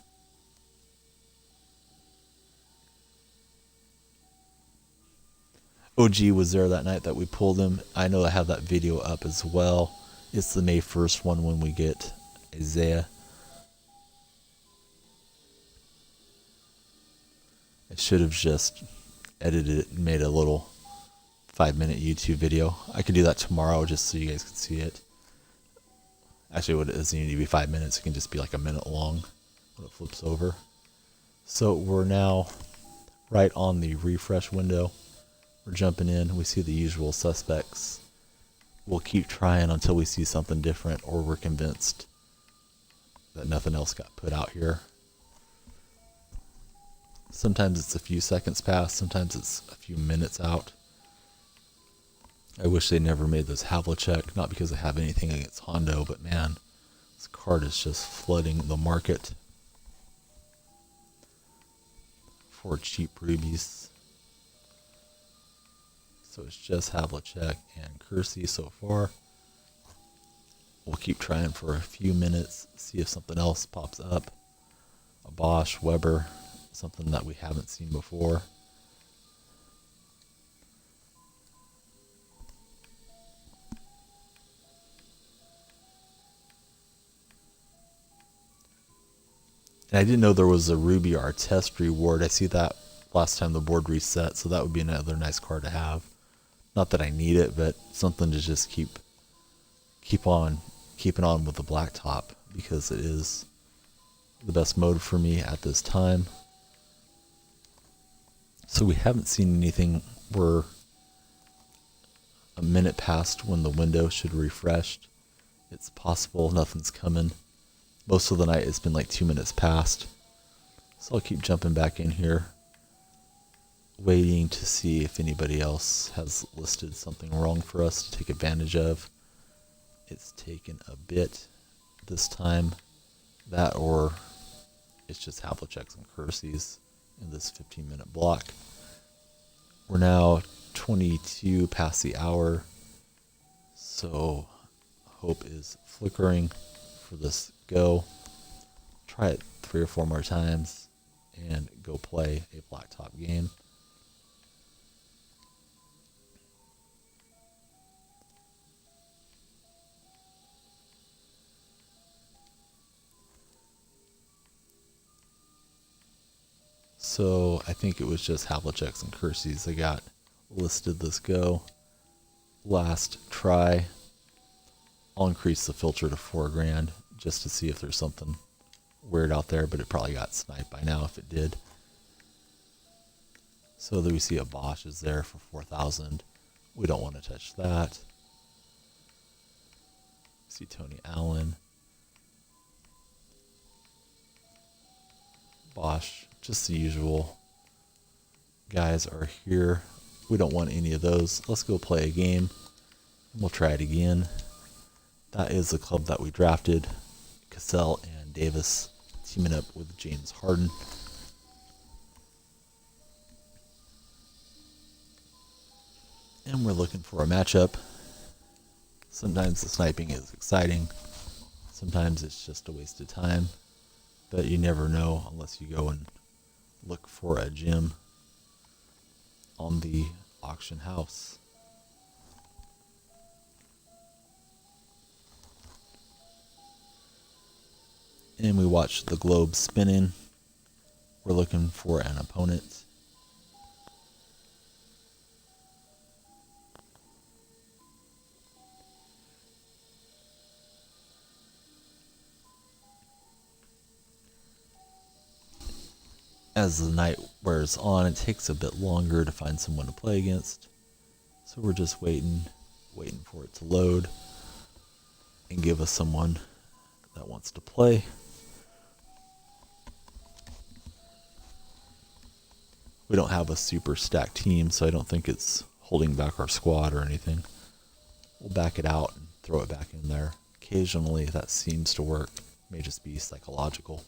OG was there that night that we pulled him. I know I have that video up as well. It's the May 1st one when we get Isaiah. I should have just edited it and made a little 5-minute YouTube video. I could do that tomorrow just so you guys can see it. Actually, it doesn't need to be 5 minutes. It can just be like a minute long when it flips over. So we're now right on the refresh window. We're jumping in. We see the usual suspects. We'll keep trying until we see something different or we're convinced that nothing else got put out here. Sometimes it's a few seconds past. Sometimes it's a few minutes out. I wish they never made this Havlicek, not because I have anything against Hondo, but man, this card is just flooding the market for cheap rubies. So it's just Havlicek and Kersey so far. We'll keep trying for a few minutes, see if something else pops up. A Bosch, Weber, something that we haven't seen before. And I didn't know there was a Ruby Artest reward. I see that last time the board reset, so that would be another nice card to have. Not that I need it, but something to just keep on keeping on with the Blacktop, because it is the best mode for me at this time. So we haven't seen anything. We're a minute past when the window should refresh. It's possible nothing's coming. Most of the night it's been like 2 minutes past. So I'll keep jumping back in here, waiting to see if anybody else has listed something wrong for us to take advantage of. It's taken a bit this time. That or it's just Havliceks and Kerseys in this 15-minute block. We're now 22 past the hour, so hope is flickering for this go. Try it 3 or 4 more times and go play a Blacktop game. So I think it was just Havliceks and Kerseys that got listed this go. Last try. I'll increase the filter to $4,000 just to see if there's something weird out there, but it probably got sniped by now if it did. So there we see a Bosch is there for 4,000. We don't want to touch that. See Tony Allen. Bosch, just the usual guys are here. We don't want any of those. Let's go play a game. We'll try it again. That is the club that we drafted. Cassell and Davis teaming up with James Harden. And we're looking for a matchup. Sometimes the sniping is exciting. Sometimes it's just a waste of time. But you never know unless you go and look for a gym on the auction house. And we watch the globe spinning. We're looking for an opponent. As the night wears on, it takes a bit longer to find someone to play against. So we're just waiting for it to load and give us someone that wants to play. We don't have a super stacked team, so I don't think it's holding back our squad or anything. We'll back it out and throw it back in there. Occasionally that seems to work. It may just be psychological.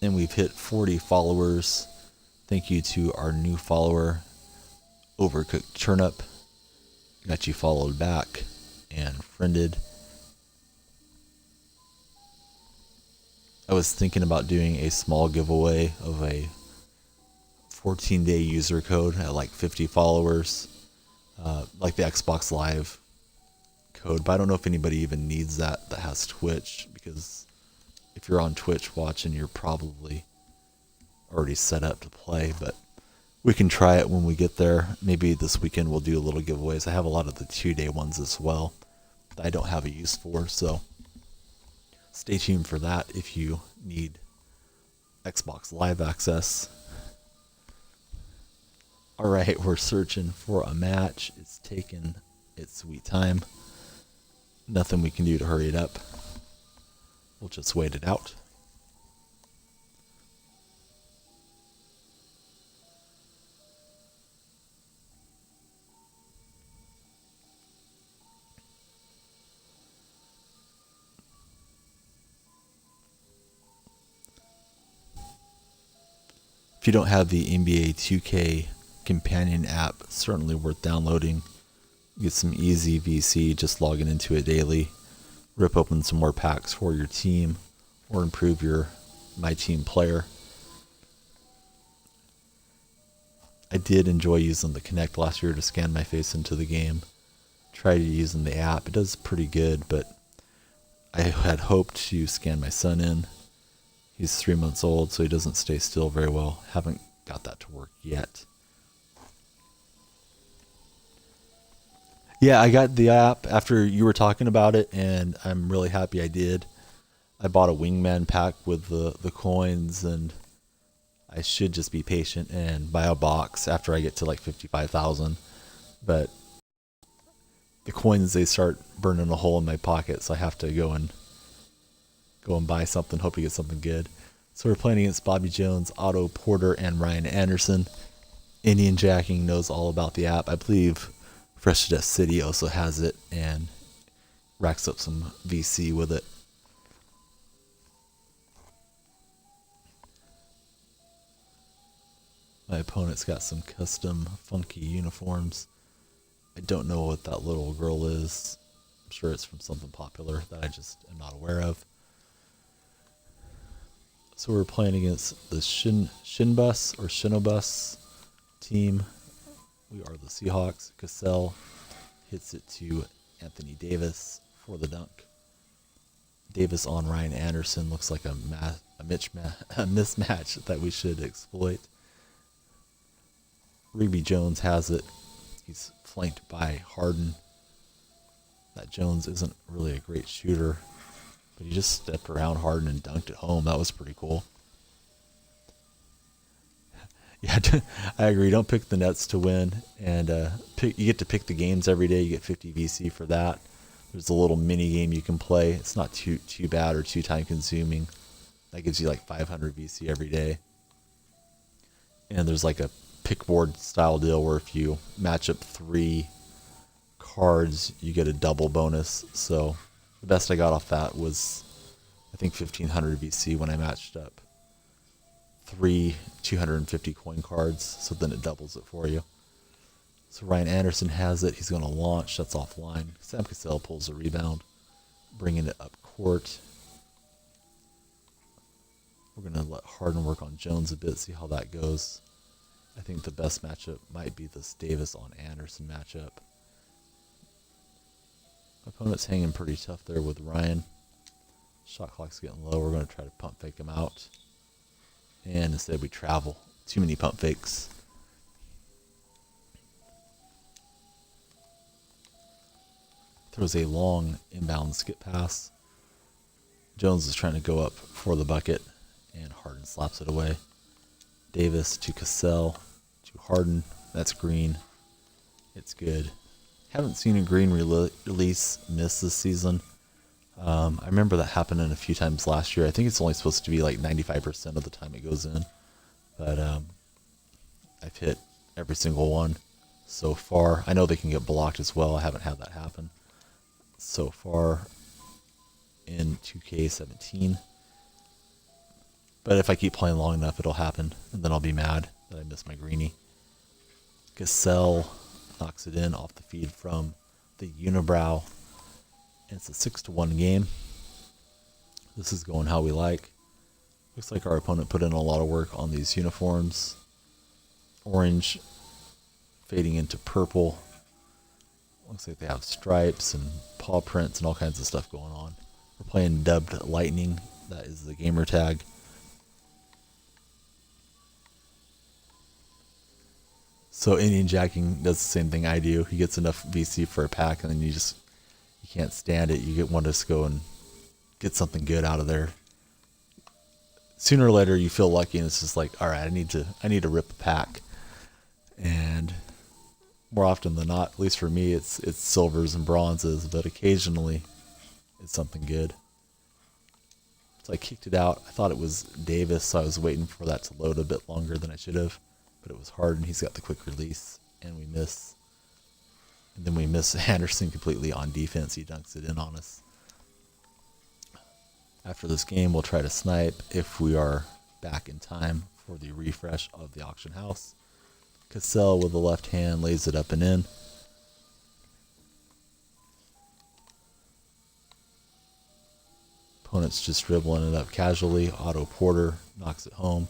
And we've hit 40 followers. Thank you to our new follower, Overcooked Turnip. Got you followed back and friended. I was thinking about doing a small giveaway of a 14-day user code at like 50 followers, like the Xbox Live code. But I don't know if anybody even needs that has Twitch, because if you're on Twitch watching, you're probably already set up to play, but we can try it when we get there. Maybe this weekend we'll do a little giveaways. I have a lot of the 2-day ones as well that I don't have a use for, so stay tuned for that if you need Xbox Live access. Alright, we're searching for a match. It's taken its sweet time. Nothing we can do to hurry it up. We'll just wait it out. If you don't have the NBA 2K companion app, certainly worth downloading. Get some easy VC, just logging into it daily. Rip open some more packs for your team, or improve your My Team player. I did enjoy using the Kinect last year to scan my face into the game. Tried using the app. It does pretty good, but I had hoped to scan my son in. He's 3 months old, so he doesn't stay still very well. Haven't got that to work yet. Yeah, I got the app after you were talking about it, and I'm really happy I did. I bought a Wingman pack with the coins, and I should just be patient and buy a box after I get to like 55,000. But the coins, they start burning a hole in my pocket, so I have to go and buy something, hope to get something good. So we're playing against Bobby Jones, Otto Porter, and Ryan Anderson. Indian Jacking knows all about the app. I believe Fresh Death City also has it and racks up some VC with it. My opponent's got some custom funky uniforms. I don't know what that little girl is. I'm sure it's from something popular that I just am not aware of. So we're playing against the Shinbus or Shinobus team. We are the Seahawks. Cassell hits it to Anthony Davis for the dunk. Davis on Ryan Anderson looks like a mismatch that we should exploit. Rigby Jones has it. He's flanked by Harden. That Jones isn't really a great shooter, but he just stepped around Harden and dunked it home. That was pretty cool. Yeah, I agree. Don't pick the Nets to win, and you get to pick the games every day. You get 50 VC for that. There's a little mini game you can play. It's not too bad or too time consuming. That gives you like 500 VC every day. And there's like a pick board style deal where if you match up 3 cards, you get a double bonus. So the best I got off that was I think 1500 VC when I matched up 3 250 coin cards, so then it doubles it for you. So Ryan Anderson has it. He's going to launch. That's offline. Sam Cassell pulls a rebound, bringing it up court. We're going to let Harden work on Jones a bit, see how that goes. I think the best matchup might be this Davis on Anderson matchup. Opponent's hanging pretty tough there with Ryan. Shot clock's getting low. We're going to try to pump fake him out. And instead we travel. Too many pump fakes. Throws a long inbound skip pass. Jones is trying to go up for the bucket, and Harden slaps it away. Davis to Cassell to Harden. That's green. It's good. Haven't seen a green release miss this season. I remember that happening a few times last year. I think it's only supposed to be like 95% of the time it goes in. But I've hit every single one so far. I know they can get blocked as well. I haven't had that happen so far in 2K17. But if I keep playing long enough, it'll happen. And then I'll be mad that I missed my greenie. Cassell knocks it in off the feed from the unibrow. And it's a 6-1 game. This is going how we like. Looks like our opponent put in a lot of work on these uniforms. Orange fading into purple. Looks like they have stripes and paw prints and all kinds of stuff going on. We're playing dubbed lightning. That is the gamer tag. So Indian Jacking does the same thing I do. He gets enough VC for a pack, and then you can't stand it. You want to just go and get something good out of there. Sooner or later, you feel lucky, and it's just like, all right, I need to rip a pack. And more often than not, at least for me, it's silvers and bronzes, but occasionally it's something good. So I kicked it out. I thought it was Davis, so I was waiting for that to load a bit longer than I should have. But it was Harden. He's got the quick release, and we miss. And then we miss Anderson completely on defense. He dunks it in on us. After this game, we'll try to snipe if we are back in time for the refresh of the auction house. Cassell with the left hand lays it up and in. Opponent's just dribbling it up casually. Otto Porter knocks it home.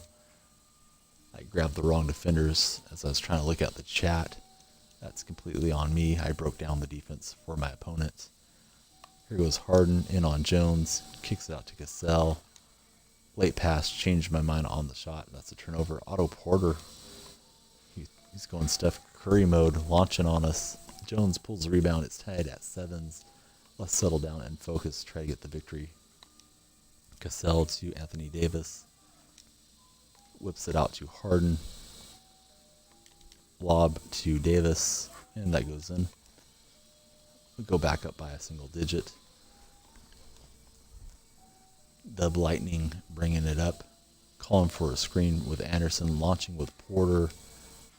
I grabbed the wrong defenders as I was trying to look at the chat. That's completely on me. I broke down the defense for my opponent. Here goes Harden in on Jones. Kicks it out to Cassell. Late pass. Changed my mind on the shot. That's a turnover. Otto Porter. He's going Steph Curry mode. Launching on us. Jones pulls the rebound. It's tied at 7s. Let's settle down and focus. Try to get the victory. Cassell to Anthony Davis. Whips it out to Harden. Lob to Davis, and that goes in. We go back up by a single digit. Dub Lightning bringing it up. Calling for a screen with Anderson, launching with Porter,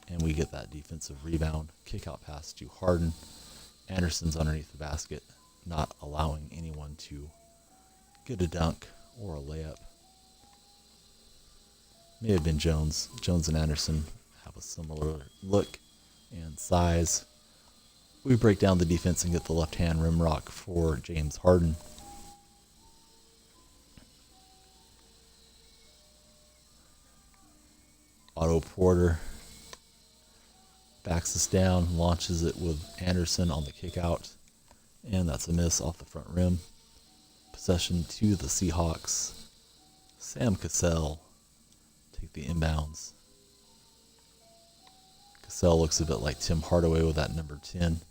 and we get that defensive rebound. Kick out pass to Harden. Anderson's underneath the basket, not allowing anyone to get a dunk or a layup. May have been Jones. Jones and Anderson have a similar look and size. We break down the defense and get the left-hand rim rock for James Harden. Otto Porter backs us down, launches it with Anderson on the kick out, and that's a miss off the front rim. Possession to the Seahawks. Sam Cassell take the inbounds. Cassell looks a bit like Tim Hardaway with that number 10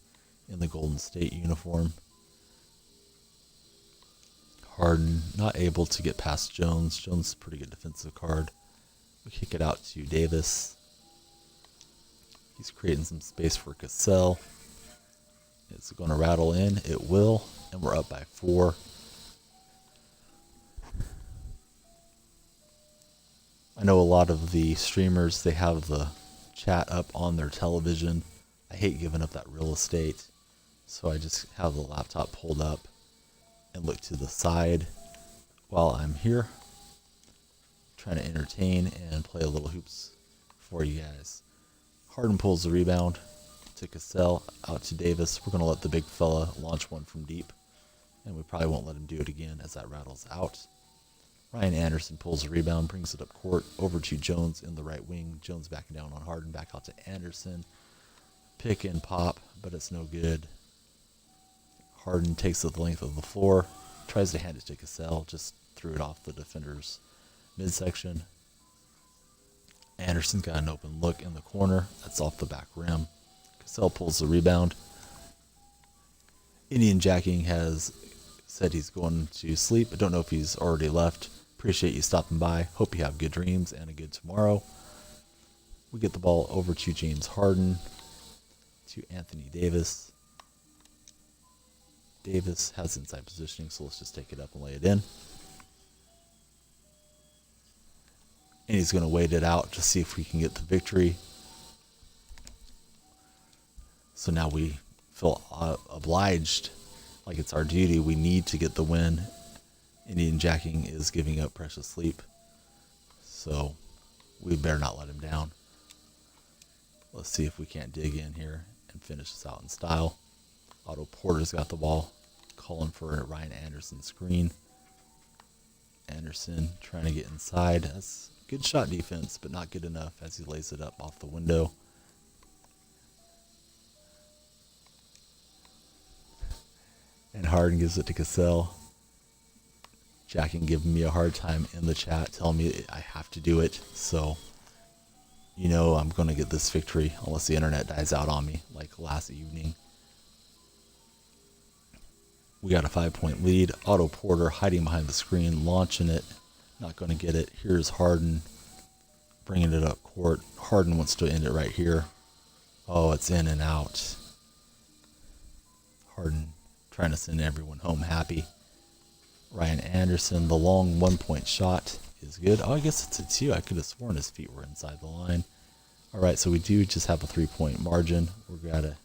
in the Golden State uniform. Harden not able to get past Jones. Jones is a pretty good defensive card. We kick it out to Davis. He's creating some space for Cassell. It's going to rattle in. It will. And we're up by 4. I know a lot of the streamers, they have the chat up on their television. I hate giving up that real estate. So I just have the laptop pulled up and look to the side while I'm here, trying to entertain and play a little hoops for you guys. Harden pulls the rebound to Cassell, out to Davis. We're going to let the big fella launch one from deep, and we probably won't let him do it again as that rattles out. Ryan Anderson pulls the rebound, brings it up court, over to Jones in the right wing. Jones backing down on Harden, back out to Anderson. Pick and pop, but it's no good. Harden takes it the length of the floor, tries to hand it to Cassell, just threw it off the defender's midsection. Anderson got an open look in the corner. That's off the back rim. Cassell pulls the rebound. Indian Jacking has said he's going to sleep. I don't know if he's already left. Appreciate you stopping by. Hope you have good dreams and a good tomorrow. We get the ball over to James Harden, to Anthony Davis. Davis has inside positioning, so let's just take it up and lay it in. And he's going to wait it out to see if we can get the victory. So now we feel obliged, like it's our duty. We need to get the win. Indian Jacking is giving up precious sleep, so we better not let him down. Let's see if we can't dig in here and finish this out in style. Otto Porter's got the ball, calling for a Ryan Anderson screen. Anderson trying to get inside. That's good shot defense, but not good enough as he lays it up off the window. And Harden gives it to Cassell. Jacking giving me a hard time in the chat, telling me I have to do it. So, you know I'm going to get this victory unless the internet dies out on me like last evening. We got a 5-point lead. Otto Porter hiding behind the screen, launching it. Not going to get it. Here's Harden bringing it up court. Harden wants to end it right here. Oh, it's in and out. Harden trying to send everyone home happy. Ryan Anderson, the long 1-point shot is good. Oh, I guess it's a 2. I could have sworn his feet were inside the line. All right, so we do just have a 3-point margin. We've got to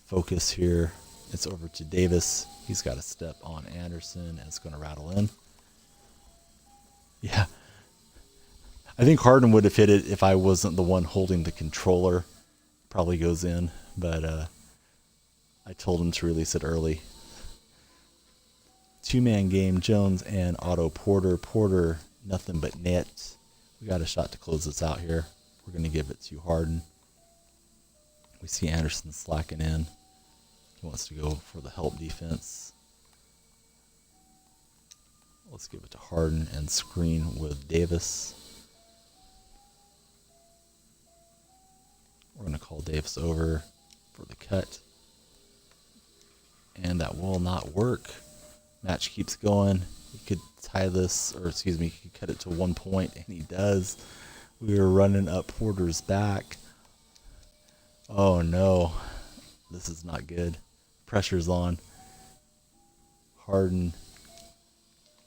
focus here. It's over to Davis. He's got a step on Anderson, and it's going to rattle in. Yeah. I think Harden would have hit it if I wasn't the one holding the controller. Probably goes in, but I told him to release it early. 2-man game, Jones and Otto Porter. Porter, nothing but net. We got a shot to close this out here. We're going to give it to Harden. We see Anderson slacking in. He wants to go for the help defense. Let's give it to Harden and screen with Davis. We're going to call Davis over for the cut. And that will not work. Match keeps going. He could tie this, or excuse me, he could cut it to 1 point, and he does. We are running up Porter's back. Oh no, this is not good. Pressure's on. Harden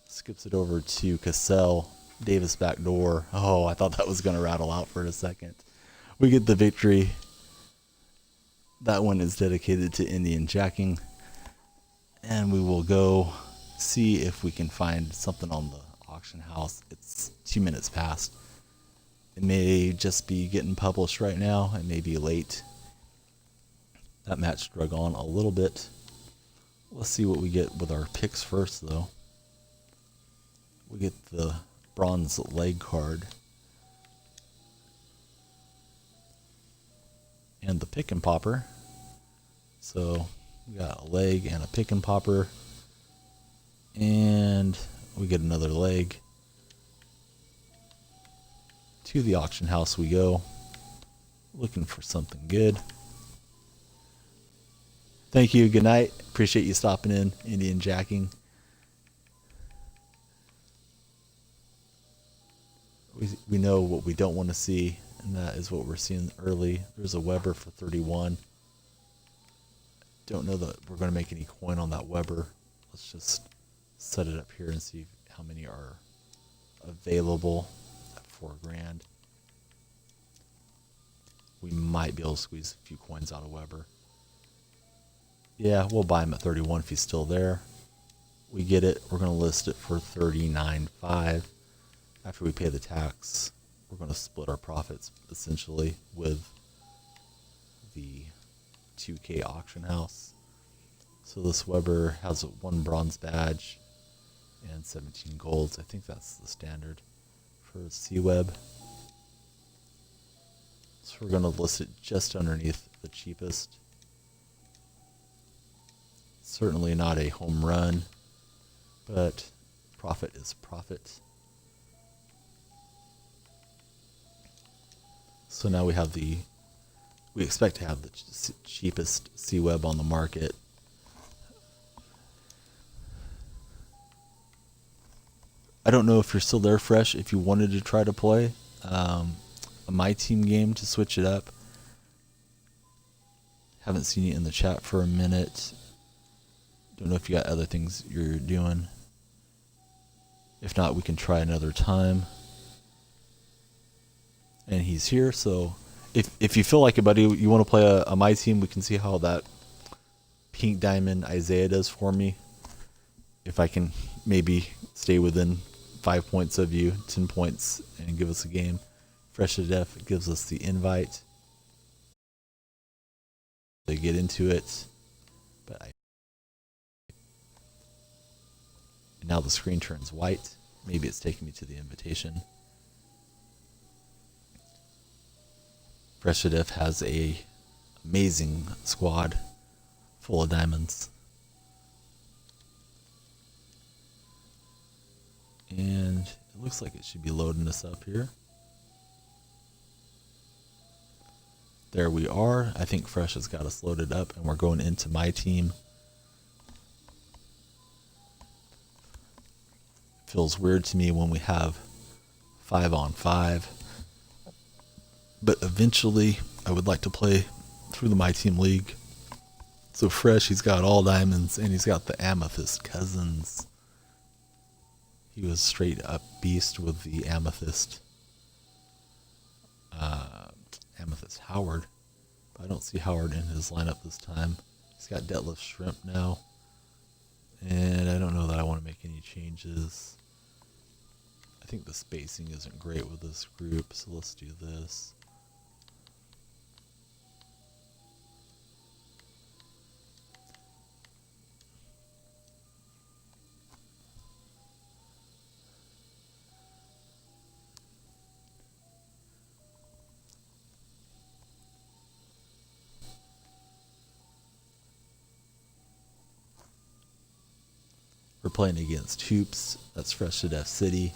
skips it over to Cassell. Davis back door. Oh, I thought that was going to rattle out for a second. We get the victory. That one is dedicated to Indian Jacking. And we will go see if we can find something on the auction house. It's 2 minutes past. It may just be getting published right now. It may be late. That match drug on a little bit. Let's see what we get with our picks first, though. We get the bronze leg card. And the pick and popper. So we got a leg and a pick and popper. And we get another leg. To the auction house we go. Looking for something good. Thank you. Good night. Appreciate you stopping in, Indian Jacking. We know what we don't want to see, and that is what we're seeing early. There's a Weber for 31. Don't know that we're going to make any coin on that Weber. Let's just set it up here and see how many are available at $4,000. We might be able to squeeze a few coins out of Weber. Yeah, we'll buy him at 31 if he's still there. we get it, we're going to list it for $39.5. After we pay the tax, we're going to split our profits essentially with the 2K auction house. So this Weber has 1 bronze badge and 17 golds. I think that's the standard for C-Web. So we're going to list it just underneath the cheapest. Certainly not a home run, but profit is profit. So now we expect to have the cheapest C-Web on the market. I don't know if you're still there, Fresh, if you wanted to try to play a My Team game to switch it up. Haven't seen you in the chat for a minute. Don't know if you got other things you're doing. If not, we can try another time. And he's here, so if you feel like it, buddy, you want to play a My Team, we can see how that pink diamond Isaiah does for me. If I can maybe stay within 5 points of you, 10 points, and give us a game. Fresh to Death gives us the invite. They get into it, but and now the screen turns white. Maybe it's taking me to the invitation. Fresh to Death has a amazing squad full of diamonds. And it looks like it should be loading us up here. There we are. I think Fresh has got us loaded up, and we're going into My Team. Feels weird to me when we have 5-on-5. But eventually, I would like to play through the My Team League. So Fresh, he's got all diamonds, and he's got the Amethyst Cousins. He was straight up beast with the Amethyst. Amethyst Howard. But I don't see Howard in his lineup this time. He's got Detlef Shrimp now. And I don't know that I want to make any changes. I think the spacing isn't great with this group, so let's do this. We're playing against Hoops. That's Fresh to Death City.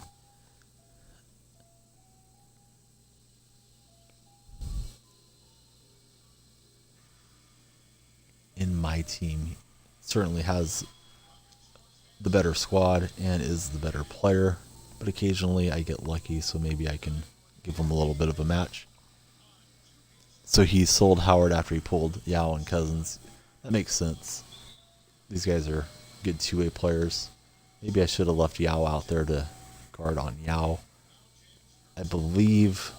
In My Team, certainly has the better squad and is the better player, but occasionally I get lucky, so maybe I can give him a little bit of a match. So he sold Howard after he pulled Yao and Cousins. That makes sense. These guys are good two-way players. Maybe I should have left Yao out there to guard on Yao. I believe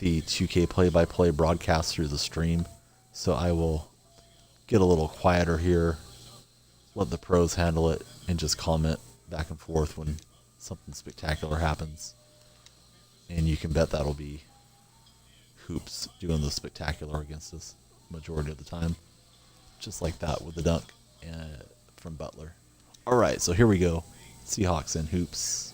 the 2K play-by-play broadcast through the stream, so I will get a little quieter here, let the pros handle it, and just comment back and forth when something spectacular happens. And you can bet that'll be Hoops doing the spectacular against us majority of the time. Just like that with the dunk from Butler. All right, so here we go. Seahawks and Hoops.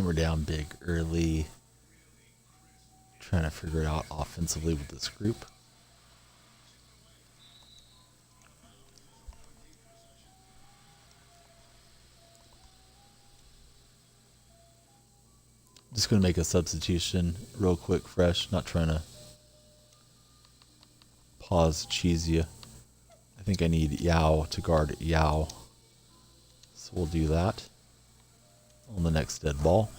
we're down big early. Trying to figure it out offensively with this group. Just going to make a substitution real quick, fresh. Not trying to pause, cheese you. I think I need Yao to guard Yao. So we'll do that on the next dead ball.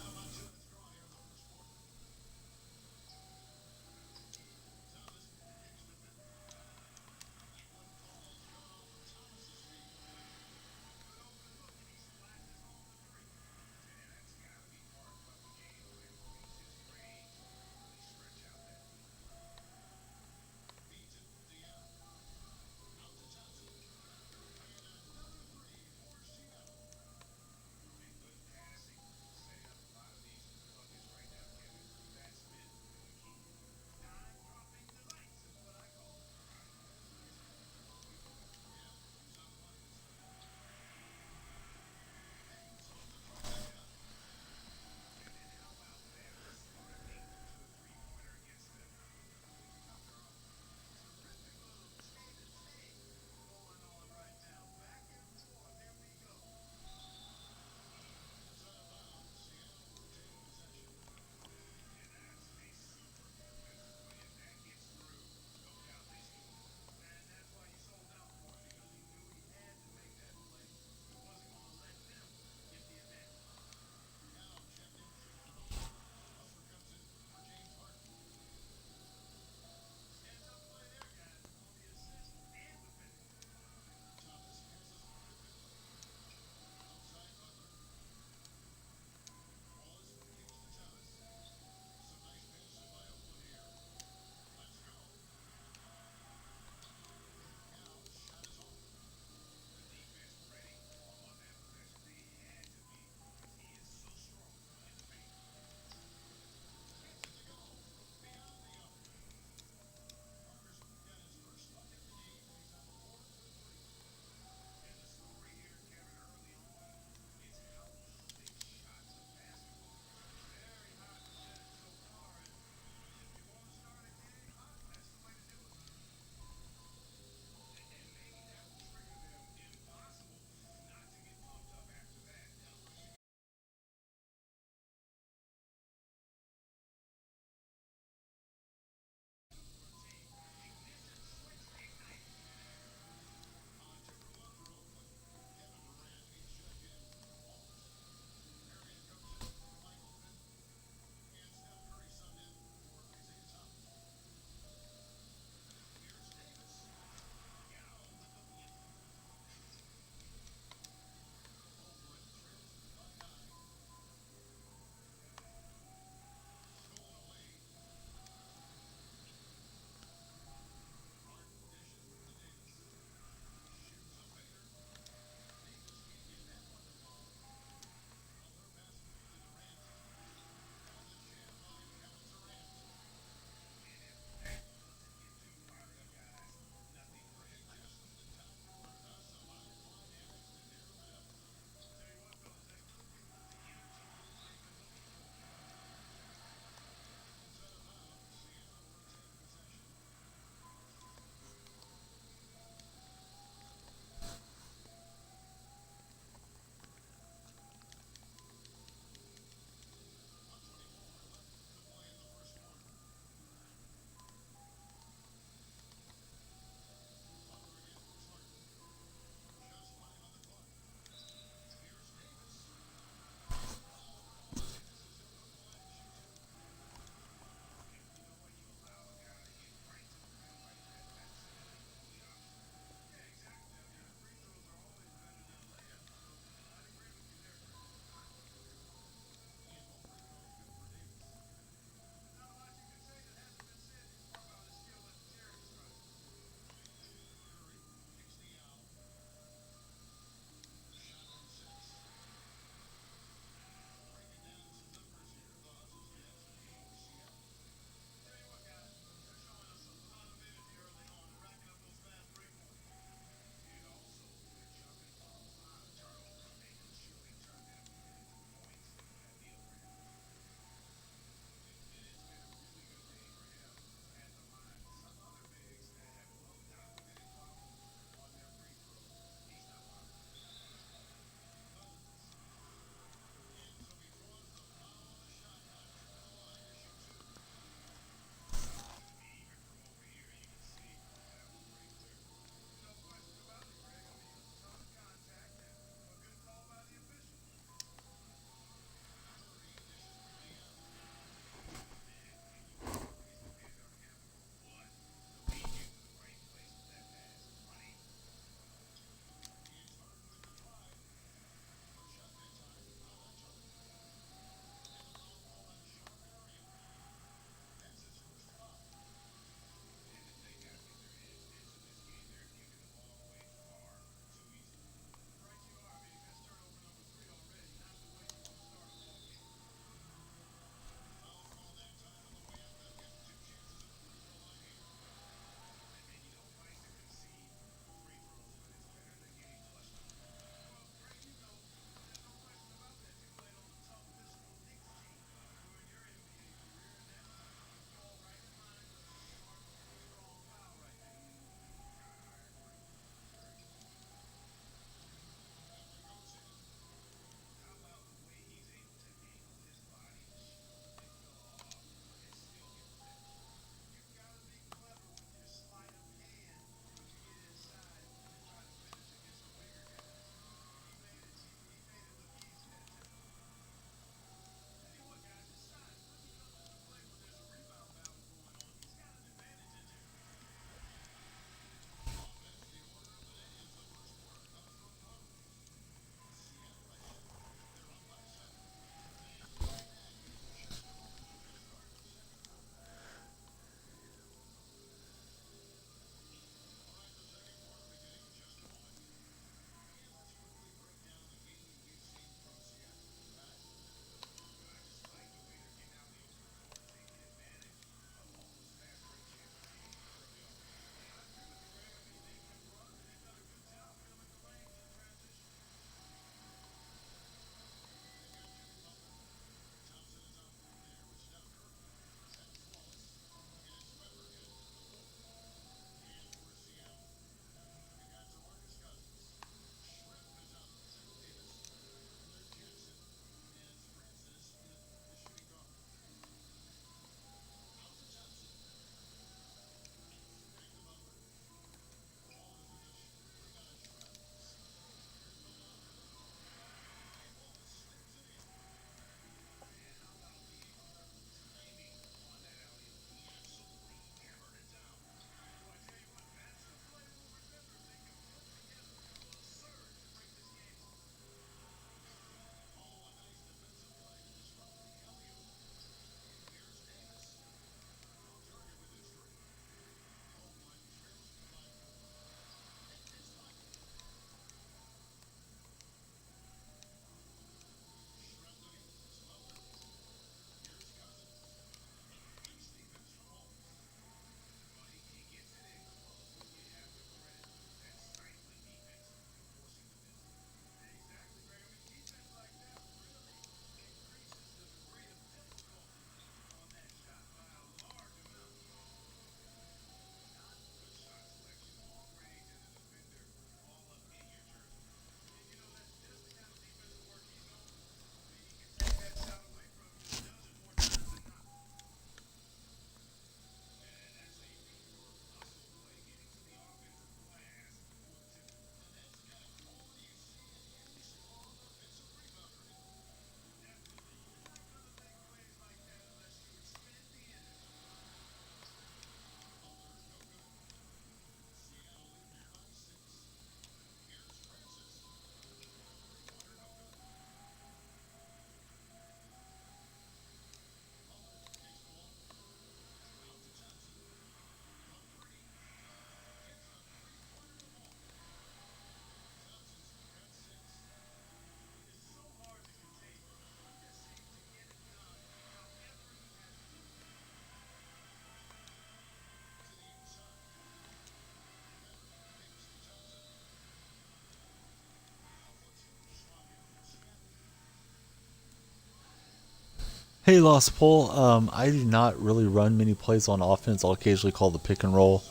Hey, Lost Pole. I do not really run many plays on offense. I'll occasionally call the pick and roll.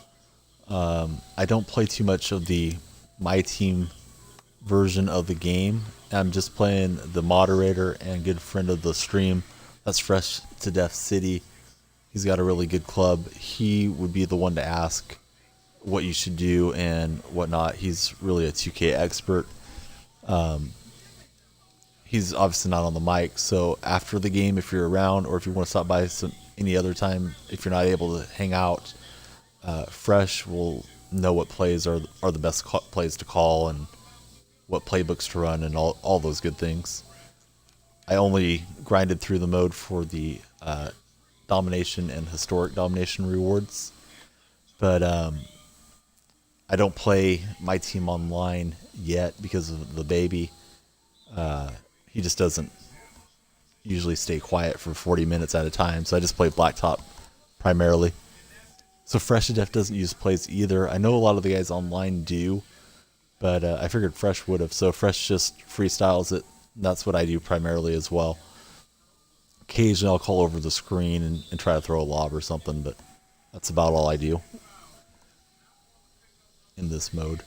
I don't play too much of the my team version of the game. I'm just playing the moderator and good friend of the stream. That's Fresh to Death City. He's got a really good club. He would be the one to ask what you should do and whatnot. He's really a 2K expert. He's obviously not on the mic, so after the game, if you're around or if you want to stop by any other time, if you're not able to hang out, Fresh will know what plays are the best plays to call and what playbooks to run and all those good things. I only grinded through the mode for the domination and historic domination rewards, but I don't play my team online yet because of the baby. He just doesn't usually stay quiet for 40 minutes at a time, so I just play Blacktop primarily. So Fresh to Death doesn't use plays either. I know a lot of the guys online do, but I figured Fresh would have. So Fresh just freestyles it. That's what I do primarily as well. Occasionally I'll call over the screen and try to throw a lob or something, but that's about all I do in this mode.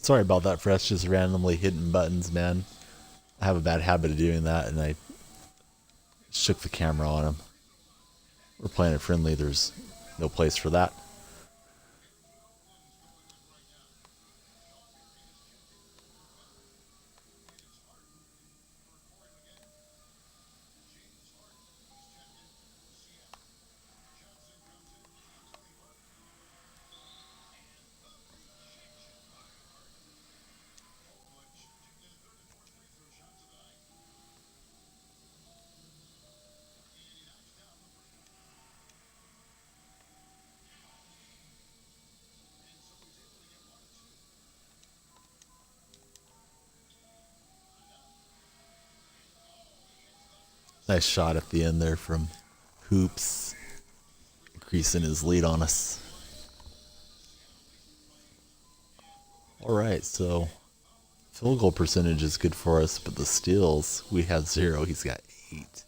Sorry about that, Fresh. Just randomly hitting buttons, man. I have a bad habit of doing that, and I shook the camera on him. We're playing it friendly. There's no place for that. Nice shot at the end there from Hoops, increasing his lead on us. All right, so field goal percentage is good for us, but the steals, we have 0. He's got 8.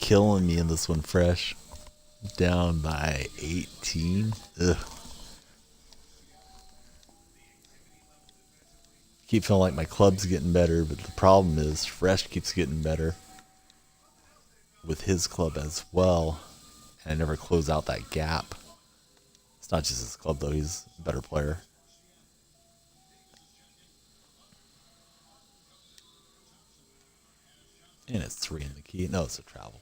killing me in this one, Fresh. Down by 18. Ugh. Keep feeling like my club's getting better, but the problem is Fresh keeps getting better with his club as well, and I never close out that gap. It's not just his club though, he's a better player. And it's 3 in the key. No, it's a travel.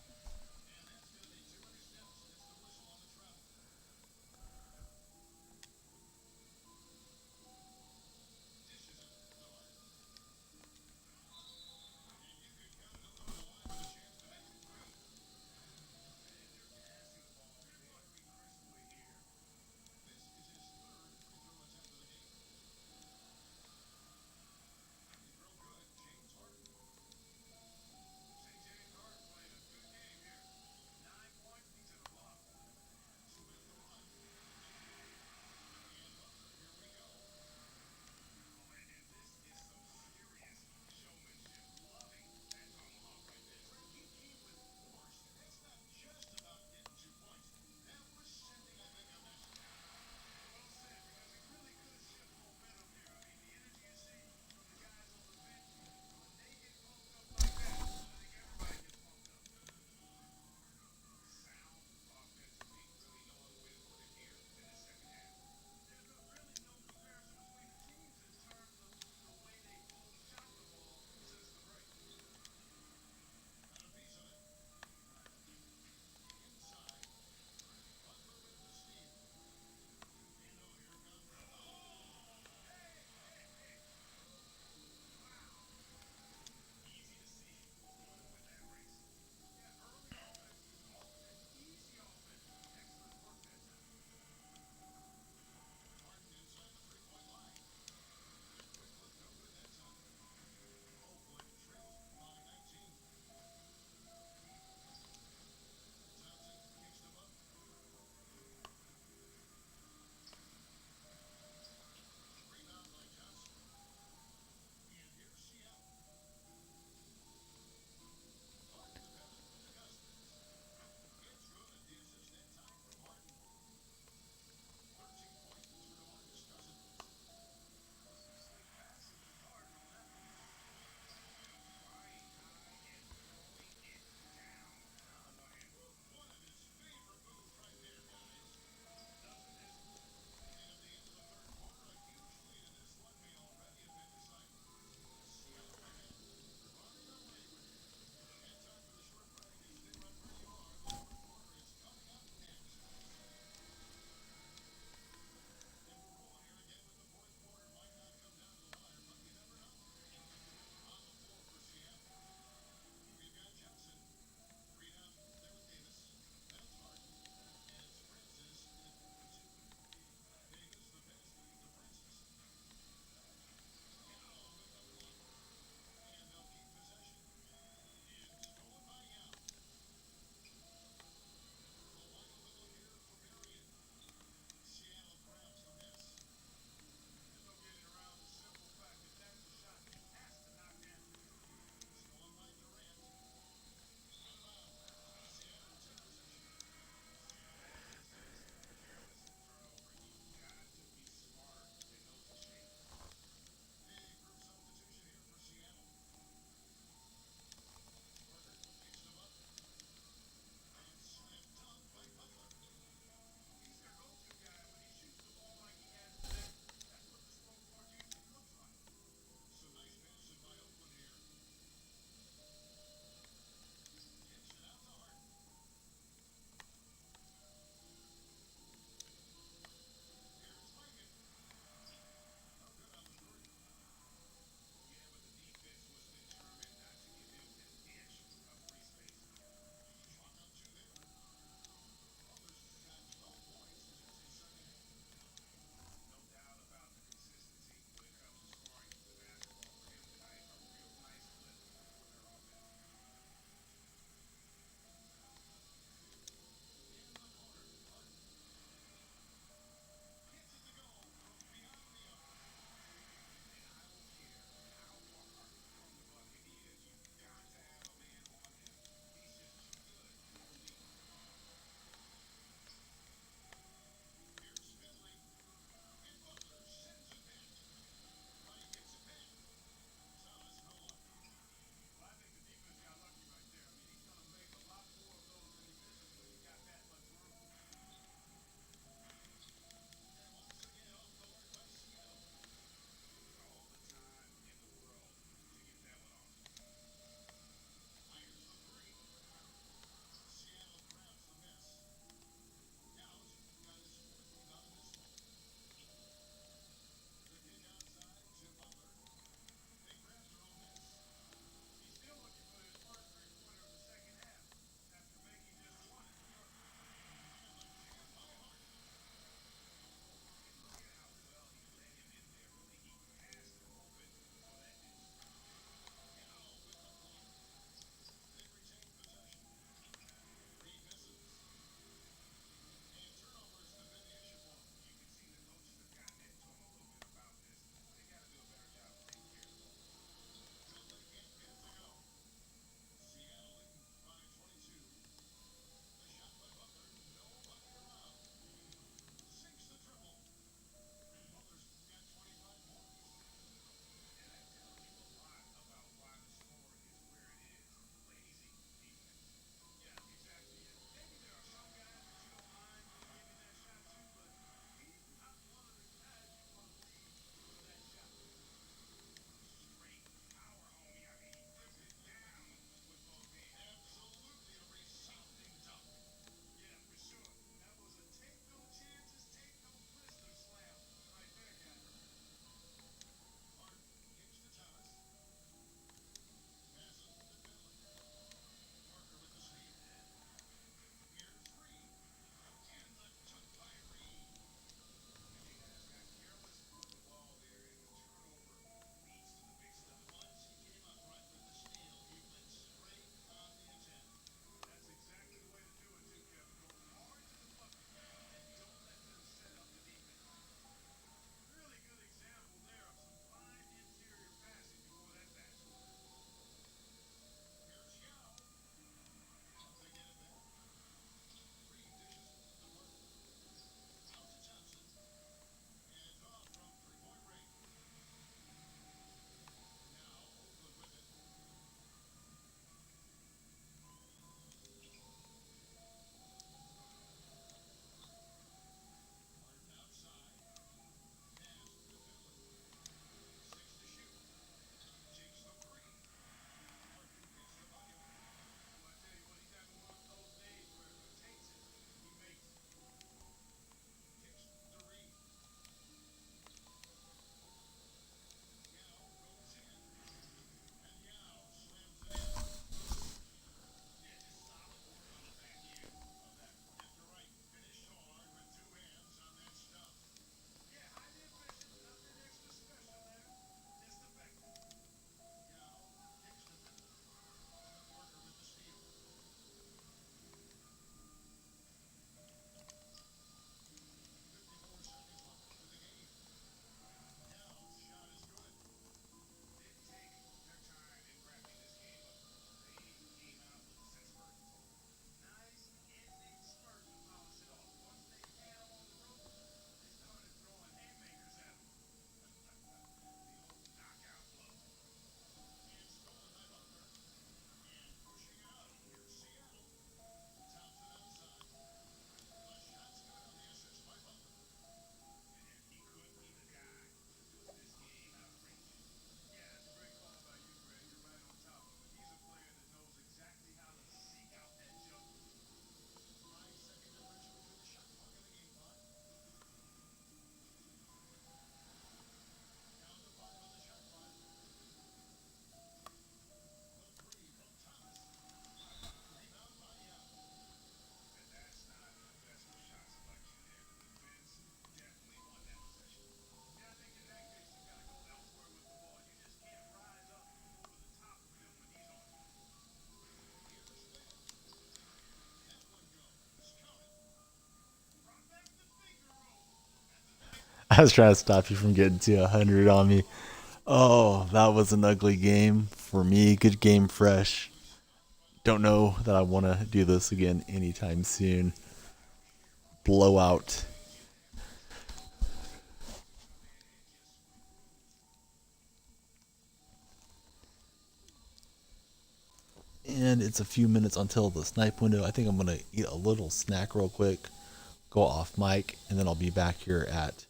I was trying to stop you from getting to 100 on me. Oh, that was an ugly game for me. Good game, Fresh. Don't know that I want to do this again anytime soon. Blowout. And it's a few minutes until the snipe window. I think I'm going to eat a little snack real quick, go off mic, and then I'll be back here at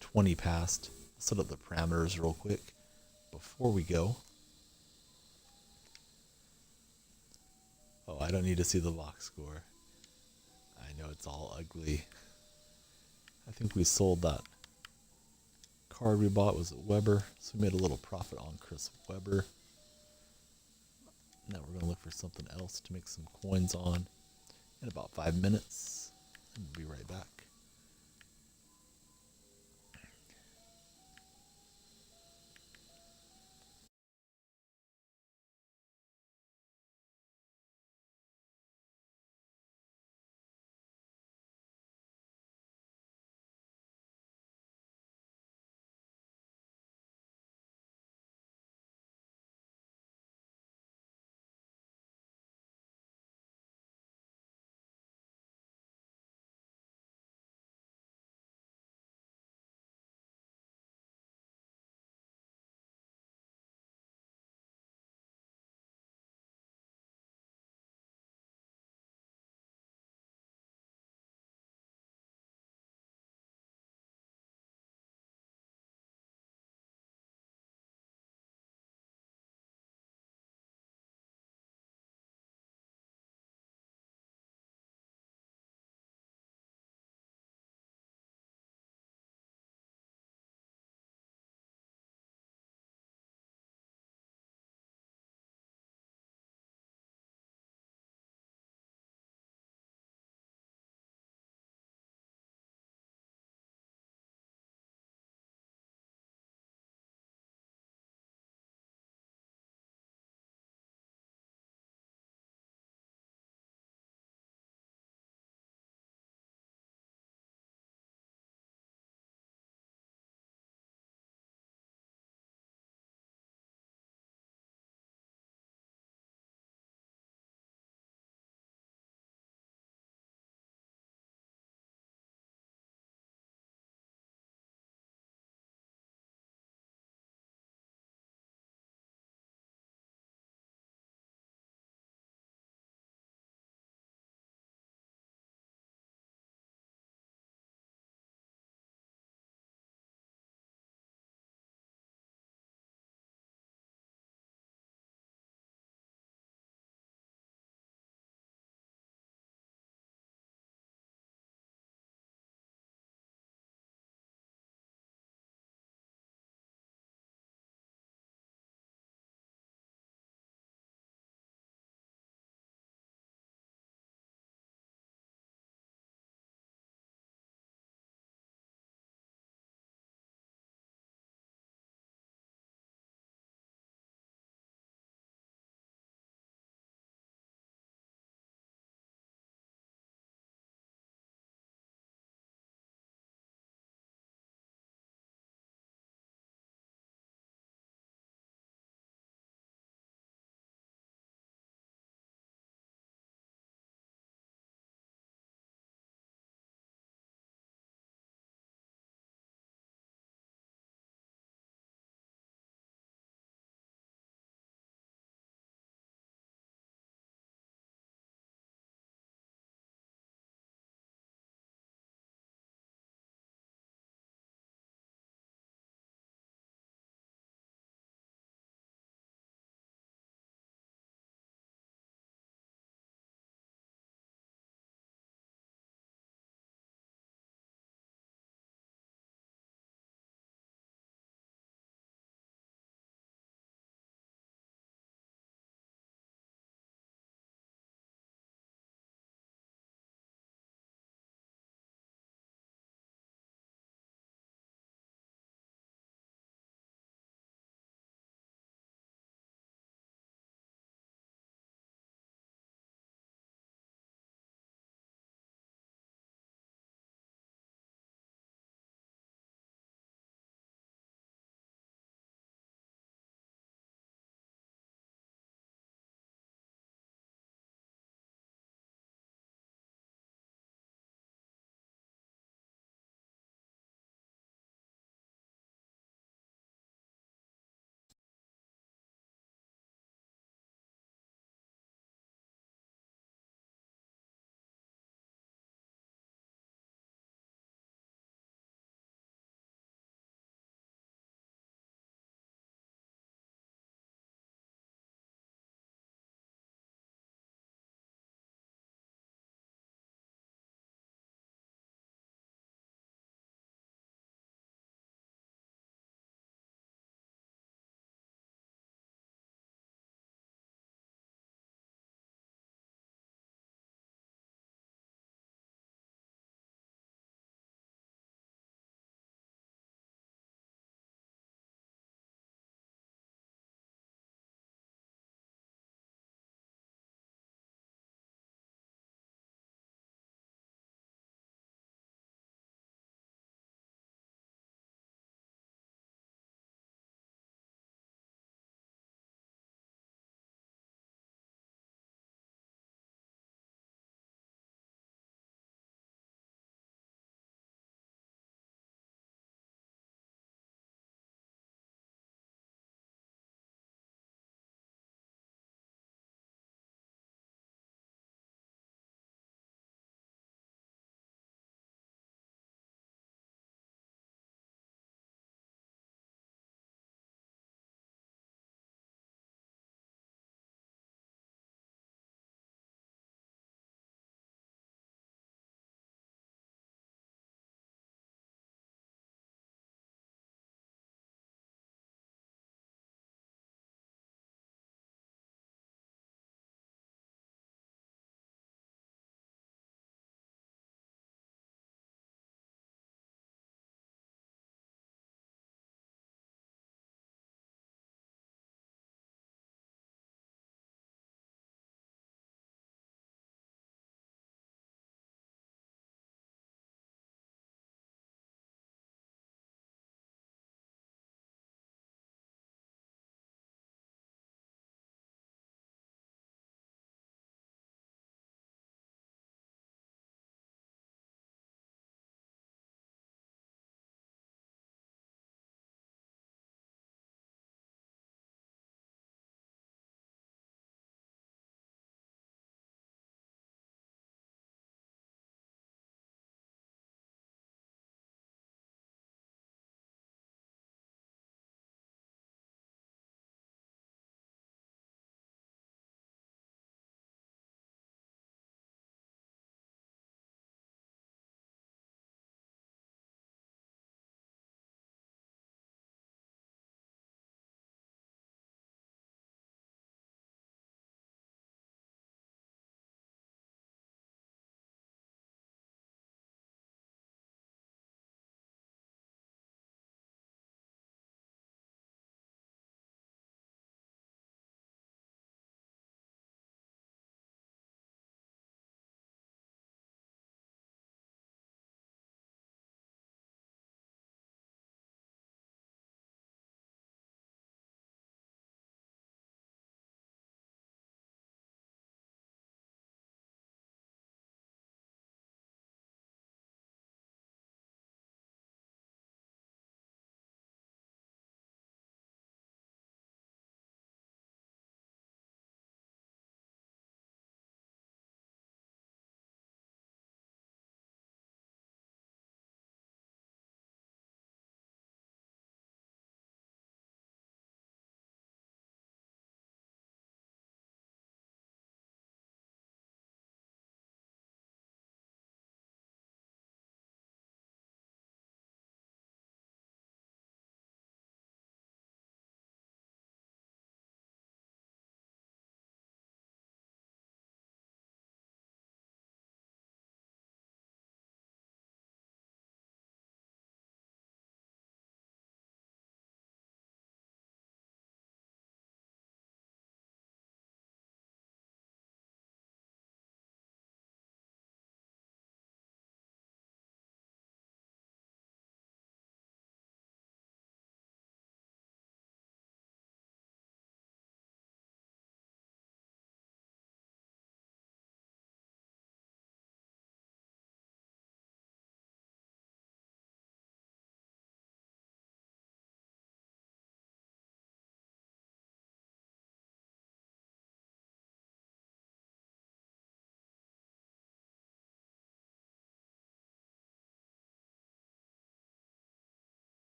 20 past. Set up the parameters real quick before we go. Oh, I don't need to see the box score. I know it's all ugly. I think we sold that card we bought. Was it Weber? So we made a little profit on Chris Weber. Now we're going to look for something else to make some coins on in about 5 minutes. And we'll be right back.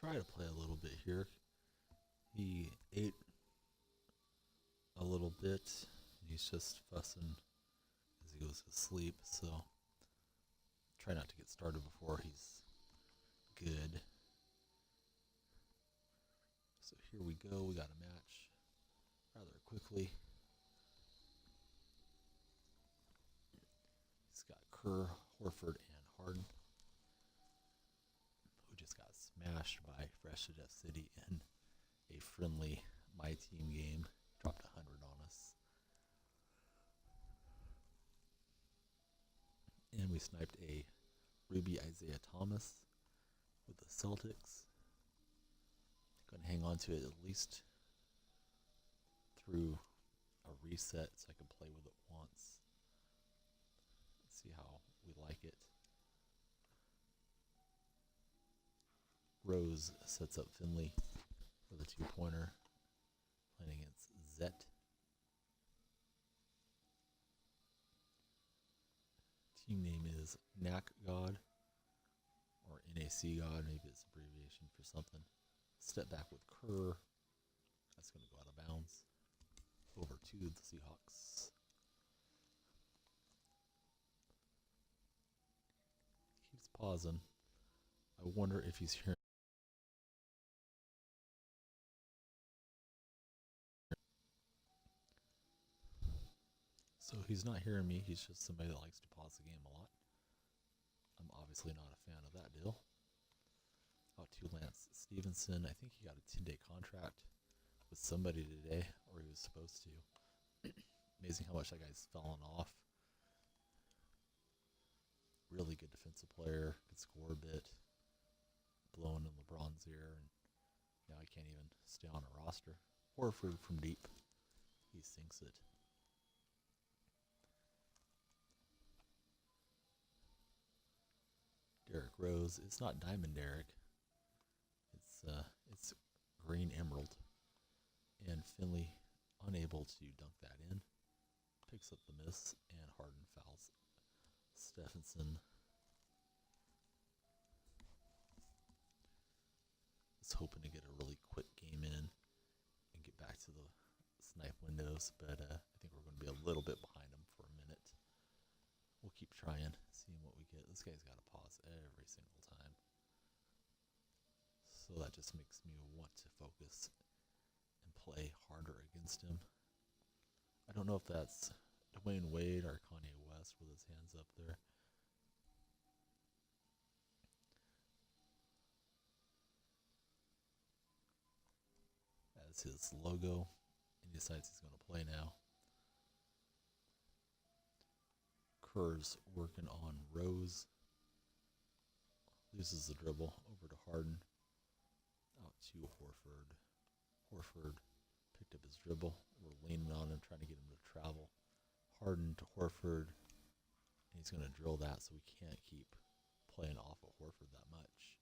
try to play a little bit here. He ate a little bit. He's just fussing as he goes to sleep, so try not to get started before he's good. So here we go. We got a match rather quickly. He's got Kerr, Horford, and Harden, who just got smashed by Freshman F City in a friendly My Team game. Dropped 100 on us. And we sniped a Ruby Isaiah Thomas with the Celtics. Going to hang on to it at least through a reset so I can play with it once. See how we like it. Rose sets up Finley for the 2-pointer, playing against Zet. Team name is NAC God, or NAC God, maybe it's abbreviation for something. Step back with Kerr. That's going to go out of bounds. Over to the Seahawks. Keeps pausing. I wonder if he's hearing. So he's not hearing me. He's just somebody that likes to pause the game a lot. I'm obviously not a fan of that deal. Out to Lance Stevenson. I think he got a 10-day contract with somebody today, or he was supposed to. Amazing how much that guy's fallen off. Really good defensive player. Could score a bit. Blowing in LeBron's ear, and now he can't even stay on a roster. Horford from deep. He sinks it. Derrick Rose. It's not Diamond Derrick. It's Green Emerald. And Finley unable to dunk that in. Picks up the miss, and Harden fouls Stephenson. Was hoping to get a really quick game in and get back to the snipe windows, but I think we're going to be a little bit behind them for a minute. We'll keep trying, seeing what we get. This guy's got to pause every single time. So that just makes me want to focus and play harder against him. I don't know if that's Dwayne Wade or Kanye West with his hands up there. As his logo, and he decides he's going to play now. Kerr's working on Rose. Loses the dribble over to Harden. Out to Horford. Horford picked up his dribble. We're leaning on him, trying to get him to travel. Harden to Horford. And he's going to drill that, so we can't keep playing off of Horford that much.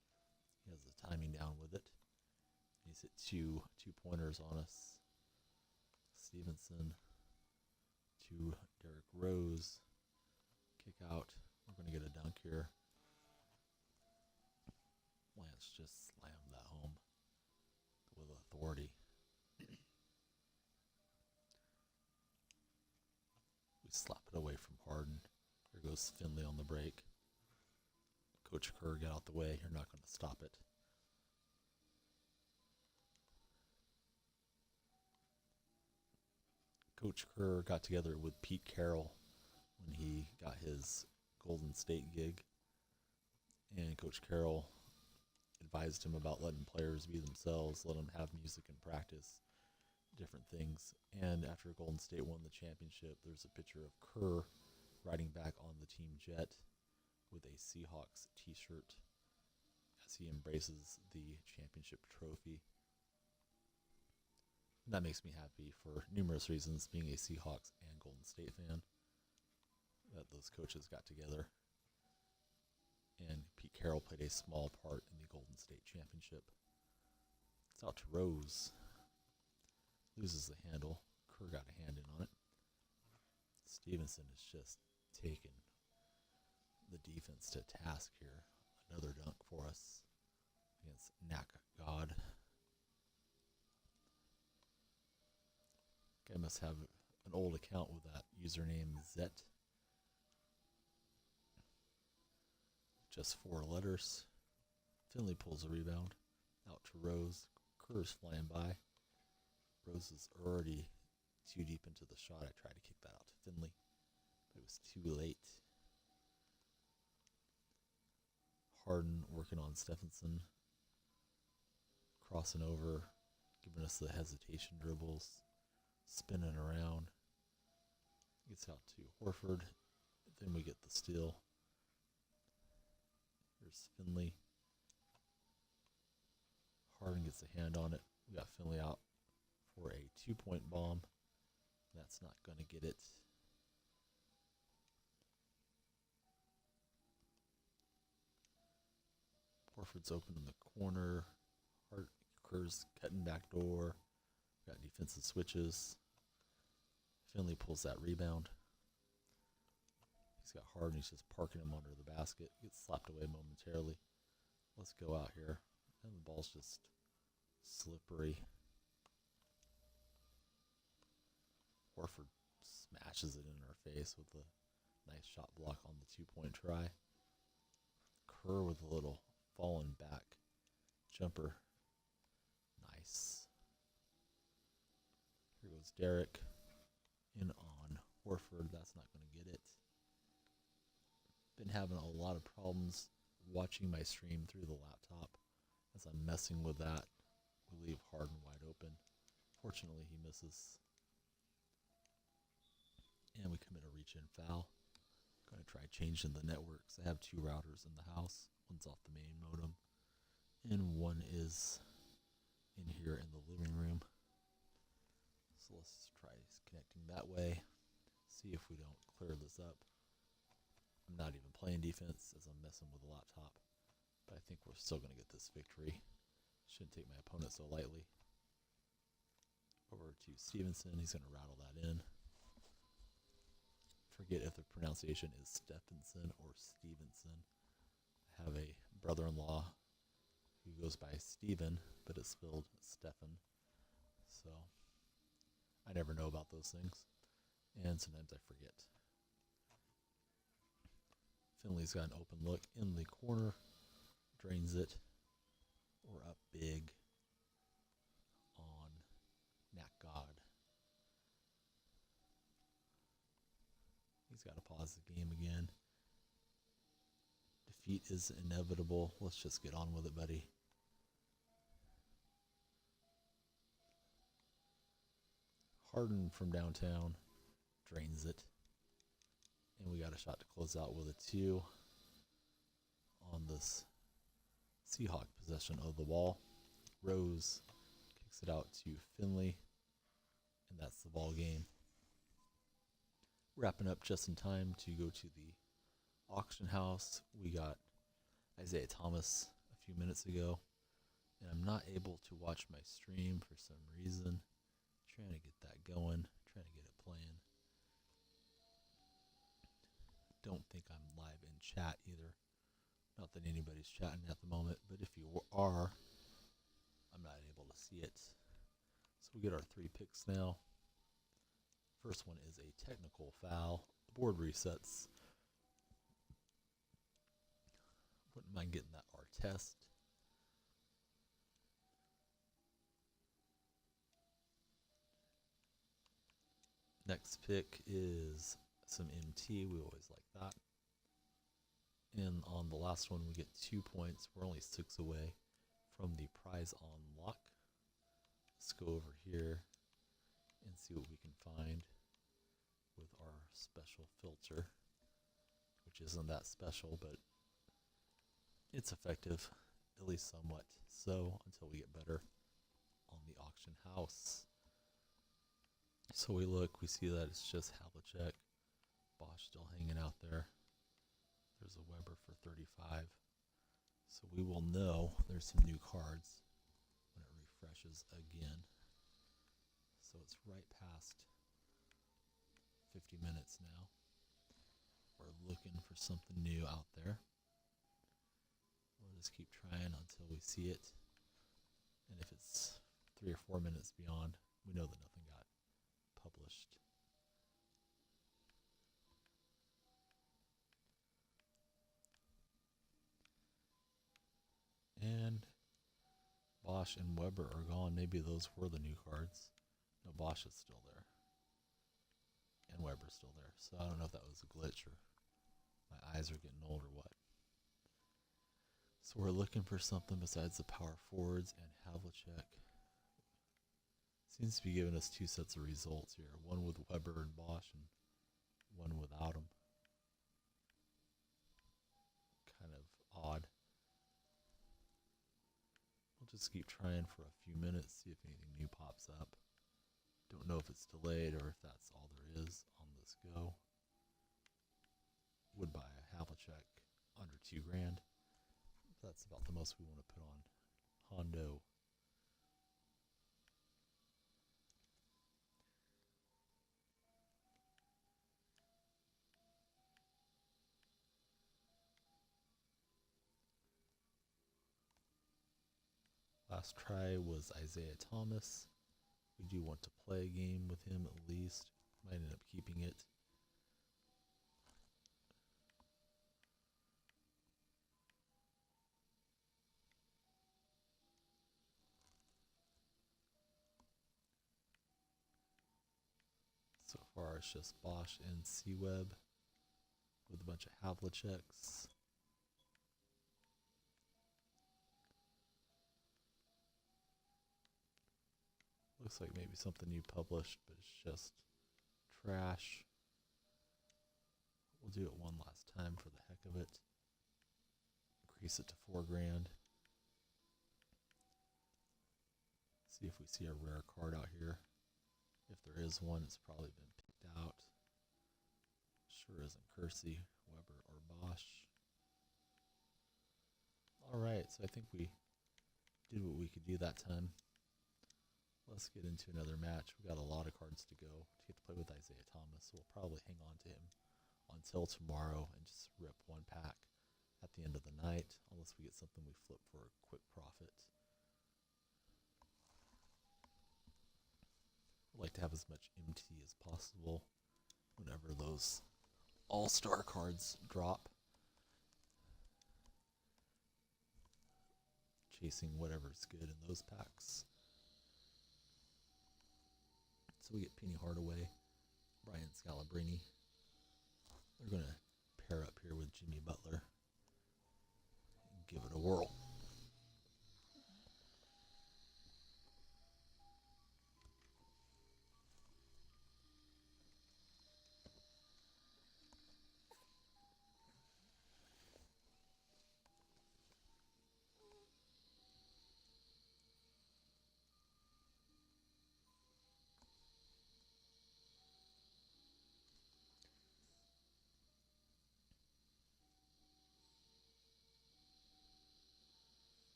He has the timing down with it. He's hit two pointers on us. Stevenson to Derrick Rose. Kick out. We're going to get a dunk here. Lance just slammed that home with authority. We slap it away from Harden. Here goes Finley on the break. Coach Kerr, get out the way. You're not going to stop it. Coach Kerr got together with Pete Carroll when he got his Golden State gig. And Coach Carroll advised him about letting players be themselves, let them have music and practice, different things. And after Golden State won the championship, there's a picture of Kerr riding back on the team jet with a Seahawks t-shirt as he embraces the championship trophy. And that makes me happy for numerous reasons, being a Seahawks and Golden State fan, that those coaches got together. And Pete Carroll played a small part in the Golden State championship. It's out to Rose. Loses the handle. Kerr got a hand in on it. Stevenson is just taking the defense to task here. Another dunk for us. against Knack God. I must have an old account with that username Zet. Just 4 letters. Finley pulls a rebound. Out to Rose. Kerr's flying by. Rose is already too deep into the shot. I tried to kick that out to Finley, but it was too late. Harden working on Stephenson. Crossing over. Giving us the hesitation dribbles. Spinning around. Gets out to Horford. Then we get the steal. Here's Finley. Harden gets a hand on it. We got Finley out for a 2-point bomb. That's not going to get it. Horford's open in the corner. Kerr's cutting back door. Got defensive switches. Finley pulls that rebound. He's got Harden. He's just parking him under the basket. Gets slapped away momentarily. Let's go out here. And the ball's just slippery. Horford smashes it in our face with a nice shot block on the 2-point try. Kerr with a little fallen back jumper. Nice. Here goes Derek. In on Horford. That's not going to get it. Been having a lot of problems watching my stream through the laptop. As I'm messing with that, we leave Harden wide open. Fortunately, he misses. And we commit a reach-in foul. Going to try changing the networks. I have 2 routers in the house. One's off the main modem. And one is in here in the living room. So let's try connecting that way. See if we don't clear this up. I'm not even playing defense as I'm messing with the laptop. But I think we're still going to get this victory. Shouldn't take my opponent so lightly. Over to Stevenson. He's going to rattle that in. Forget if the pronunciation is Stephenson or Stevenson. I have a brother-in-law who goes by Steven, but it's spelled Stephen. So I never know about those things. And sometimes I forget. Finley's got an open look in the corner. Drains it. We're up big on Knack God. He's got to pause the game again. Defeat is inevitable. Let's just get on with it, buddy. Harden from downtown drains it. And we got a shot to close out with a 2 on this Seahawk possession of the ball. Rose kicks it out to Finley. And that's the ball game. Wrapping up just in time to go to the auction house. We got Isaiah Thomas a few minutes ago. And I'm not able to watch my stream for some reason. Trying to get that going. Trying to get it playing. Don't think I'm live in chat either. Not that anybody's chatting at the moment, but if you are, I'm not able to see it. So we get our 3 picks now. First one is a technical foul. The board resets. Wouldn't mind getting that Artest. Next pick is some MT. We always like that. And on the last one, we get 2 points. We're only 6 away from the prize on lock. Let's go over here and see what we can find with our special filter, which isn't that special, but it's effective, at least somewhat. So until we get better on the auction house. So we look, we see that it's just Havlicek. Bosch still hanging out there. There's a Weber for 35. So we will know there's some new cards when it refreshes again. So it's right past 50 minutes now. We're looking for something new out there. What just keep trying until we see it. And if it's 3 or 4 minutes beyond, we know that nothing got published. And Bosch and Weber are gone. Maybe those were the new cards. No, Bosch is still there. And Weber's still there. So I don't know if that was a glitch or my eyes are getting old or what. So we're looking for something besides the power forwards and Havlicek. Seems to be giving us 2 sets of results here. One with Weber and Bosch and one without them. Kind of odd. We'll just keep trying for a few minutes, see if anything new pops up. Don't know if it's delayed or if that's all there is on this go. Would buy a Havlicek under $2,000. That's about the most we want to put on Hondo. Last try was Isaiah Thomas. We do want to play a game with him at least. Might end up keeping it. So far it's just Bosch and C-Web with a bunch of Havliceks. Looks like maybe something new published, but it's just trash. We'll do it one last time for the heck of it. Increase it to $4,000. See if we see a rare card out here. If there is one, it's probably been picked out. Sure isn't Kersey, Weber, or Bosch. Alright, so I think we did what we could do that time. Let's get into another match. We got a lot of cards to go to get to play with Isaiah Thomas, so we'll probably hang on to him until tomorrow and just rip one pack at the end of the night, unless we get something we flip for a quick profit. I like to have as much MT as possible whenever those all-star cards drop. Chasing whatever's good in those packs. So we get Penny Hardaway, Brian Scalabrine. They're going to pair up here with Jimmy Butler and give it a whirl.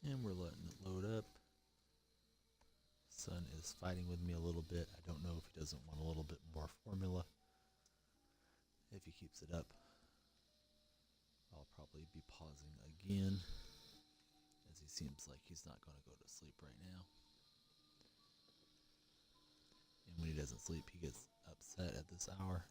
And we're letting it load up. Sun is fighting with me a little bit. I don't know if he doesn't want a little bit more formula. If he keeps it up, I'll probably be pausing again, as he seems like he's not going to go to sleep right now. And when he doesn't sleep, he gets upset at this hour.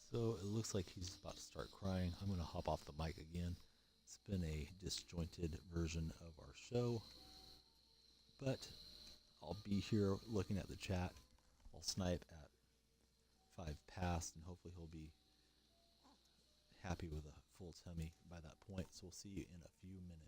So it looks like he's about to start crying. I'm going to hop off the mic again. It's been a disjointed version of our show, but I'll be here looking at the chat. I'll snipe at 5 past, and hopefully he'll be happy with a full tummy by that point. So we'll see you in a few minutes.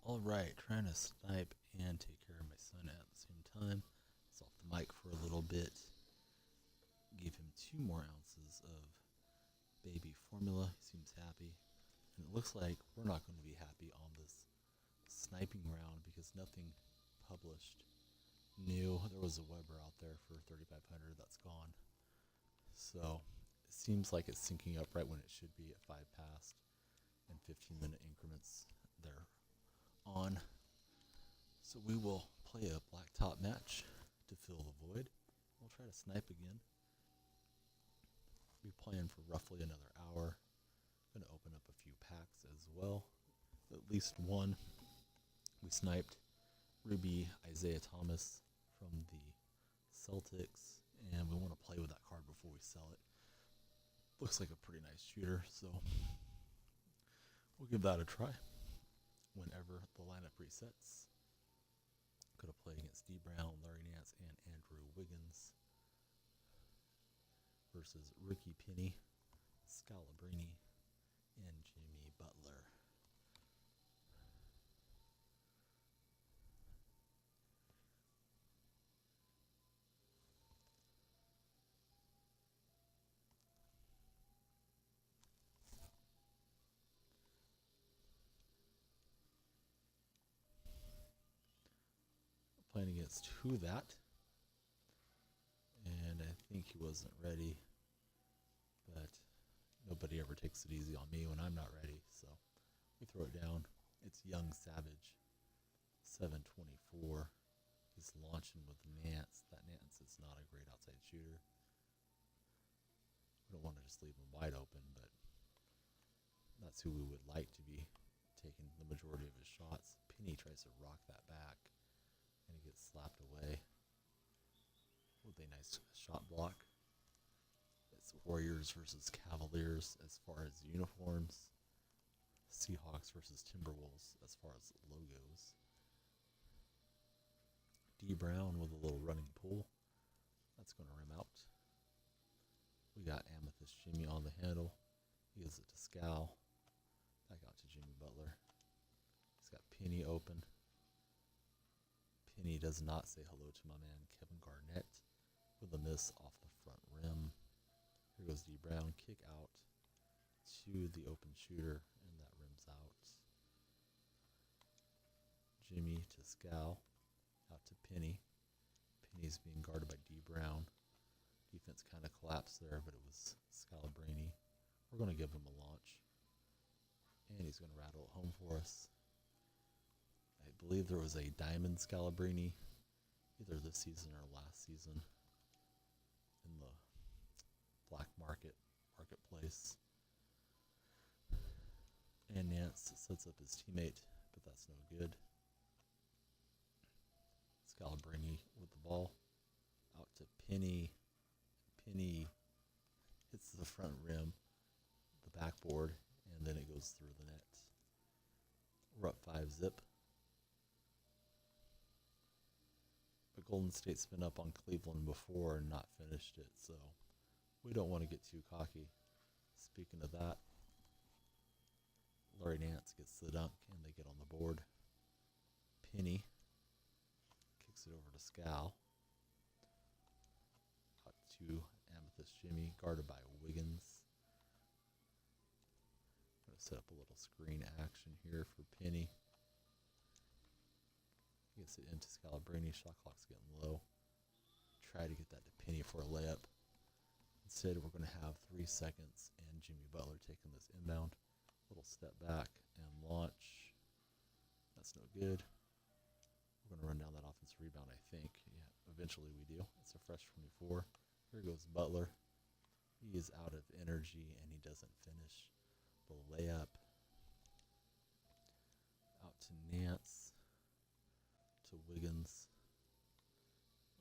Alright, trying to snipe and take care of my son at the same time. It's off the mic for a little bit. Gave him 2 more ounces of baby formula. He seems happy. And it looks like we're not going to be happy on this sniping round because nothing published new. There was a Weber out there for 3,500 that's gone. So it seems like it's syncing up right when it should be at 5 past and 15-minute increments they're on. So we will play a Blacktop match to fill the void. We'll try to snipe again. Be playing for roughly another hour. Going to open up a few packs as well. At least one. We sniped Ruby Isaiah Thomas from the Celtics, and we want to play with that card before we sell it. Looks like a pretty nice shooter, so we'll give that a try whenever the lineup resets. Going to play against D. Brown, Larry Nance, and Andrew Wiggins versus Ricky Penny, Scalabrini, and Jimmy Butler. Playing against Who That, and I think he wasn't ready, but nobody ever takes it easy on me when I'm not ready, so we throw it down. It's Young Savage, 724. He's launching with Nance. That Nance is not a great outside shooter. We don't want to just leave him wide open, but that's who we would like to be taking the majority of his shots. Penny tries to rock that back, and he gets slapped away with a nice shot block. It's Warriors versus Cavaliers as far as uniforms. Seahawks versus Timberwolves as far as logos. D. Brown with a little running pool. That's going to rim out. We got Amethyst Jimmy on the handle. He gives it to Scal. Back out to Jimmy Butler. He's got Penny open. Penny does not say hello to my man Kevin Garnett with a miss off the front rim. Here goes D. Brown. Kick out to the open shooter, and that rims out. Jimmy to Scal. Out to Penny. Penny's being guarded by D. Brown. Defense kind of collapsed there, but it was Scalabrini. We're going to give him a launch, and he's going to rattle it home for us. I believe there was a Diamond Scalabrini either this season or last season in the black marketplace. And Nance sets up his teammate, but that's no good. Scalabrini with the ball. Out to Penny. Penny hits the front rim, the backboard, and then it goes through the net. We're up 5-zip. But Golden State's been up on Cleveland before and not finished it, so we don't want to get too cocky. Speaking of that, Larry Nance gets the dunk, and they get on the board. Penny kicks it over to Scal. Out to Amethyst Jimmy, guarded by Wiggins. I'm going to set up a little screen action here for Penny. Gets it into Scalabrini. Shot clock's getting low. Try to get that to Penny for a layup. Instead, we're going to have 3 seconds, and Jimmy Butler taking this inbound. Little step back and launch. That's no good. We're going to run down that offensive rebound, I think. Yeah, eventually we do. It's a fresh 24. Here goes Butler. He is out of energy, and he doesn't finish the layup. Out to Nance. To Wiggins.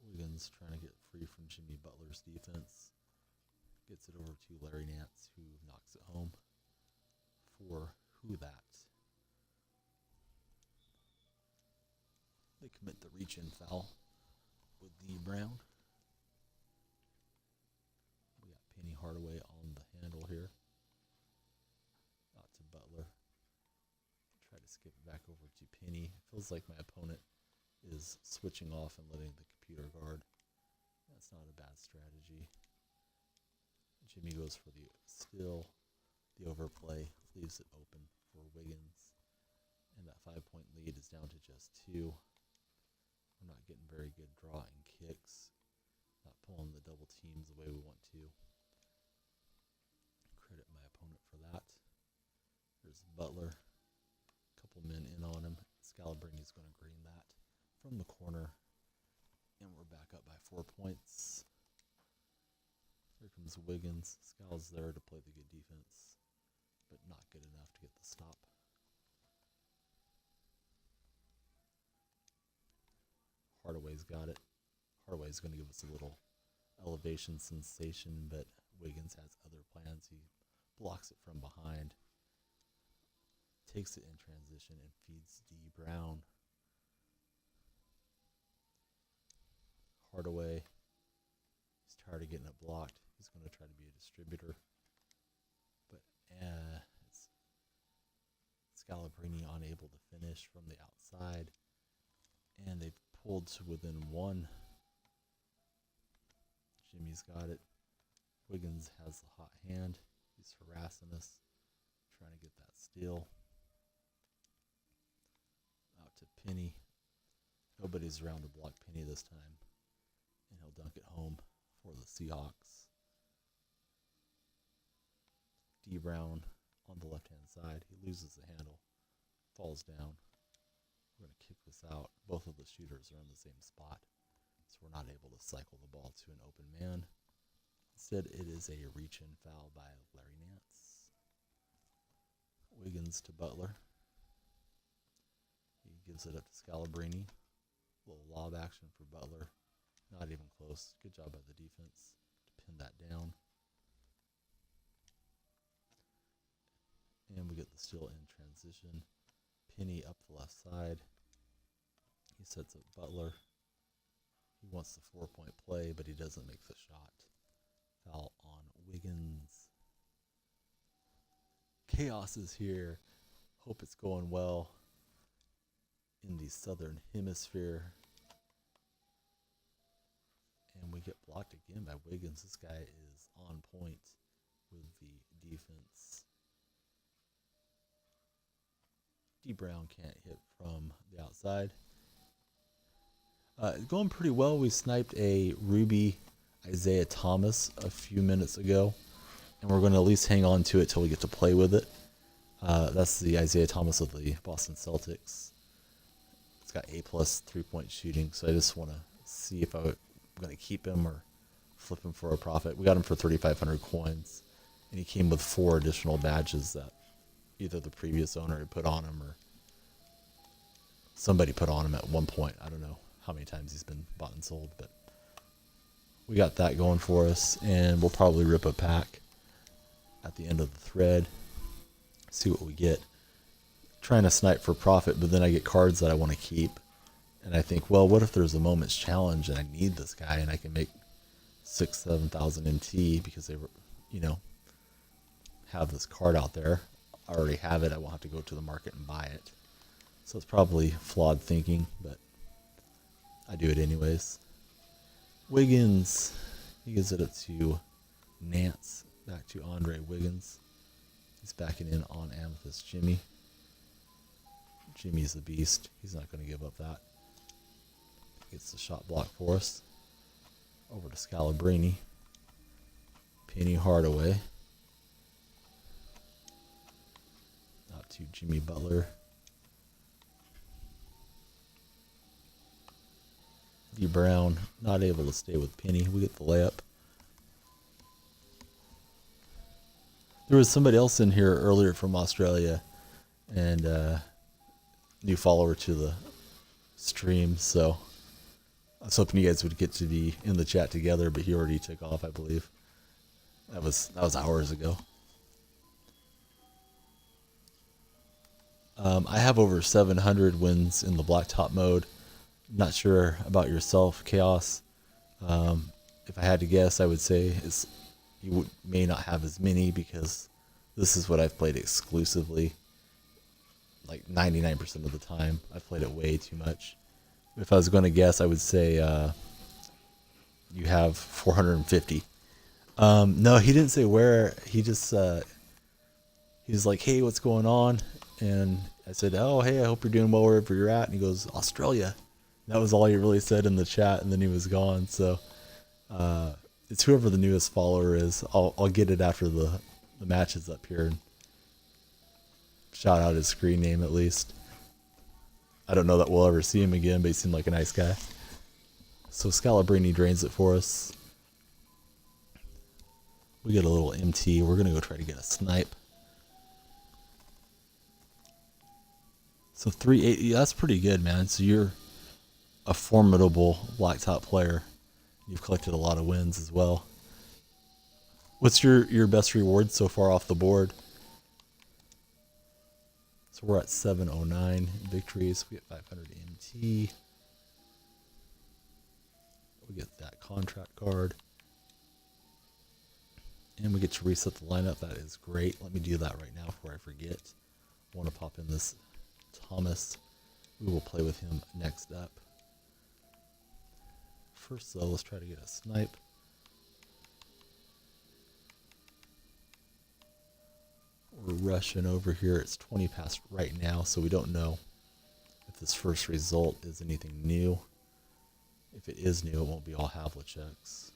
Wiggins trying to get free from Jimmy Butler's defense. Gets it over to Larry Nance, who knocks it home for Who That. They commit the reach-in foul with D. Brown. We got Penny Hardaway on the handle here. Out to Butler. Try to Get back over to Penny. It feels like my opponent is switching off and letting the computer guard. That's not a bad strategy. Jimmy goes for the steal. The overplay leaves it open for Wiggins. And that 5-point lead is down to just 2. We're not getting very good draw and kicks. Not pulling the double teams the way we want to. Credit my opponent for that. There's Butler. Couple men in on him. Scalabrini's going to green that from the corner. And we're back up by 4 points. Here comes Wiggins. Scal's there to play the good defense, but not good enough to get the stop. Hardaway's got it. Hardaway's going to give us a little elevation sensation, but Wiggins has other plans. He blocks it from behind, takes it in transition, and feeds D. Brown. Hardaway, he's tired of getting it blocked. He's going to try to be a distributor. But it's Scalabrini unable to finish from the outside. And they've pulled to within 1. Jimmy's got it. Wiggins has the hot hand. He's harassing us, trying to get that steal. Out to Penny. Nobody's around to block Penny this time. And he'll dunk it home for the Seahawks. D. Brown on the left-hand side. He loses the handle. Falls down. We're going to kick this out. Both of the shooters are in the same spot, so we're not able to cycle the ball to an open man. Instead, it is a reach-in foul by Larry Nance. Wiggins to Butler. He gives it up to Scalabrini. Little lob action for Butler. Not even close. Good job by the defense to pin that down. And we get the steal in transition. Penny up the left side. He sets up Butler. He wants the 4-point play, but he doesn't make the shot. Foul on Wiggins. Chaos is here. Hope it's going well in the southern hemisphere. And we get blocked again by Wiggins. This guy is on point with the defense. D. Brown can't hit from the outside. Going pretty well. We sniped a Ruby Isaiah Thomas a few minutes ago, and we're going to at least hang on to it till we get to play with it. That's the Isaiah Thomas of the Boston Celtics. It's got A+ 3-point shooting, so I just want to see if I'm going to keep him or flip him for a profit. We got him for 3,500 coins, and he came with 4 additional badges that either the previous owner had put on him or somebody put on him at one point. I don't know how many times he's been bought and sold, but we got that going for us, and we'll probably rip a pack at the end of the thread, see what we get. Trying to snipe for profit, but then I get cards that I want to keep, and I think, well, what if there's a moment's challenge and I need this guy and I can make 6,000-7,000 NT because they were, have this card out there. I already have it. I won't have to go to the market and buy it. So it's probably flawed thinking, but I do it anyways. Wiggins, he gives it up to Nance, back to Andre Wiggins. He's backing in on Amethyst Jimmy. Jimmy's the beast. He's not going to give up that. Gets the shot block for us. Over to Scalabrini. Penny Hardaway. Out to Jimmy Butler. D. Brown not able to stay with Penny. We get the layup. There was somebody else in here earlier from Australia, and new follower to the stream, so I was hoping you guys would get to be in the chat together, but he already took off, I believe. That was hours ago. I have over 700 wins in the Blacktop mode. Not sure about yourself, Chaos. If I had to guess, I would say you may not have as many because this is what I've played exclusively. like 99% of the time. I've played it way too much. If I was going to guess, I would say you have 450. No, he didn't say where. He just he was like, "Hey, what's going on?" And I said, "Oh, hey, I hope you're doing well wherever you're at." And he goes, "Australia." That was all he really said in the chat, and then he was gone. So it's whoever the newest follower is. I'll get it after the matches up here and shout out his screen name at least. I don't know that we'll ever see him again, but he seemed like a nice guy. So Scalabrini drains it for us. We get a little MT. We're going to go try to get a snipe. So 380, that's pretty good, man. So you're a formidable Blacktop player. You've collected a lot of wins as well. What's your best reward so far off the board? So we're at 709 victories. We get 500 MT. We get that contract card. And we get to reset the lineup. That is great. Let me do that right now before I forget. I want to pop in this Thomas. We will play with him next up. First though, let's try to get a snipe. We're rushing over here. It's 20 past right now, so we don't know if this first result is anything new. If it is new, it won't be all Havlicheks.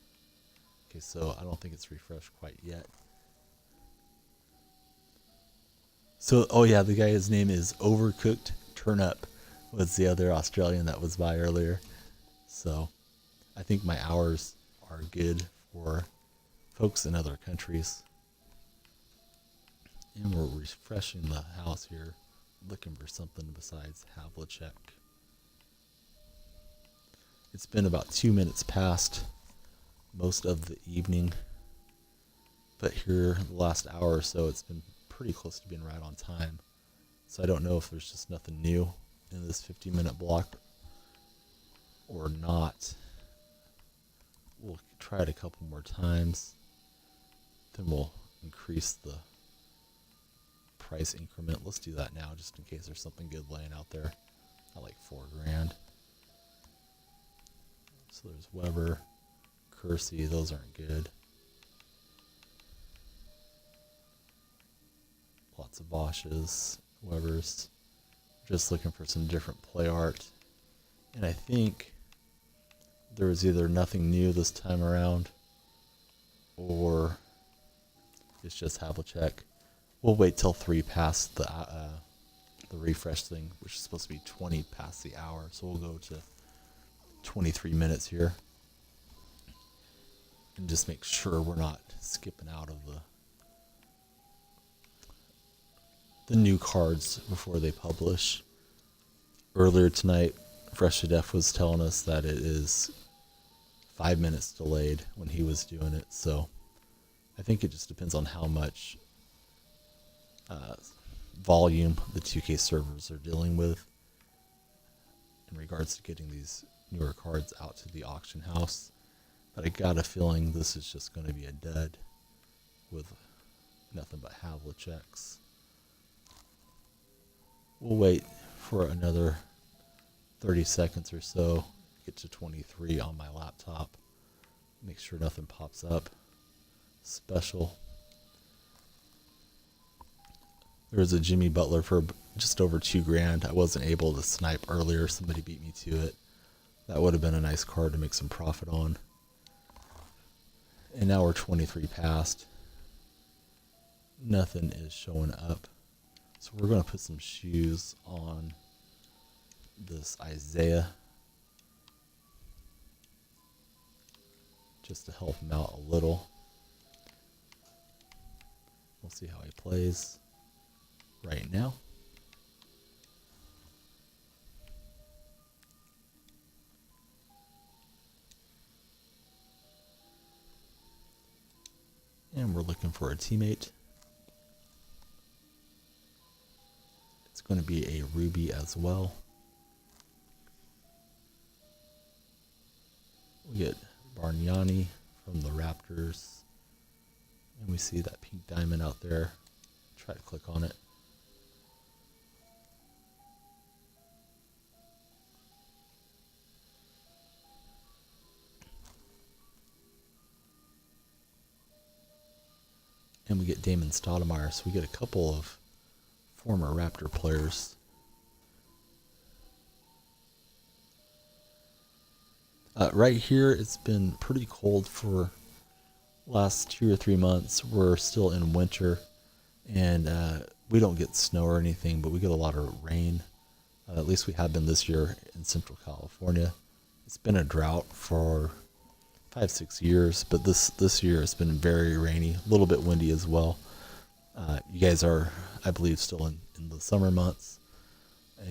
Okay, so I don't think it's refreshed quite yet. So, oh yeah, the guy, his name is Overcooked Turnip, was the other Australian that was by earlier. So I think my hours are good for folks in other countries. And we're refreshing the house here, looking for something besides Havlicek. It's been about 2 minutes past most of the evening, but here the last hour or so it's been pretty close to being right on time. So I don't know if there's just nothing new in this 15-minute block or not. We'll try it a couple more times, then we'll increase the price increment. Let's do that now just in case there's something good laying out there. I like $4,000. So there's Weber, Kersey, those aren't good. Lots of Bosches, Webers. Just looking for some different play art. And I think there was either nothing new this time around or it's just Havlicek. We'll wait till 3 past the refresh thing, which is supposed to be 20 past the hour. So we'll go to 23 minutes here and just make sure we're not skipping out of the new cards before they publish. Earlier tonight, Fresh to Death was telling us that it is 5 minutes delayed when he was doing it. So I think it just depends on how much volume the 2K servers are dealing with in regards to getting these newer cards out to the auction house. But I got a feeling this is just going to be a dud with nothing but Havlicheks. We'll wait for another 30 seconds or so, get to 23 on my laptop, make sure nothing pops up. Special. There was a Jimmy Butler for just over $2,000. I wasn't able to snipe earlier. Somebody beat me to it. That would have been a nice card to make some profit on. And now we're 23 past. Nothing is showing up. So we're going to put some shoes on this Isaiah just to help him out a little. We'll see how he plays right now. And we're looking for a teammate. It's going to be a Ruby as well. We get Bargnani from the Raptors. And we see that pink diamond out there. Try to click on it. And we get Damon Stoudemire, so we get a couple of former Raptor players. Right here, it's been pretty cold for last 2 or 3 months. We're still in winter, and we don't get snow or anything, but we get a lot of rain. At least we have been this year in Central California. It's been a drought for 5-6 years, but this year it's been very rainy, a little bit windy as well. You guys are, I believe, still in the summer months,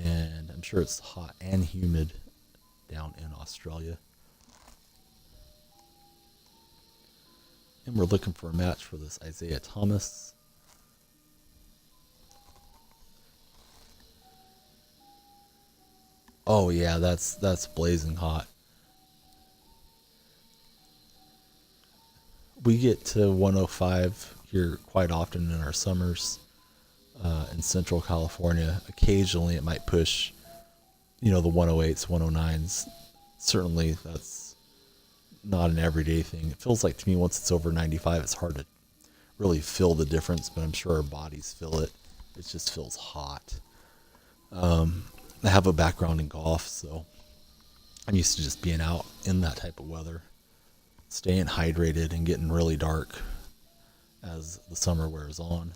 and I'm sure it's hot and humid down in Australia. And we're looking for a match for this Isaiah Thomas. Oh yeah, that's blazing hot. We get to 105 here quite often in our summers in Central California. Occasionally it might push, the 108s, 109s. Certainly that's not an everyday thing. It feels like to me once it's over 95, it's hard to really feel the difference, but I'm sure our bodies feel it. It just feels hot. I have a background in golf, so I'm used to just being out in that type of weather, staying hydrated and getting really dark as the summer wears on.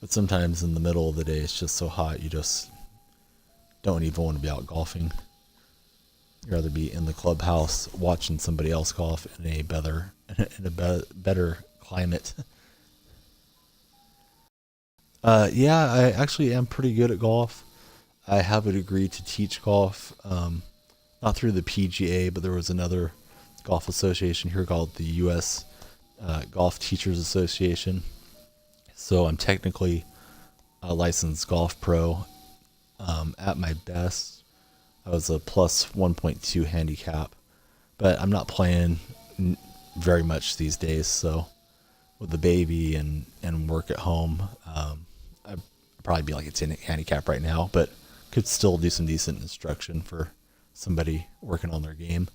But sometimes in the middle of the day, it's just so hot, you just don't even want to be out golfing. You'd rather be in the clubhouse watching somebody else golf in a better climate. Yeah, I actually am pretty good at golf. I have a degree to teach golf, not through the PGA, but there was another golf association here called the U.S. Golf Teachers Association. So I'm technically a licensed golf pro. At my best, I was a plus 1.2 handicap, but I'm not playing very much these days. So with the baby and work at home, I'd probably be like a 10 handicap right now, but could still do some decent instruction for somebody working on their game.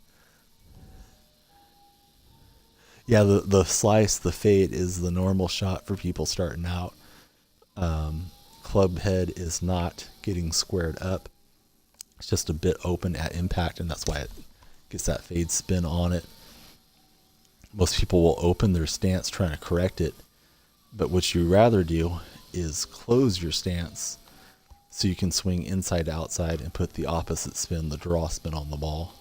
Yeah, the slice, the fade is the normal shot for people starting out. Club head is not getting squared up. It's just a bit open at impact, and that's why it gets that fade spin on it. Most people will open their stance trying to correct it, but what you rather do is close your stance so you can swing inside to outside and put the opposite spin, the draw spin, on the ball.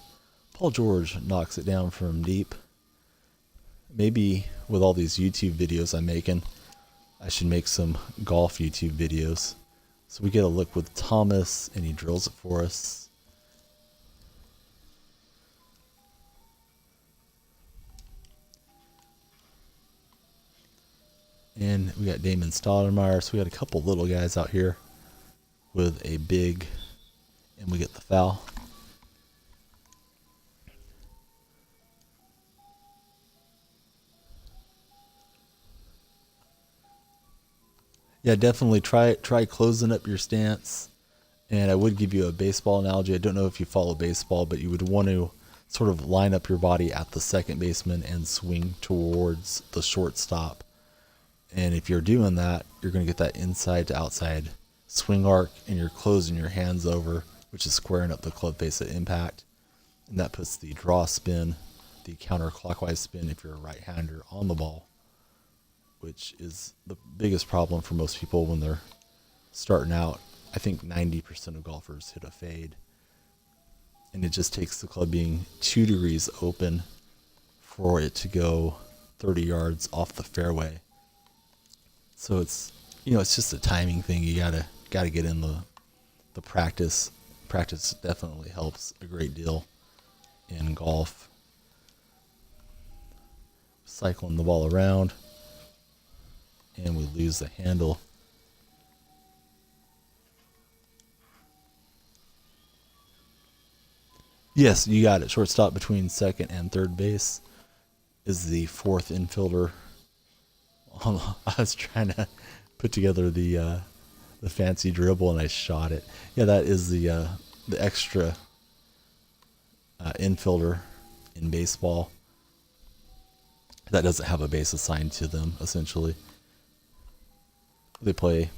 Paul George knocks it down from deep. Maybe with all these YouTube videos I'm making, I should make some golf YouTube videos. So we get a look with Thomas, and he drills it for us. And we got Damon Stoudemire, so we got a couple little guys out here with a big, and we get the foul. Yeah, definitely try closing up your stance. And I would give you a baseball analogy. I don't know if you follow baseball, but you would want to sort of line up your body at the second baseman and swing towards the shortstop. And if you're doing that, you're going to get that inside to outside swing arc, and you're closing your hands over, which is squaring up the club face at impact. And that puts the draw spin, the counterclockwise spin if you're a right-hander, on the ball, which is the biggest problem for most people when they're starting out. I think 90% of golfers hit a fade, and it just takes the club being 2 degrees open for it to go 30 yards off the fairway. So it's just a timing thing. You gotta get in the practice. Practice definitely helps a great deal in golf. Cycling the ball around, and we lose the handle. Yes, you got it. Shortstop between second and third base is the fourth infielder. I was trying to put together the fancy dribble, and I shot it. Yeah, that is the extra infielder in baseball that doesn't have a base assigned to them, essentially. They play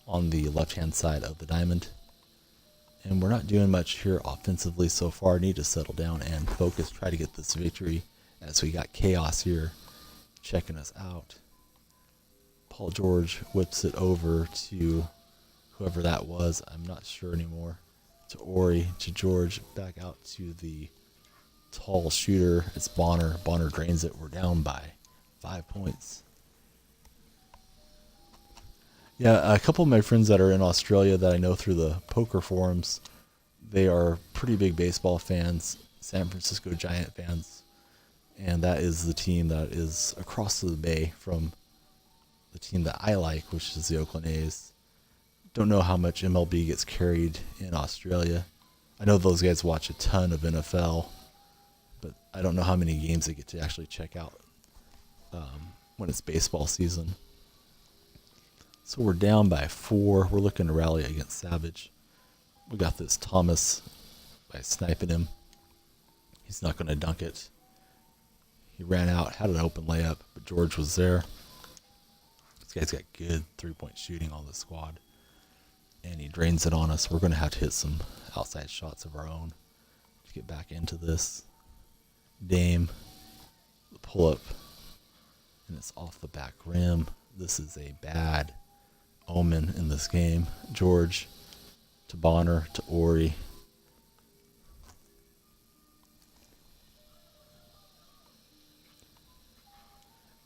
on the left-hand side of the diamond. And we're not doing much here offensively so far. Need to settle down and focus, try to get this victory, as we got Chaos here checking us out. Paul George whips it over to whoever that was. I'm not sure anymore. To Ori, to George, back out to the tall shooter. It's Bonner. Bonner drains it. We're down by 5 points. Yeah, a couple of my friends that are in Australia that I know through the poker forums, they are pretty big baseball fans, San Francisco Giant fans, and that is the team that is across the bay from the team that I like, which is the Oakland A's. Don't know how much MLB gets carried in Australia. I know those guys watch a ton of NFL, but I don't know how many games they get to actually check out when it's baseball season. So we're down by 4. We're looking to rally against Savage. We got this Thomas by sniping him. He's not going to dunk it. He ran out, had an open layup, but George was there. This guy's got good three-point shooting on the squad. And he drains it on us. We're going to have to hit some outside shots of our own to get back into this. Dame, the pull-up, and it's off the back rim. This is a bad omen in this game. George to Bonner to Ori.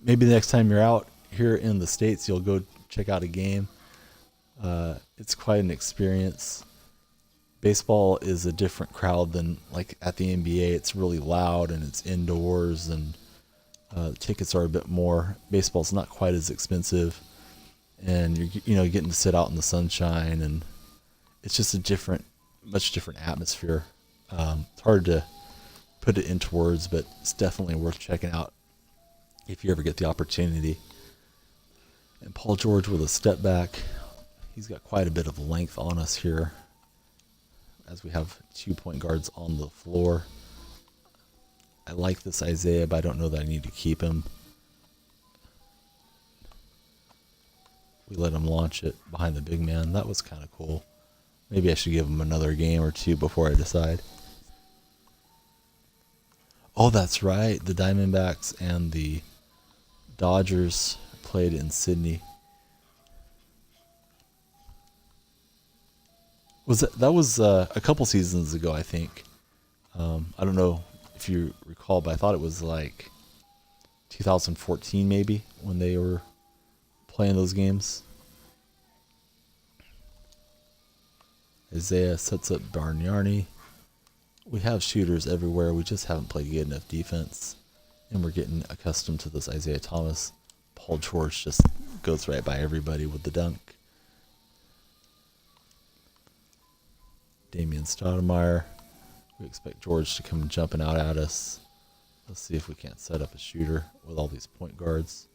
Maybe the next time you're out here in the States, you'll go check out a game. It's quite an experience. Baseball is a different crowd than like at the NBA. It's really loud and it's indoors, and the tickets are a bit more. Baseball's not quite as expensive, and you're getting to sit out in the sunshine, and it's just a much different atmosphere. It's hard to put it into words, but it's definitely worth checking out if you ever get the opportunity. And Paul George with a step back. He's got quite a bit of length on us here, as we have 2 point guards on the floor. I like this Isaiah, but I don't know that I need to keep him. We let him launch it behind the big man. That was kind of cool. Maybe I should give him another game or two before I decide. Oh, that's right. The Diamondbacks and the Dodgers played in Sydney. That was a couple seasons ago, I think. I don't know if you recall, but I thought it was like 2014 maybe when they were playing those games. Isaiah sets up Bargnani. We have shooters everywhere. We just haven't played good enough defense, and we're getting accustomed to this Isaiah Thomas. Paul George just goes right by everybody with the dunk. Damian Stoudemire. We expect George to come jumping out at us. Let's see if we can't set up a shooter with all these point guards.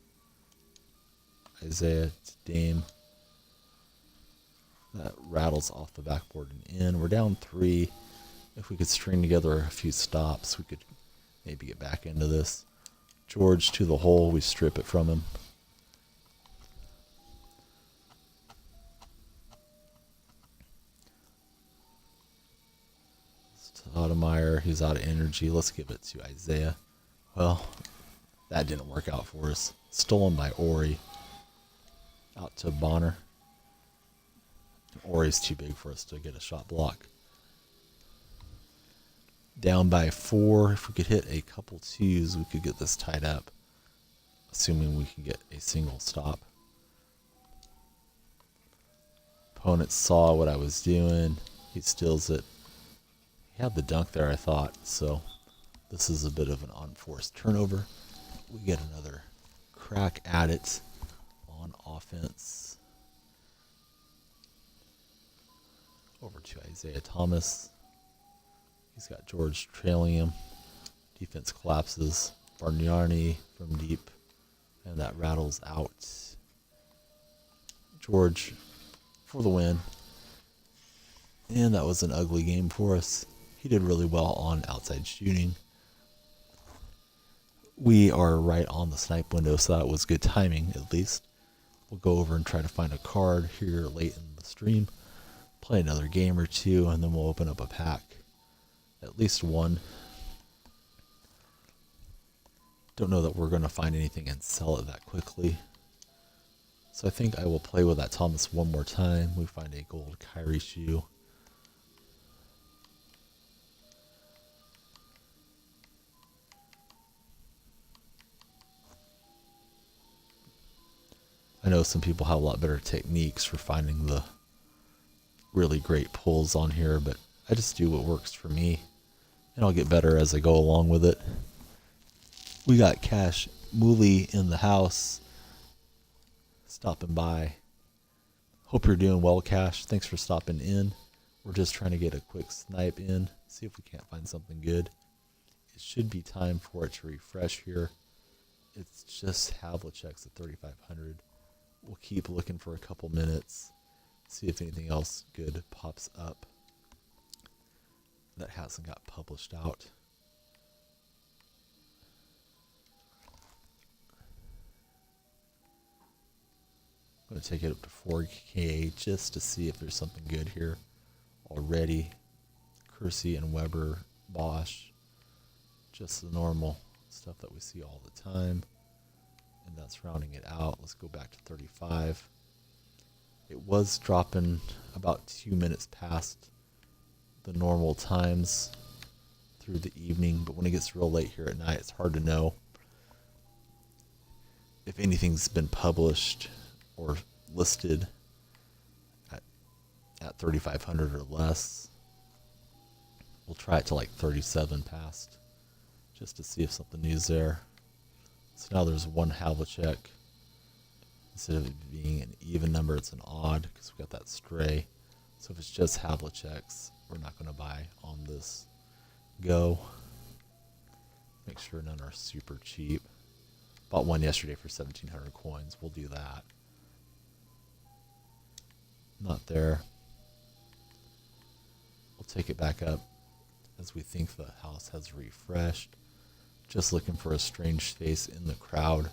Isaiah to Dame. That rattles off the backboard and in. We're down 3. If we could string together a few stops, we could maybe get back into this. George to the hole. We strip it from him. Stoudemire, he's out of energy. Let's give it to Isaiah. Well, that didn't work out for us. Stolen by Ori. Out to Bonner. Ori's too big for us to get a shot block. Down by 4. If we could hit a couple twos, we could get this tied up, assuming we can get a single stop. Opponent saw what I was doing. He steals it. He had the dunk there, I thought, so this is a bit of an unforced turnover. We get another crack at it on offense. Over to Isaiah Thomas. He's got George trailing him. Defense collapses. Bargnani from deep, and that rattles out. George for the win. And that was an ugly game for us. he did really well on outside shooting. We are right on the snipe window, so that was good timing at least. We'll go over and try to find a card here late in the stream, play another game or two, and then we'll open up a pack. At least one. Don't know that we're going to find anything and sell it that quickly. So I think I will play with that Thomas one more time. We find a gold Kyrie shoe. I know some people have a lot better techniques for finding the really great pulls on here, but I just do what works for me, and I'll get better as I go along with it. We got Cash Mooley in the house, stopping by. Hope you're doing well, Cash. Thanks for stopping in. We're just trying to get a quick snipe in, see if we can't find something good. It should be time for it to refresh here. It's just Havlicek's at 3,500. We'll keep looking for a couple minutes, see if anything else good pops up that hasn't got published out. I'm going to take it up to 4K just to see if there's something good here already. Kersey and Weber, Bosch, just the normal stuff that we see all the time. And that's rounding it out. Let's go back to 35. It was dropping about 2 minutes past the normal times through the evening, but when it gets real late here at night, it's hard to know if anything's been published or listed at 3,500 or less. We'll try it to like 37 past just to see if something new's there. So now there's one Havlicek. Instead of it being an even number, it's an odd because we got that stray. So if it's just Havliceks, we're not going to buy on this go. Make sure none are super cheap. Bought one yesterday for 1,700 coins. We'll do that. Not there. We'll take it back up as we think the house has refreshed. Just looking for a strange face in the crowd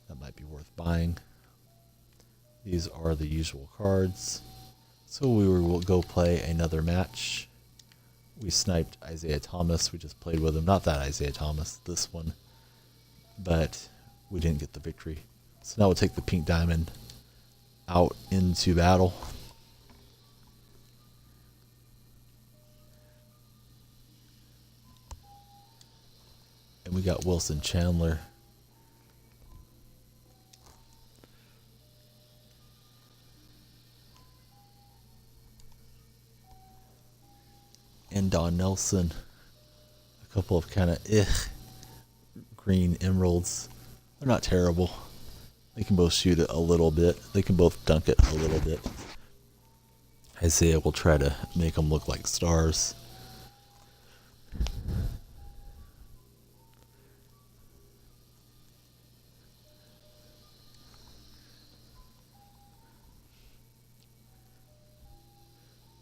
that might be worth buying. These are the usual cards. So we will go play another match. We sniped Isaiah Thomas. We just played with him. Not that Isaiah Thomas, this one. But we didn't get the victory. So now we'll take the pink diamond out into battle. And we got Wilson Chandler. And Don Nelson. A couple of kind of green emeralds. They're not terrible. They can both shoot it a little bit. They can both dunk it a little bit. Isaiah will try to make them look like stars.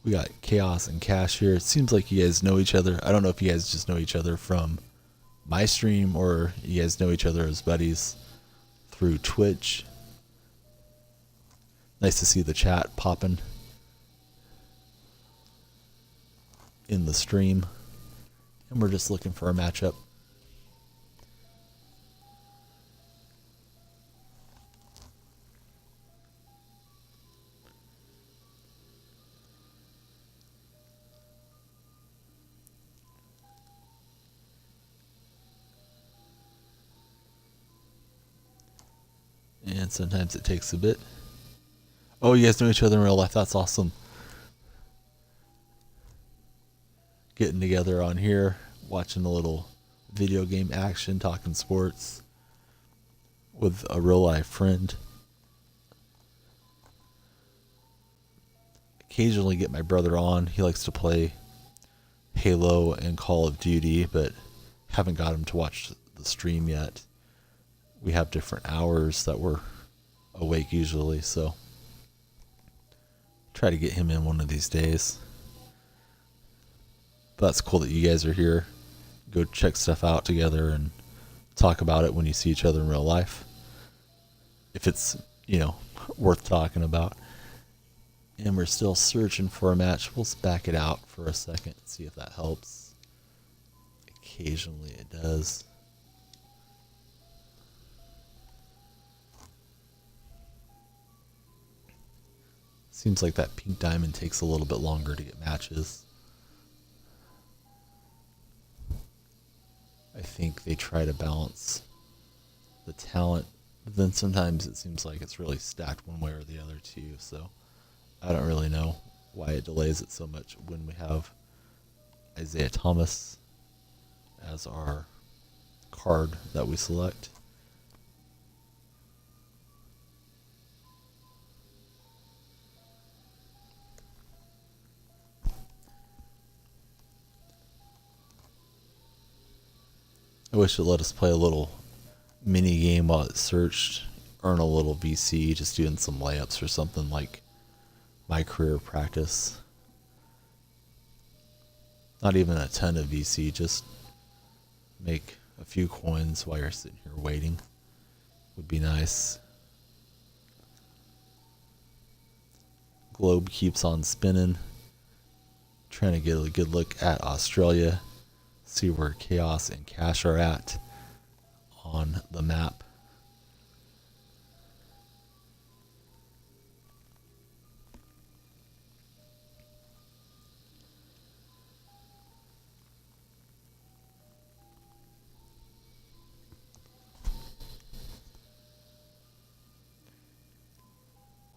We got Chaos and Cash here. It seems like you guys know each other. I don't know if you guys just know each other from my stream or you guys know each other as buddies through Twitch. Nice to see the chat popping in the stream. And we're just looking for a matchup. And sometimes it takes a bit. Oh, you guys know each other in real life. That's awesome. Getting together on here, watching a little video game action, talking sports with a real life friend. Occasionally get my brother on. He likes to play Halo and Call of Duty, but haven't got him to watch the stream yet. We have different hours that we're awake usually, so try to get him in one of these days. But that's cool that you guys are here. Go check stuff out together and talk about it when you see each other in real life. If it's, worth talking about. And we're still searching for a match. We'll back it out for a second, see if that helps. Occasionally it does. Seems like that pink diamond takes a little bit longer to get matches. I think they try to balance the talent, but then sometimes it seems like it's really stacked one way or the other too, so I don't really know why it delays it so much when we have Isaiah Thomas as our card that we select. I wish it let us play a little mini game while it searched, earn a little VC, just doing some layups or something like my career practice. Not even a ton of VC, just make a few coins while you're sitting here waiting. Would be nice. Globe keeps on spinning. Trying to get a good look at Australia. See where Chaos and Cash are at on the map.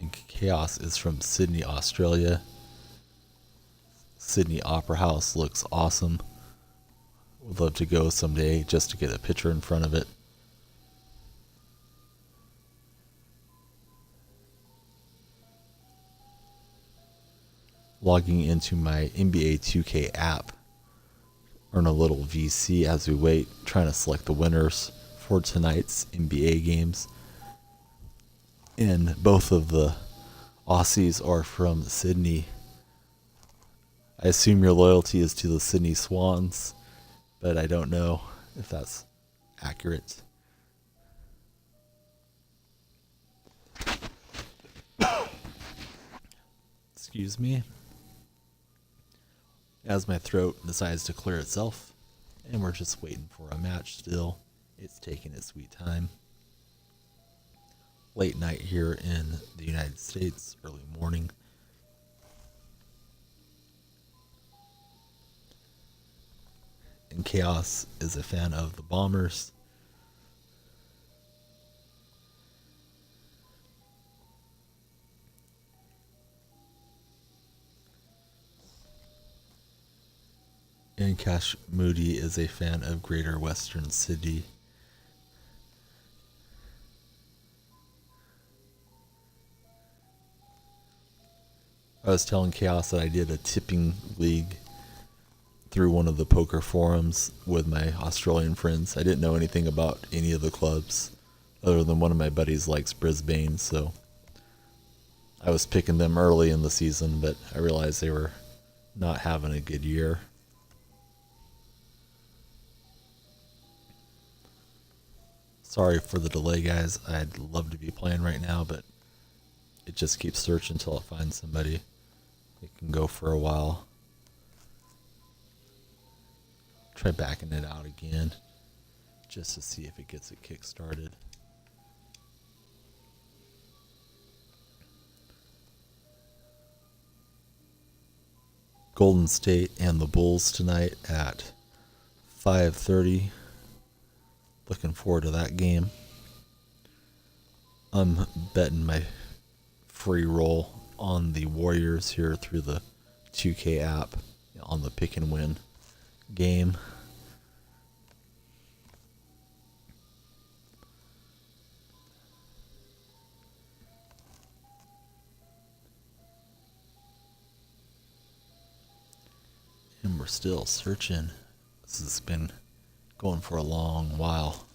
And Chaos is from Sydney, Australia. Sydney Opera House looks awesome. Would love to go someday just to get a picture in front of it. Logging into my NBA 2K app. Earn a little VC as we wait. Trying to select the winners for tonight's NBA games. And both of the Aussies are from Sydney. I assume your loyalty is to the Sydney Swans, but I don't know if that's accurate. Excuse me. As my throat decides to clear itself, and we're just waiting for a match still. It's taking its sweet time. Late night here in the United States, early morning. And Chaos is a fan of the Bombers. And Cash Moody is a fan of Greater Western Sydney. I was telling Chaos that I did a tipping league through one of the poker forums with my Australian friends. I didn't know anything about any of the clubs other than one of my buddies likes Brisbane, so I was picking them early in the season, but I realized they were not having a good year. Sorry for the delay, guys. I'd love to be playing right now, but it just keeps searching until it finds somebody. It can go for a while. Try backing it out again just to see if it gets it kick-started. Golden State and the Bulls tonight at 5:30. Looking forward to that game. I'm betting my free roll on the Warriors here through the 2K app on the pick and win game. And we're still searching. This has been going for a long while.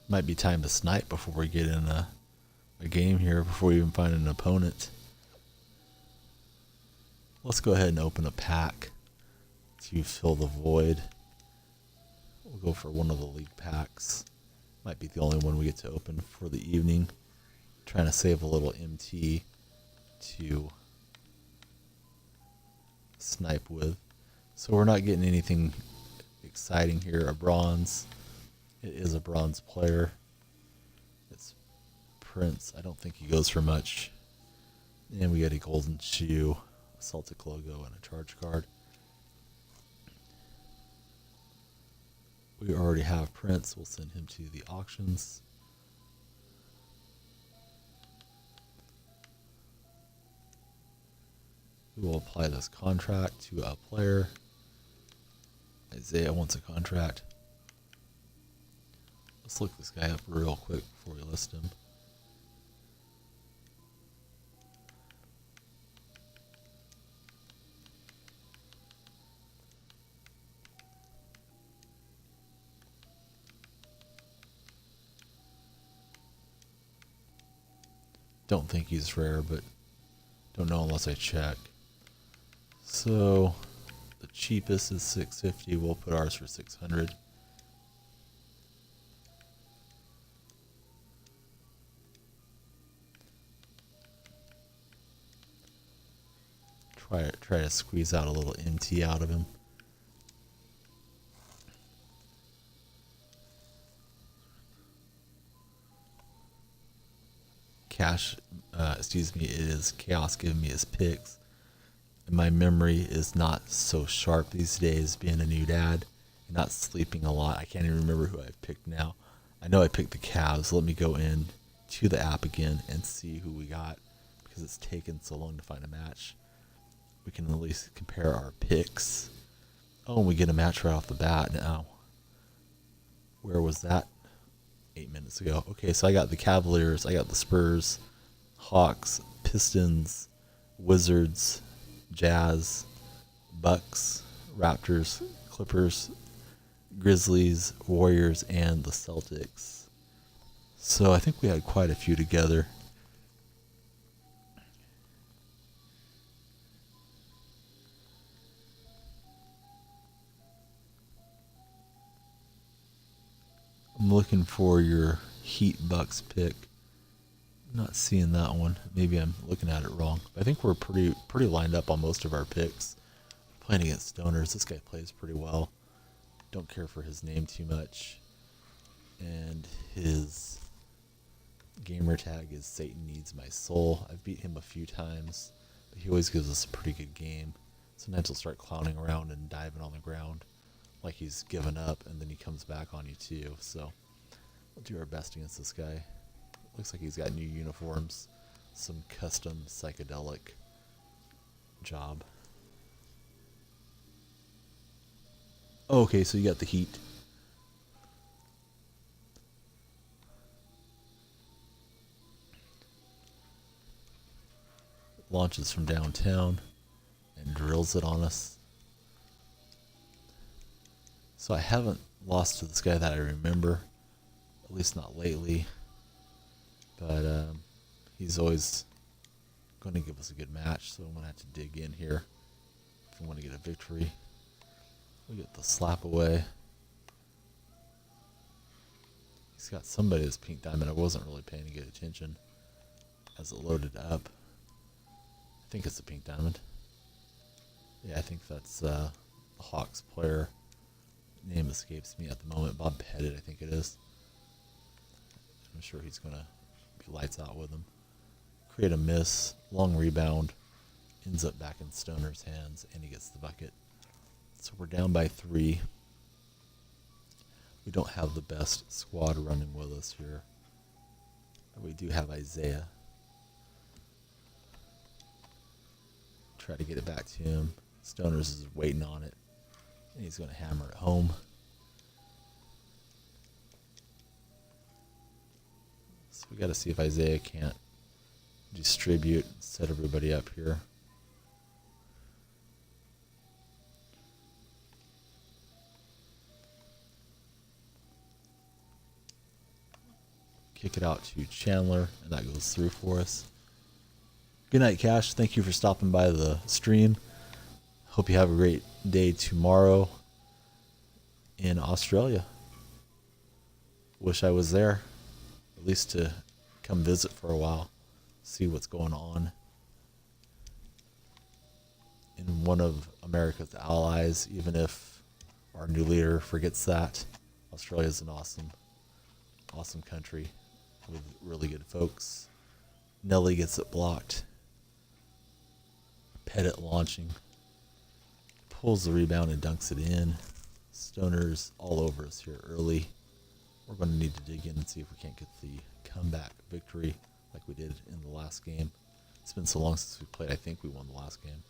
Might be time to snipe before we get in a game here, before we even find an opponent. Let's go ahead and open a pack to fill the void. We'll go for one of the league packs. Might be the only one we get to open for the evening. Trying to save a little MT to snipe with. So we're not getting anything exciting here. A bronze. It is a bronze player. It's Prince. I don't think he goes for much. And we get a golden shoe, a Celtic logo, and a charge card. We already have Prince. We'll send him to the auctions. We will apply this contract to a player. Isaiah wants a contract. Let's look this guy up real quick before we list him. Don't think he's rare, but don't know unless I check. So the cheapest is 650. We'll put ours for 600. Try to squeeze out a little MT out of him. It is Chaos giving me his picks. And my memory is not so sharp these days, being a new dad, not sleeping a lot. I can't even remember who I've picked now. I know I picked the Cavs. Let me go in to the app again and see who we got, because it's taken so long to find a match. We can at least compare our picks. Oh, and we get a match right off the bat now. Where was that? 8 minutes ago. Okay, so I got the Cavaliers, I got the Spurs, Hawks, Pistons, Wizards, Jazz, Bucks, Raptors, Clippers, Grizzlies, Warriors, and the Celtics. So I think we had quite a few together. I'm looking for your Heat Bucks pick. Not seeing that one. Maybe I'm looking at it wrong. I think we're pretty lined up on most of our picks. Playing against Stoners. This guy plays pretty well. Don't care for his name too much. And his gamer tag is Satan Needs My Soul. I've beat him a few times, but he always gives us a pretty good game. Sometimes he'll start clowning around and diving on the ground like he's given up, and then he comes back on you too. So we'll do our best against this guy. Looks like he's got new uniforms, some custom psychedelic job. Oh, okay, so you got the Heat. Launches from downtown and drills it on us. So I haven't lost to this guy that I remember, at least not lately. But he's always going to give us a good match, so I'm going to have to dig in here if I want to get a victory. We get the slap away. He's got somebody that's pink diamond. I wasn't really paying good attention as it loaded up. I think it's a pink diamond. Yeah, I think that's the Hawks player. Name escapes me at the moment. Bob Pettit, I think it is. I'm sure he's going to be lights out with him. Create a miss. Long rebound. Ends up back in Stoner's hands, and he gets the bucket. So we're down by 3. We don't have the best squad running with us here. We do have Isaiah. Try to get it back to him. Stoners is waiting on it. And he's going to hammer it home. So we got to see if Isaiah can't distribute, set everybody up here. kick it out to Chandler, and that goes through for us. Good night, Cash. Thank you for stopping by the stream. Hope you have a great day tomorrow in Australia. Wish I was there, at least to come visit for a while, see what's going on in one of America's allies, even if our new leader forgets that. Australia is an awesome country with really good folks. Nelly gets it blocked. Pettit launching. Pulls the rebound and dunks it in. Stoner's all over us here early. We're going to need to dig in and see if we can't get the comeback victory like we did in the last game. It's been so long since we played. I think we won the last game.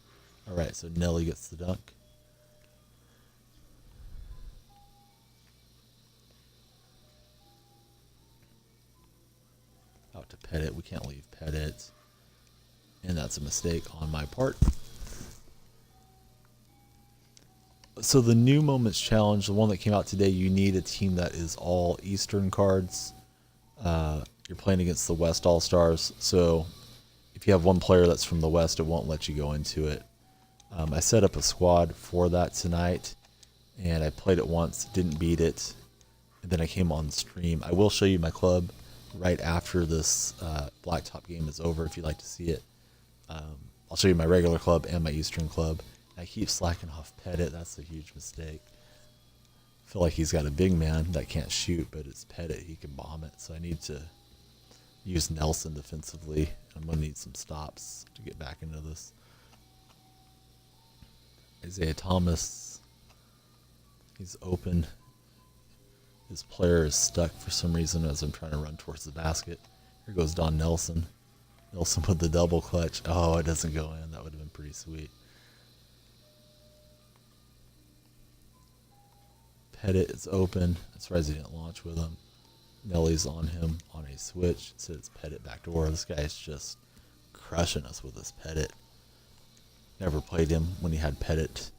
All right, so Nelly gets the dunk. Out to Pettit. We can't leave Pettit. And that's a mistake on my part. So the new Moments Challenge, the one that came out today, you need a team that is all Eastern cards. You're playing against the West All-Stars. So if you have one player that's from the West, it won't let you go into it. I set up a squad for that tonight, and I played it once, didn't beat it, and then I came on stream. I will show you my club right after this Blacktop game is over if you'd like to see it. I'll show you my regular club and my Eastern club. I keep slacking off Pettit. That's a huge mistake. I feel like he's got a big man that can't shoot, but it's Pettit. He can bomb it. So I need to use Nelson defensively. I'm going to need some stops to get back into this. Isaiah Thomas. He's open. His player is stuck for some reason as I'm trying to run towards the basket. Here goes Don Nelson. Nelson with the double clutch. Oh, it doesn't go in. That would have been pretty sweet. Pettit is open. I'm surprised he didn't launch with him. Nelly's on him on a switch. It says Pettit backdoor. This guy's just crushing us with this Pettit. Never played him when he had Pettit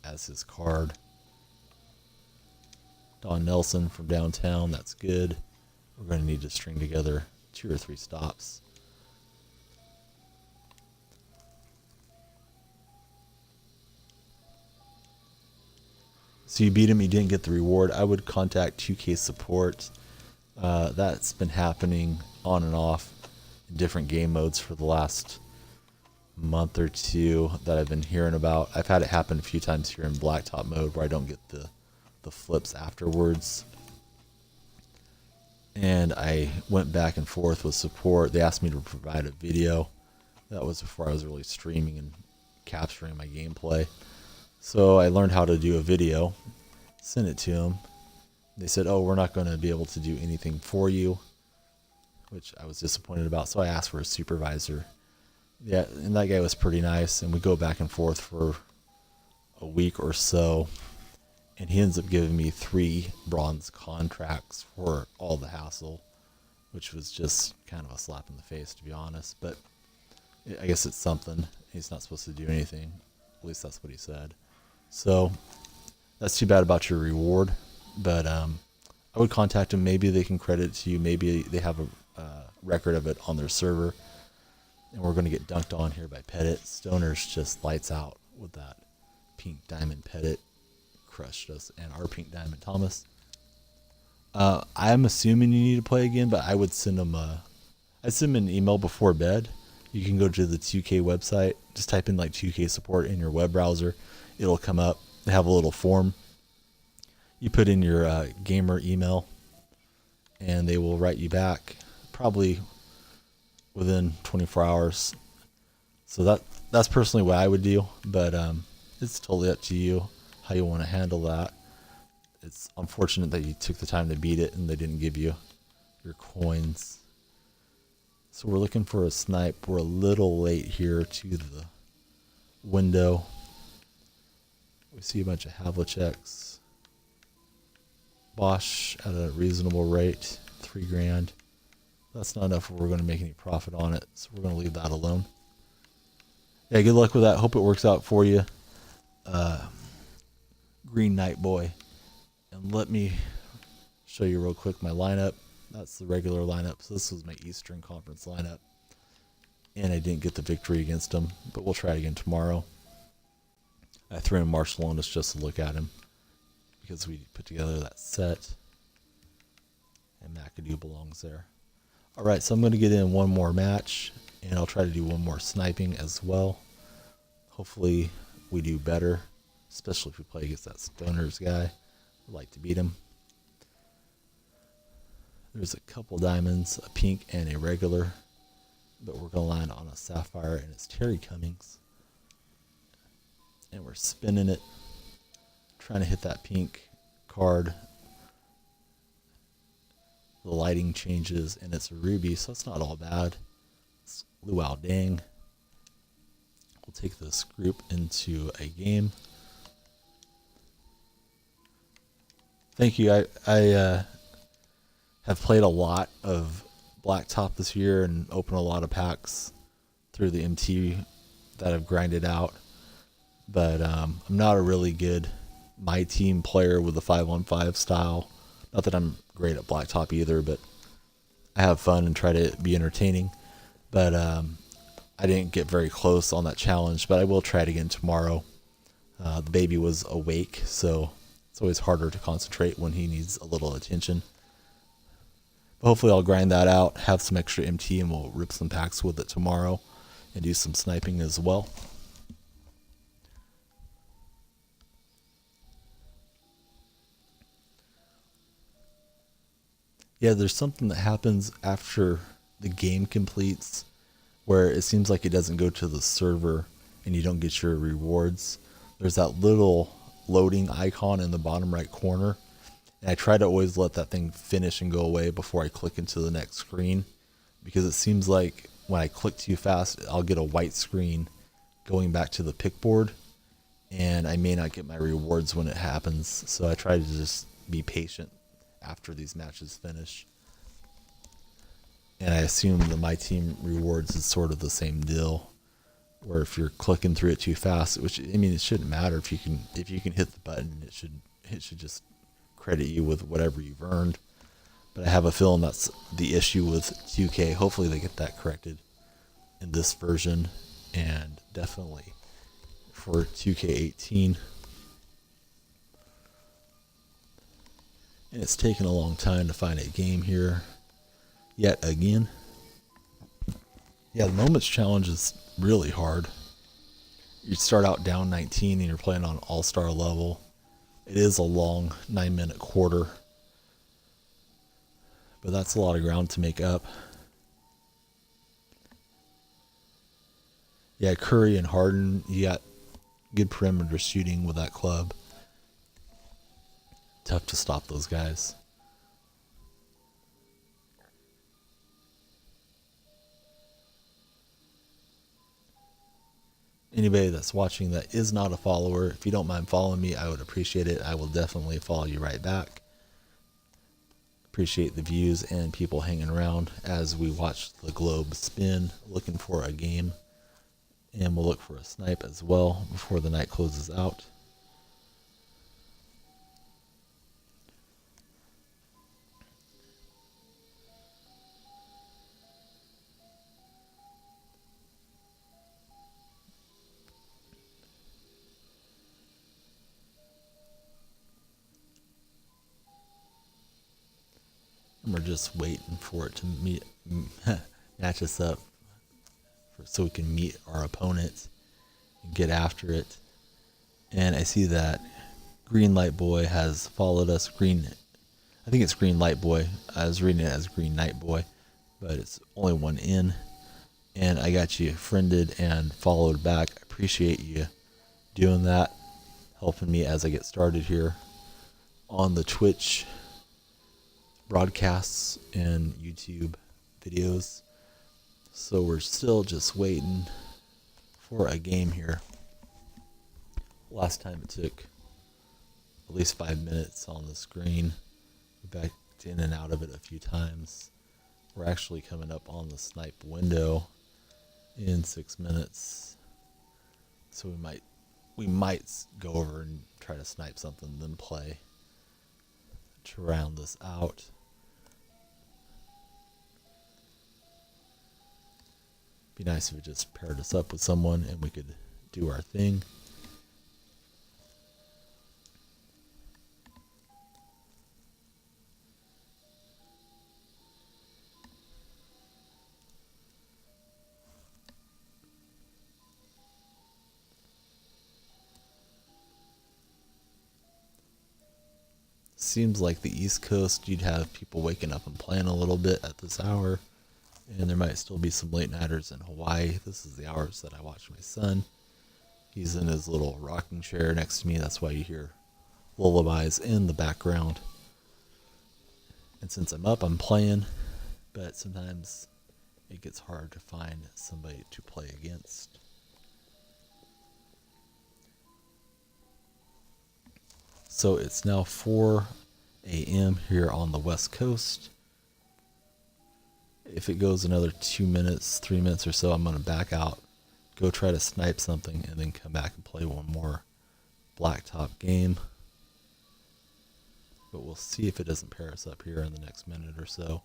as his card. Don Nelson from downtown. That's good. We're going to need to string together 2 or 3 stops. So you beat him, you didn't get the reward. I would contact 2K support. That's been happening on and off in different game modes for the last month or 2 that I've been hearing about. I've had it happen a few times here in Blacktop mode where I don't get the flips afterwards. And I went back and forth with support. They asked me to provide a video. That was before I was really streaming and capturing my gameplay. So I learned how to do a video, sent it to them. They said, oh, we're not going to be able to do anything for you, which I was disappointed about. So I asked for a supervisor. Yeah, and that guy was pretty nice. And we go back and forth for a week or so. And he ends up giving me 3 bronze contracts for all the hassle, which was just kind of a slap in the face, to be honest. But I guess it's something. He's not supposed to do anything. At least that's what he said. So that's too bad about your reward. But I would contact him. Maybe they can credit it to you. Maybe they have a record of it on their server. And we're going to get dunked on here by Pettit. Stoner's just lights out with that pink diamond Pettit. Crushed us. And our pink diamond Thomas. I'm assuming you need to play again, but I would send him I'd send him an email before bed. You can go to the 2K website. Just type in like 2K support in your web browser. It'll come up. They have a little form. You put in your gamer email, and they will write you back probably within 24 hours. So that's personally what I would do, but it's totally up to you how you want to handle that. It's unfortunate that you took the time to beat it and they didn't give you your coins. So we're looking for a snipe. We're a little late here to the window. We see a bunch of Havliceks. Bosch at a reasonable rate, $3,000. That's not enough if we're going to make any profit on it, so we're going to leave that alone. Yeah, good luck with that. Hope it works out for you, Green Knight Boy. And let me show you real quick my lineup. That's the regular lineup. So this was my Eastern Conference lineup. And I didn't get the victory against him, but we'll try it again tomorrow. I threw in Marcellonis just to look at him because we put together that set. And McAdoo belongs there. All right, so I'm going to get in one more match, and I'll try to do one more sniping as well. Hopefully we do better, especially if we play against that Stoners guy. I'd like to beat him. There's a couple diamonds, a pink and a regular, but we're going to land on a sapphire, and it's Terry Cummings. And we're spinning it, trying to hit that pink card. The lighting changes, and it's a ruby, so it's not all bad. It's Luau Dang. We'll take this group into a game. Thank you. I have played a lot of Blacktop this year and opened a lot of packs through the MT that I've grinded out. But I'm not a really good my team player with the 5-on-5 style. Not that I'm great at Blacktop either, but I have fun and try to be entertaining. But I didn't get very close on that challenge, but I will try it again tomorrow. The baby was awake, so it's always harder to concentrate when he needs a little attention. But hopefully I'll grind that out, have some extra MT, and we'll rip some packs with it tomorrow and do some sniping as well. Yeah, there's something that happens after the game completes where it seems like it doesn't go to the server and you don't get your rewards. There's that little loading icon in the bottom right corner. And I try to always let that thing finish and go away before I click into the next screen, because it seems like when I click too fast, I'll get a white screen going back to the pick board, and I may not get my rewards when it happens. So I try to just be patient after these matches finish. And I assume the my team rewards is sort of the same deal, where if you're clicking through it too fast, which I mean it shouldn't matter if you can hit the button, it should just credit you with whatever you've earned. But I have a feeling that's the issue with 2K. Hopefully they get that corrected in this version, and definitely for 2K18. And it's taken a long time to find a game here yet again. Yeah, the Moments Challenge is really hard. You start out down 19 and you're playing on all-star level. It is a long 9-minute quarter, but that's a lot of ground to make up. Yeah, Curry and Harden, you got good perimeter shooting with that club. Tough to stop those guys. Anybody that's watching that is not a follower, if you don't mind following me, I would appreciate it. I will definitely follow you right back. Appreciate the views and people hanging around as we watch the globe spin, looking for a game. And we'll look for a snipe as well before the night closes out. And we're just waiting for it to match us up so we can meet our opponent and get after it. And I see that Green Light Boy has followed us. I think it's Green Light Boy. I was reading it as Green Night Boy, but it's only one in. And I got you friended and followed back. I appreciate you doing that, helping me as I get started here on the Twitch broadcasts and YouTube videos. So we're still just waiting for a game here. Last time it took at least 5 minutes on the screen. We backed in and out of it a few times. We're actually coming up on the snipe window in 6 minutes. So we might go over and try to snipe something, then play. to round this out. Be nice if it just paired us up with someone and we could do our thing. Seems like the East Coast, you'd have people waking up and playing a little bit at this hour, and there might still be some late nighters in Hawaii. This is the hours that I watch my son. He's in his little rocking chair next to me. That's why you hear lullabies in the background. And since I'm up, I'm playing, but sometimes it gets hard to find somebody to play against. So it's now 4 a.m. here on the West Coast. If it goes another 2 minutes, 3 minutes or so, I'm going to back out, go try to snipe something, and then come back and play one more Blacktop game. But we'll see if it doesn't pair us up here in the next minute or so.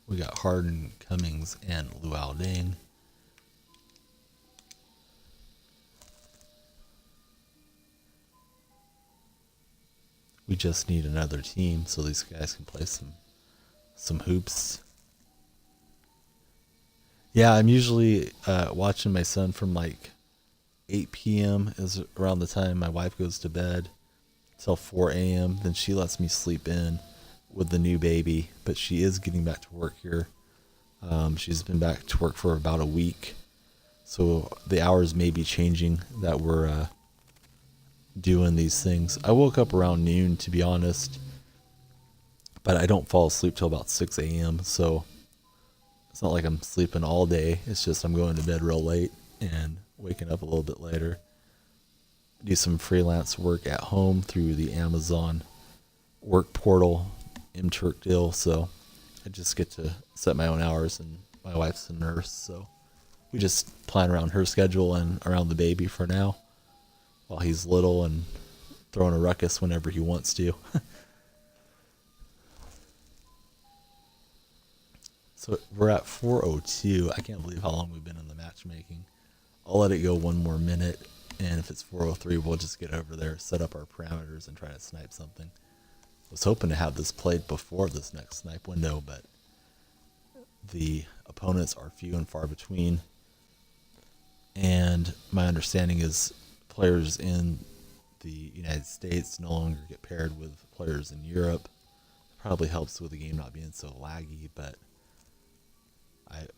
We got Harden, Cummings, and Luau Deng. We just need another team so these guys can play some hoops. Yeah, I'm usually watching my son from like 8 p.m. is around the time my wife goes to bed till 4 a.m. Then she lets me sleep in with the new baby, but she is getting back to work here. She's been back to work for about a week, so the hours may be changing that we're doing these things. I woke up around noon, to be honest, but I don't fall asleep till about 6 a.m. So it's not like I'm sleeping all day. It's just I'm going to bed real late and waking up a little bit later. I do some freelance work at home through the Amazon work portal, mTurk deal, so I just get to set my own hours, and my wife's a nurse, so we just plan around her schedule and around the baby for now while he's little and throwing a ruckus whenever he wants to. So we're at 4:02. I can't believe how long we've been in the matchmaking. I'll let it go one more minute, and if it's 4:03, we'll just get over there, set up our parameters, and try to snipe something. I was hoping to have this played before this next snipe window, but the opponents are few and far between. And my understanding is players in the United States no longer get paired with players in Europe. It probably helps with the game not being so laggy, but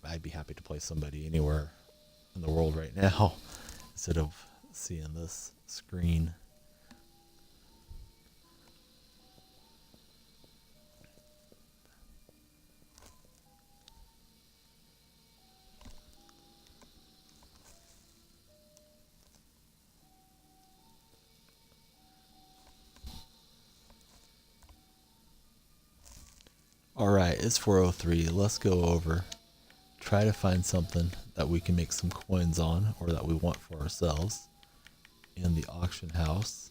I'd be happy to play somebody anywhere in the world right now instead of seeing this screen. Alright, it's 4:03. Let's go over. Try to find something that we can make some coins on, or that we want for ourselves, in the auction house.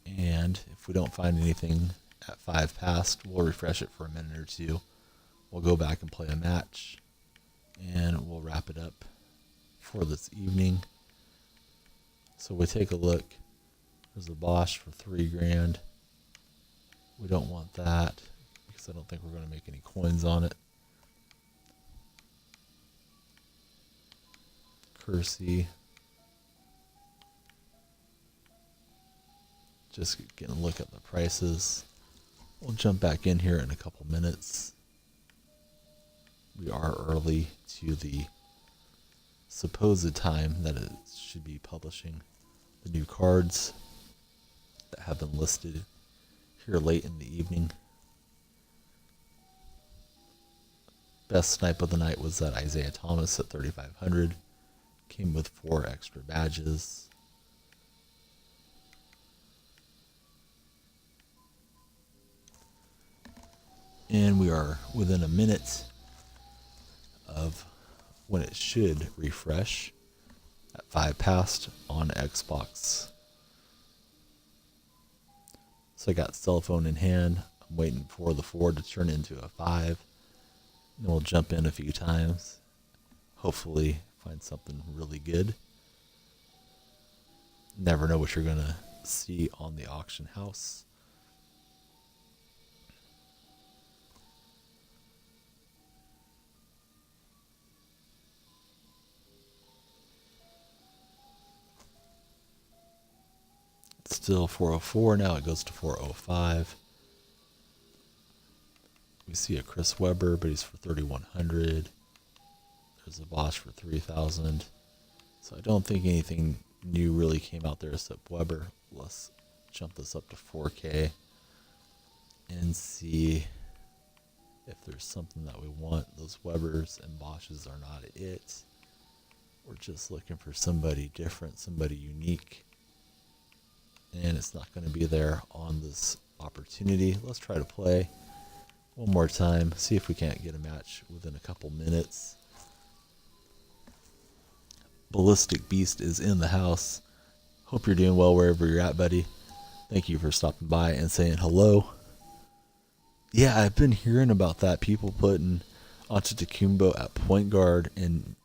And if we don't find anything at 5 past, we'll refresh it for a minute or two. We'll go back and play a match, and we'll wrap it up for this evening. So we take a look. There's a Bosch for $3,000. We don't want that because I don't think we're going to make any coins on it. Kersey. Just getting a look at the prices. We'll jump back in here in a couple minutes. We are early to the supposed time that it should be publishing the new cards that have been listed here late in the evening. Best snipe of the night was that Isaiah Thomas at 3,500. Came with 4 extra badges. And we are within a minute of when it should refresh at 5 past on Xbox. So I got cell phone in hand. I'm waiting for the 4 to turn into a 5. Then we'll jump in a few times. Hopefully find something really good. Never know what you're going to see on the auction house. It's still 404 now. It goes to 405. We see a Chris Webber, but he's for 3,100. There's a Bosch for 3,000. So I don't think anything new really came out there except Webber. Let's jump this up to 4K and see if there's something that we want. Those Webbers and Bosches are not it. We're just looking for somebody different, somebody unique. And it's not going to be there on this opportunity. Let's try to play one more time, see if we can't get a match within a couple minutes. Ballistic Beast is in the house. Hope you're doing well wherever you're at, buddy. Thank you for stopping by and saying hello. Yeah, I've been hearing about that. People putting Antetokounmpo at point guard and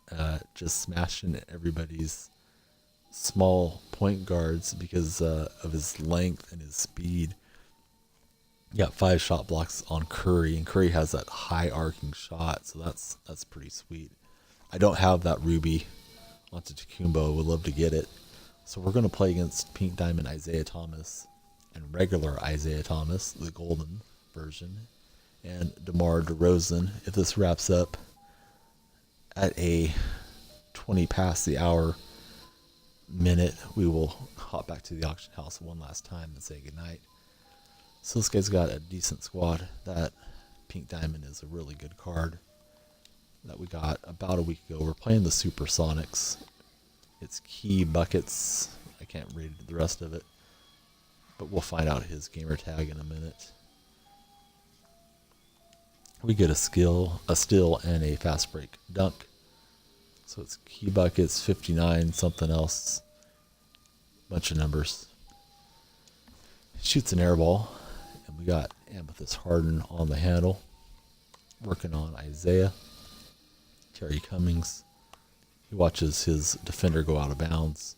just smashing everybody's small point guards because of his length and his speed. You got 5 shot blocks on Curry, and Curry has that high arcing shot, so that's pretty sweet. I don't have that Ruby Antetokounmpo. Would love to get it. So we're going to play against Pink Diamond Isaiah Thomas and regular Isaiah Thomas, the golden version, and DeMar DeRozan. If this wraps up at a 20 past the hour minute, we will hop back to the auction house one last time and say goodnight. So this guy's got a decent squad. That Pink Diamond is a really good card that we got about a week ago. We're playing the Supersonics. It's Key Buckets. I can't read the rest of it, but we'll find out his gamer tag in a minute. We get a steal, and a fast break dunk. So it's Key Buckets, 59, something else. Bunch of numbers. Shoots an air ball. And we got Amethyst Harden on the handle. Working on Isaiah. Terry Cummings. He watches his defender go out of bounds.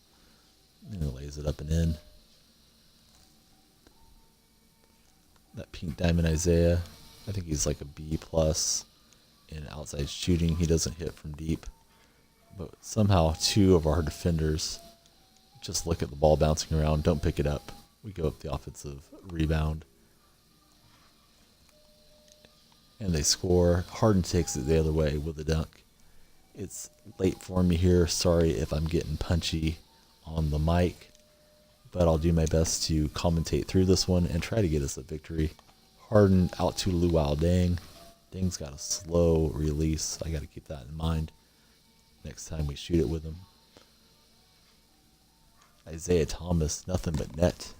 And he lays it up and in. That Pink Diamond Isaiah. I think he's like a B+ in outside shooting. He doesn't hit from deep. But somehow 2 of our defenders just look at the ball bouncing around, don't pick it up. We go up the offensive rebound. And they score. Harden takes it the other way with a dunk. It's late for me here. Sorry if I'm getting punchy on the mic. But I'll do my best to commentate through this one and try to get us a victory. Harden out to Luau Deng. Deng's got a slow release. I got to keep that in mind next time we shoot it with him. Isaiah Thomas, nothing but net.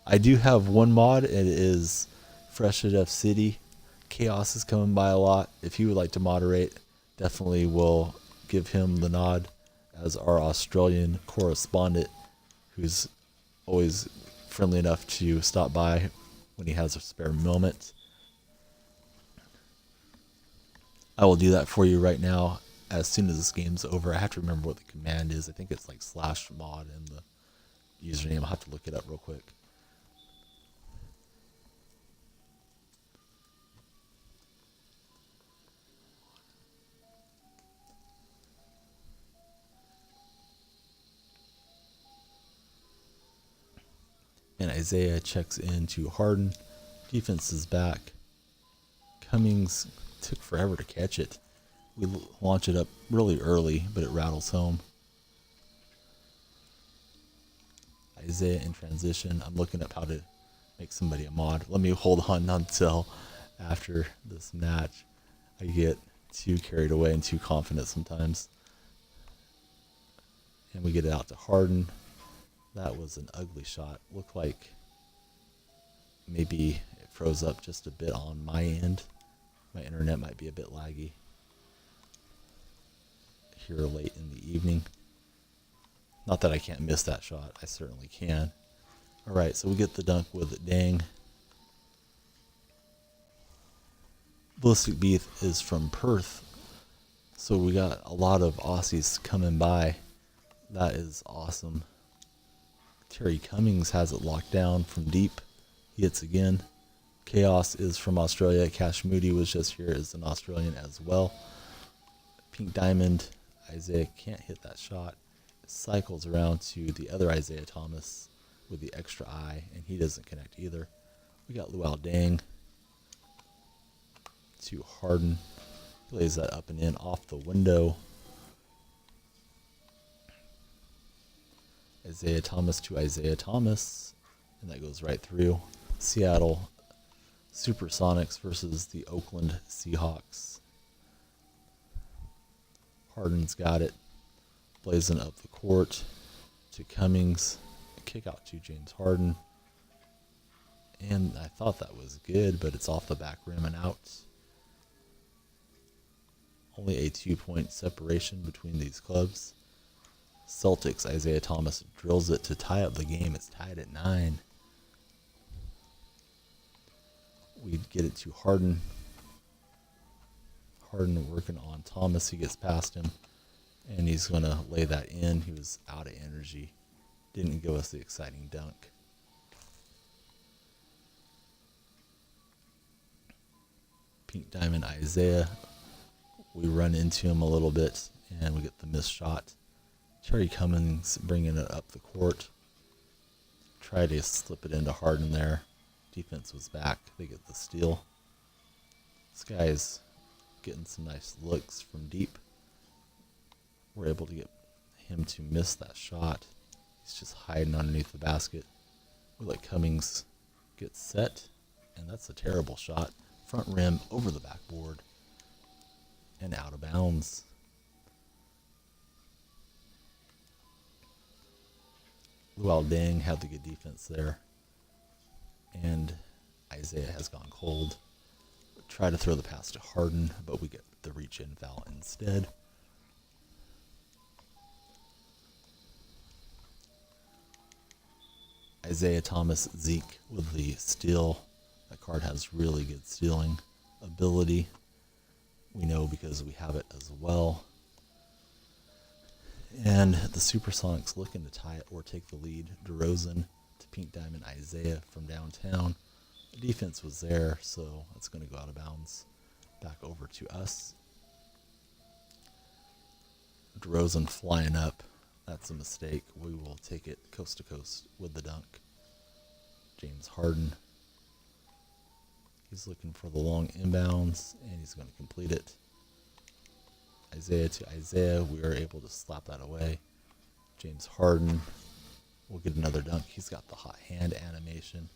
I do have one mod. It is Fresh at F City. Chaos is coming by a lot. If he would like to moderate, definitely will give him the nod as our Australian correspondent, who's always friendly enough to stop by when he has a spare moment. I will do that for you right now as soon as this game's over. I have to remember what the command is. I think it's like /mod in the username. I'll have to look it up real quick. And Isaiah checks into Harden. Defense is back. Cummings took forever to catch it. We launch it up really early, but it rattles home. Isaiah in transition. I'm looking up how to make somebody a mod. Let me hold on until after this match. I get too carried away and too confident sometimes. And we get it out to Harden. That was an ugly shot. Looked like maybe froze up just a bit on my end. My internet might be a bit laggy here late in the evening. Not that I can't miss that shot. I certainly can. Alright, so we get the dunk with Dang. Ballistic Beef is from Perth. So we got a lot of Aussies coming by. That is awesome. Terry Cummings has it locked down from deep. He hits again. Chaos is from Australia. Cash Moody was just here, is an Australian as well. Pink Diamond, Isaiah can't hit that shot. Cycles around to the other Isaiah Thomas with the extra eye, and he doesn't connect either. We got Luau Dang to Harden. He lays that up and in off the window. Isaiah Thomas to Isaiah Thomas, and that goes right through. Seattle Supersonics versus the Oakland Seahawks. Harden's got it, blazing up the court to Cummings. A kick out to James Harden. And I thought that was good, but it's off the back rim and out. Only a 2-point separation between these clubs. Celtics, Isaiah Thomas drills it to tie up the game. It's tied at 9. We get it to Harden. Harden working on Thomas. He gets past him, and he's going to lay that in. He was out of energy. Didn't give us the exciting dunk. Pink Diamond Isaiah. We run into him a little bit, and we get the missed shot. Terry Cummings bringing it up the court. Try to slip it into Harden there. Defense was back. They get the steal. This guy's getting some nice looks from deep. We're able to get him to miss that shot. He's just hiding underneath the basket. We let Cummings get set, and that's a terrible shot. Front rim over the backboard and out of bounds. Luau Deng had the good defense there, and Isaiah has gone cold. Try to throw the pass to Harden, but we get the reach-in foul instead. Isaiah Thomas, Zeke with the steal. That card has really good stealing ability. We know because we have it as well. And the Supersonics looking to tie it or take the lead. DeRozan to Pink Diamond Isaiah from downtown. The defense was there, so that's going to go out of bounds. Back over to us. DeRozan flying up. That's a mistake. We will take it coast to coast with the dunk. James Harden. He's looking for the long inbounds, and he's going to complete it. Isaiah to Isaiah. We are able to slap that away. James Harden will get another dunk. He's got the hot hand animation.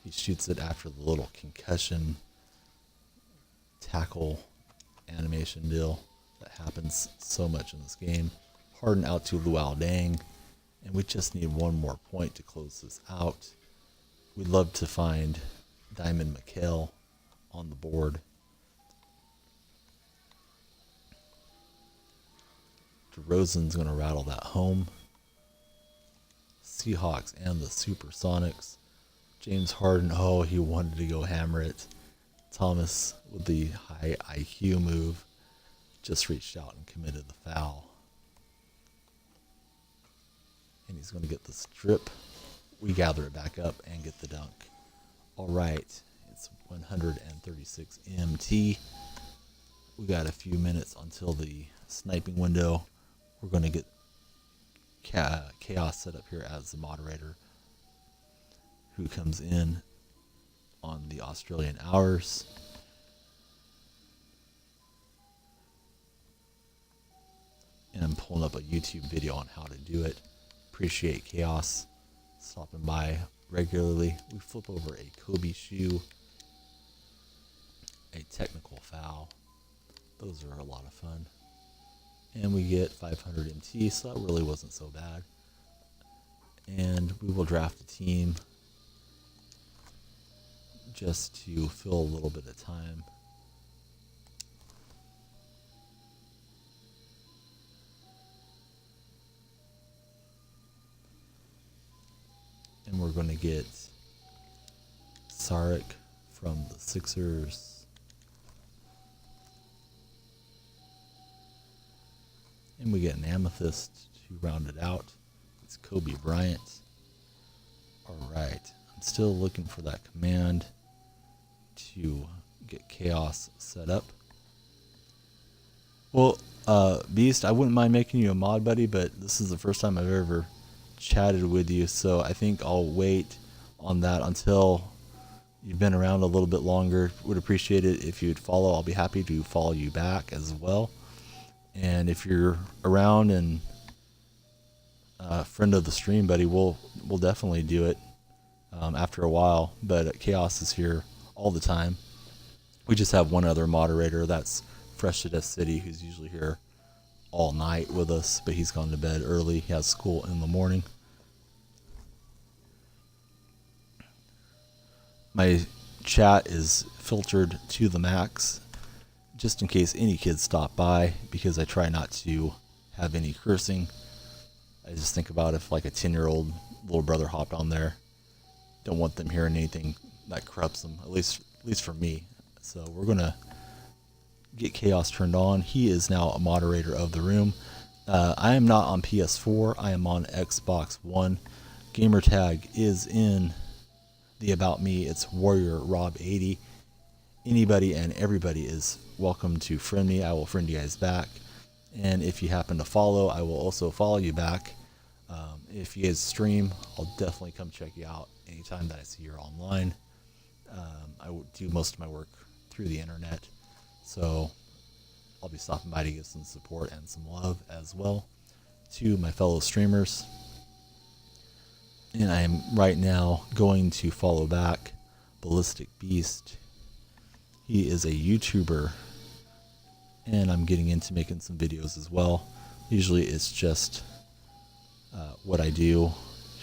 He shoots it after the little concussion tackle animation deal that happens so much in this game. Harden out to Luau Deng. And we just need one more point to close this out. We'd love to find Diamond McHale on the board. DeRozan's going to rattle that home. Seahawks and the Supersonics. James Harden, oh, he wanted to go hammer it. Thomas with the high IQ move just reached out and committed the foul. And he's going to get the strip. We gather it back up and get the dunk. All right, it's 136 MT. We got a few minutes until the sniping window. We're going to get Chaos set up here as the moderator, who comes in on the Australian hours. And I'm pulling up a YouTube video on how to do it. Appreciate Chaos stopping by regularly. We flip over a Kobe shoe, a technical foul. Those are a lot of fun. And we get 500 MT, so that really wasn't so bad. and we will draft a team just to fill a little bit of time. And we're going to get Sarek from the Sixers. And we get an Amethyst to round it out. It's Kobe Bryant. Alright, I'm still looking for that command to get Chaos set up. Well, Beast, I wouldn't mind making you a mod buddy, but this is the first time I've ever chatted with you, so I think I'll wait on that until you've been around a little bit longer. Would appreciate it if you'd follow. I'll be happy to follow you back as well. And if you're around and a friend of the stream, buddy, we'll definitely do it after a while. But Chaos is here all the time. We just have one other moderator, that's Fresh to Death City, who's usually here all night with us, but he's gone to bed early. He has school in the morning. My chat is filtered to the max, just in case any kids stop by, because I try not to have any cursing. I just think about if like a 10-year-old little brother hopped on there, don't want them hearing anything that corrupts them, at least for me. So we're gonna get Chaos turned on. He is now a moderator of the room. I am not on PS4, I am on Xbox One. Gamer tag is in the About Me. It's Warrior Rob 80. Anybody and everybody is welcome to friend me. I will friend you guys back, and if you happen to follow, I will also follow you back. If you guys stream, I'll definitely come check you out anytime that I see you're online. I do most of my work through the internet, so I'll be stopping by to give some support and some love as well to my fellow streamers. And I am right now going to follow back Ballistic Beast. He is a YouTuber, and I'm getting into making some videos as well. Usually it's just what I do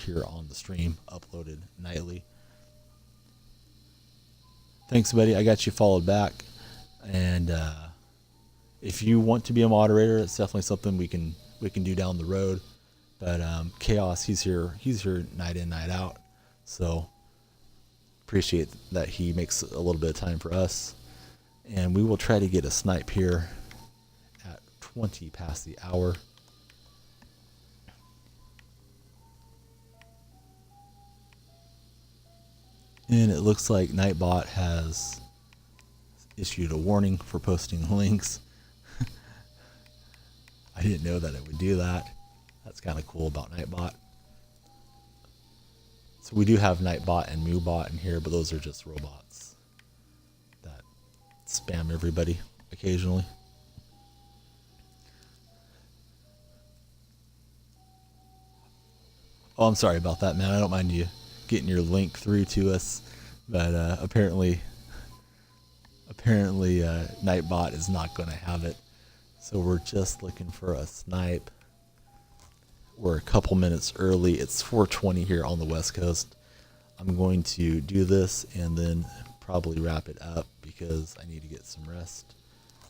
here on the stream, uploaded nightly. Thanks, buddy. I got you followed back. And if you want to be a moderator, it's definitely something we can do down the road. But Chaos, he's here night in, night out. So appreciate that he makes a little bit of time for us. And we will try to get a snipe here at 20 past the hour. And it looks like Nightbot has issued a warning for posting links. I didn't know that it would do that. That's kind of cool about Nightbot. So we do have Nightbot and MooBot in here, but those are just robots that spam everybody occasionally. Oh, I'm sorry about that, man. I don't mind you getting your link through to us, but apparently Nightbot is not going to have it. So we're just looking for a snipe. We're a couple minutes early. It's 4:20 here on the West Coast. I'm going to do this and then probably wrap it up because I need to get some rest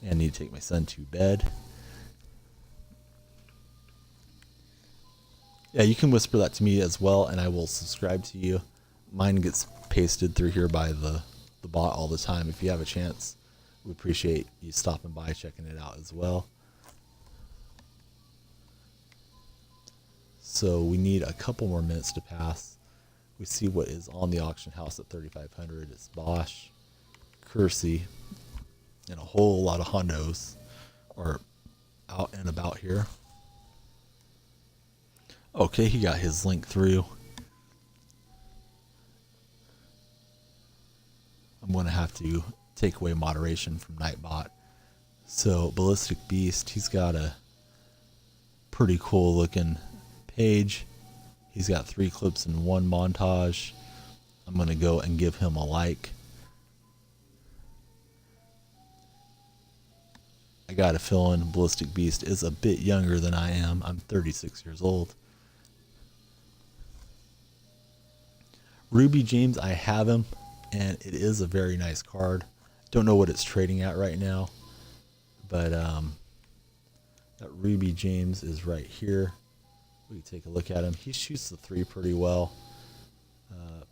and I need to take my son to bed. Yeah, you can whisper that to me as well, and I will subscribe to you. Mine gets pasted through here by the bot all the time. If you have a chance, we appreciate you stopping by, checking it out as well. So we need a couple more minutes to pass. We see what is on the auction house at 3,500. It's Bosch, Kersey, and a whole lot of Hondos are out and about here. Okay, he got his link through. I'm going to have to take away moderation from Nightbot. So Ballistic Beast, he's got a pretty cool looking page. He's got 3 clips in one montage. I'm going to go and give him a like. I got a feeling Ballistic Beast is a bit younger than I am. I'm 36 years old. Ruby James, I have him, and it is a very nice card. Don't know what it's trading at right now, but that Ruby James is right here. We can take a look at him. He shoots the three pretty well.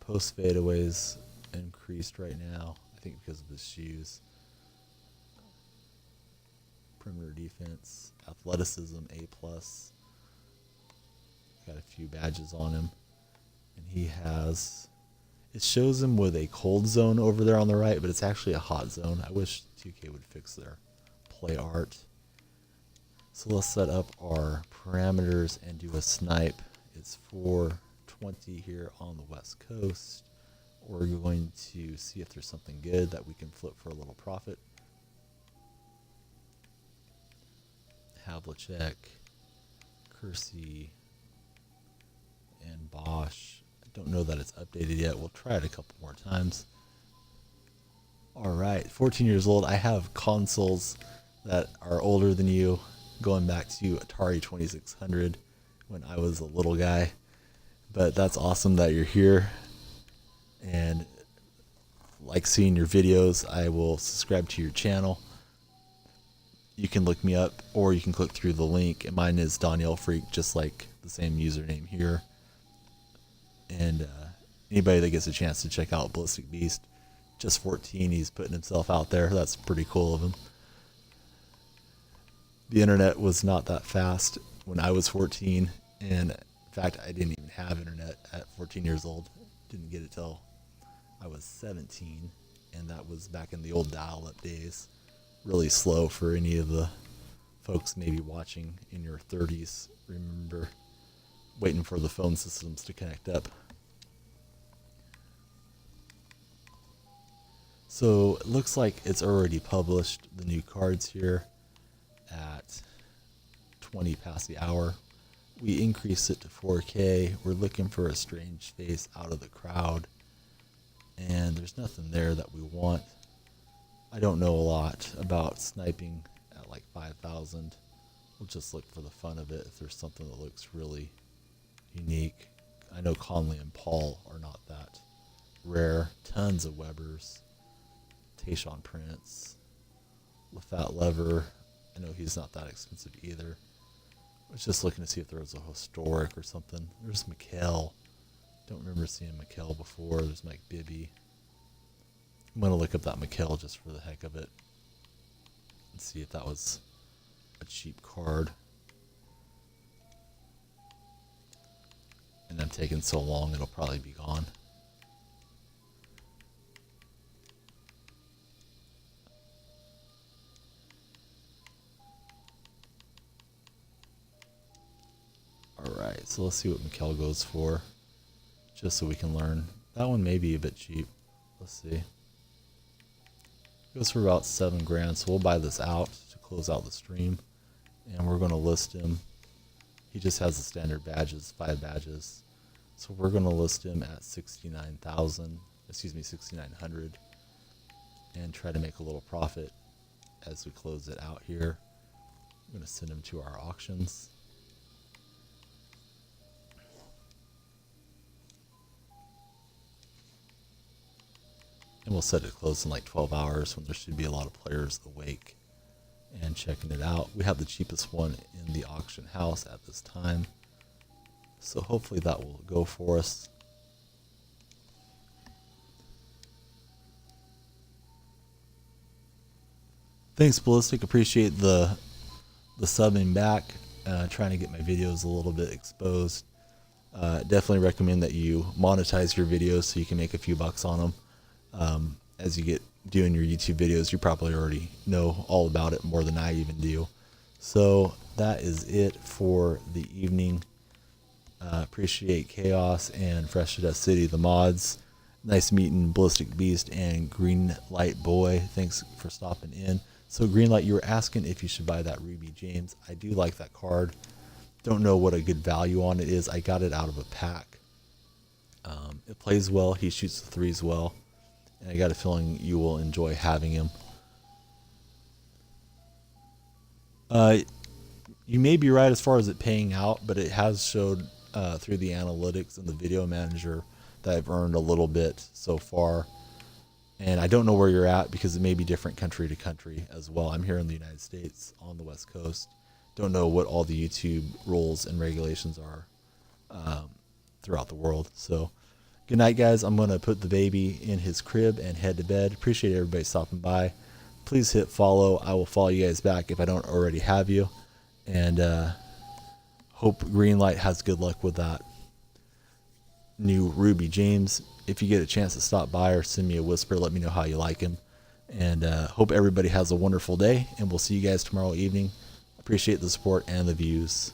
Post fadeaways increased right now, I think because of his shoes. Perimeter defense, athleticism A+. Got a few badges on him, and he has. It shows him with a cold zone over there on the right, but it's actually a hot zone. I wish 2K would fix their play art. So let's set up our parameters and do a snipe. It's 420 here on the West Coast. We're going to see if there's something good that we can flip for a little profit. Havlicek, Kersey, and Bosch. I don't know that it's updated yet. We'll try it a couple more times. Alright, 14 years old. I have consoles that are older than you, going back to Atari 2600 when I was a little guy. But that's awesome that you're here, and like seeing your videos. I will subscribe to your channel. You can look me up, or you can click through the link, and mine is DonyellFreak, just like the same username here. And anybody that gets a chance to check out Ballistic Beast, just 14, he's putting himself out there. That's pretty cool of him. The internet was not that fast when I was 14, and in fact, I didn't even have internet at 14 years old. Didn't get it till I was 17, and that was back in the old dial-up days. Really slow for any of the folks maybe watching in your 30s. Remember waiting for the phone systems to connect up. So it looks like it's already published the new cards here at 20 past the hour. We increase it to 4K. We're looking for a strange face out of the crowd, and there's nothing there that we want. I don't know a lot about sniping at like 5,000. We'll just look for the fun of it if there's something that looks really unique. I know Conley and Paul are not that rare. Tons of Webbers. Tayshaun Prince. LaFat Lever. I know he's not that expensive either. I was just looking to see if there was a historic or something. There's McHale. Don't remember seeing McHale before. There's Mike Bibby. I'm going to look up that McHale just for the heck of it and see if that was a cheap card. And I'm taking so long, it'll probably be gone. Alright, so let's see what McHale goes for, just so we can learn. That one may be a bit cheap. Let's see. Goes for about 7 grand, so we'll buy this out to close out the stream, and we're going to list him. He just has the standard badges, 5 badges, so we're going to list him at 6,900, and try to make a little profit as we close it out here. I'm going to send him to our auctions. And we'll set it close in like 12 hours when there should be a lot of players awake and checking it out. We have the cheapest one in the auction house at this time, so hopefully that will go for us. Thanks, Ballistic. Appreciate the subbing back. Trying to get my videos a little bit exposed. Definitely recommend that you monetize your videos so you can make a few bucks on them. As you get doing your YouTube videos, you probably already know all about it more than I even do. So that is it for the evening. Appreciate Chaos and Fresh to Death City, the mods. Nice meeting Ballistic Beast and Green Light Boy. Thanks for stopping in. So Greenlight, you were asking if you should buy that Ruby James. I do like that card. Don't know what a good value on it is. I got it out of a pack. It plays well. He shoots the threes well. And I got a feeling you will enjoy having him. You may be right as far as it paying out, but it has showed through the analytics and the video manager that I've earned a little bit so far. And I don't know where you're at because it may be different country to country as well. I'm here in the United States on the West Coast. Don't know what all the YouTube rules and regulations are throughout the world. So good night, guys. I'm going to put the baby in his crib and head to bed. Appreciate everybody stopping by. Please hit follow. I will follow you guys back if I don't already have you. And hope Greenlight has good luck with that new Ruby. James, if you get a chance to stop by or send me a whisper, let me know how you like him. And hope everybody has a wonderful day. And we'll see you guys tomorrow evening. Appreciate the support and the views.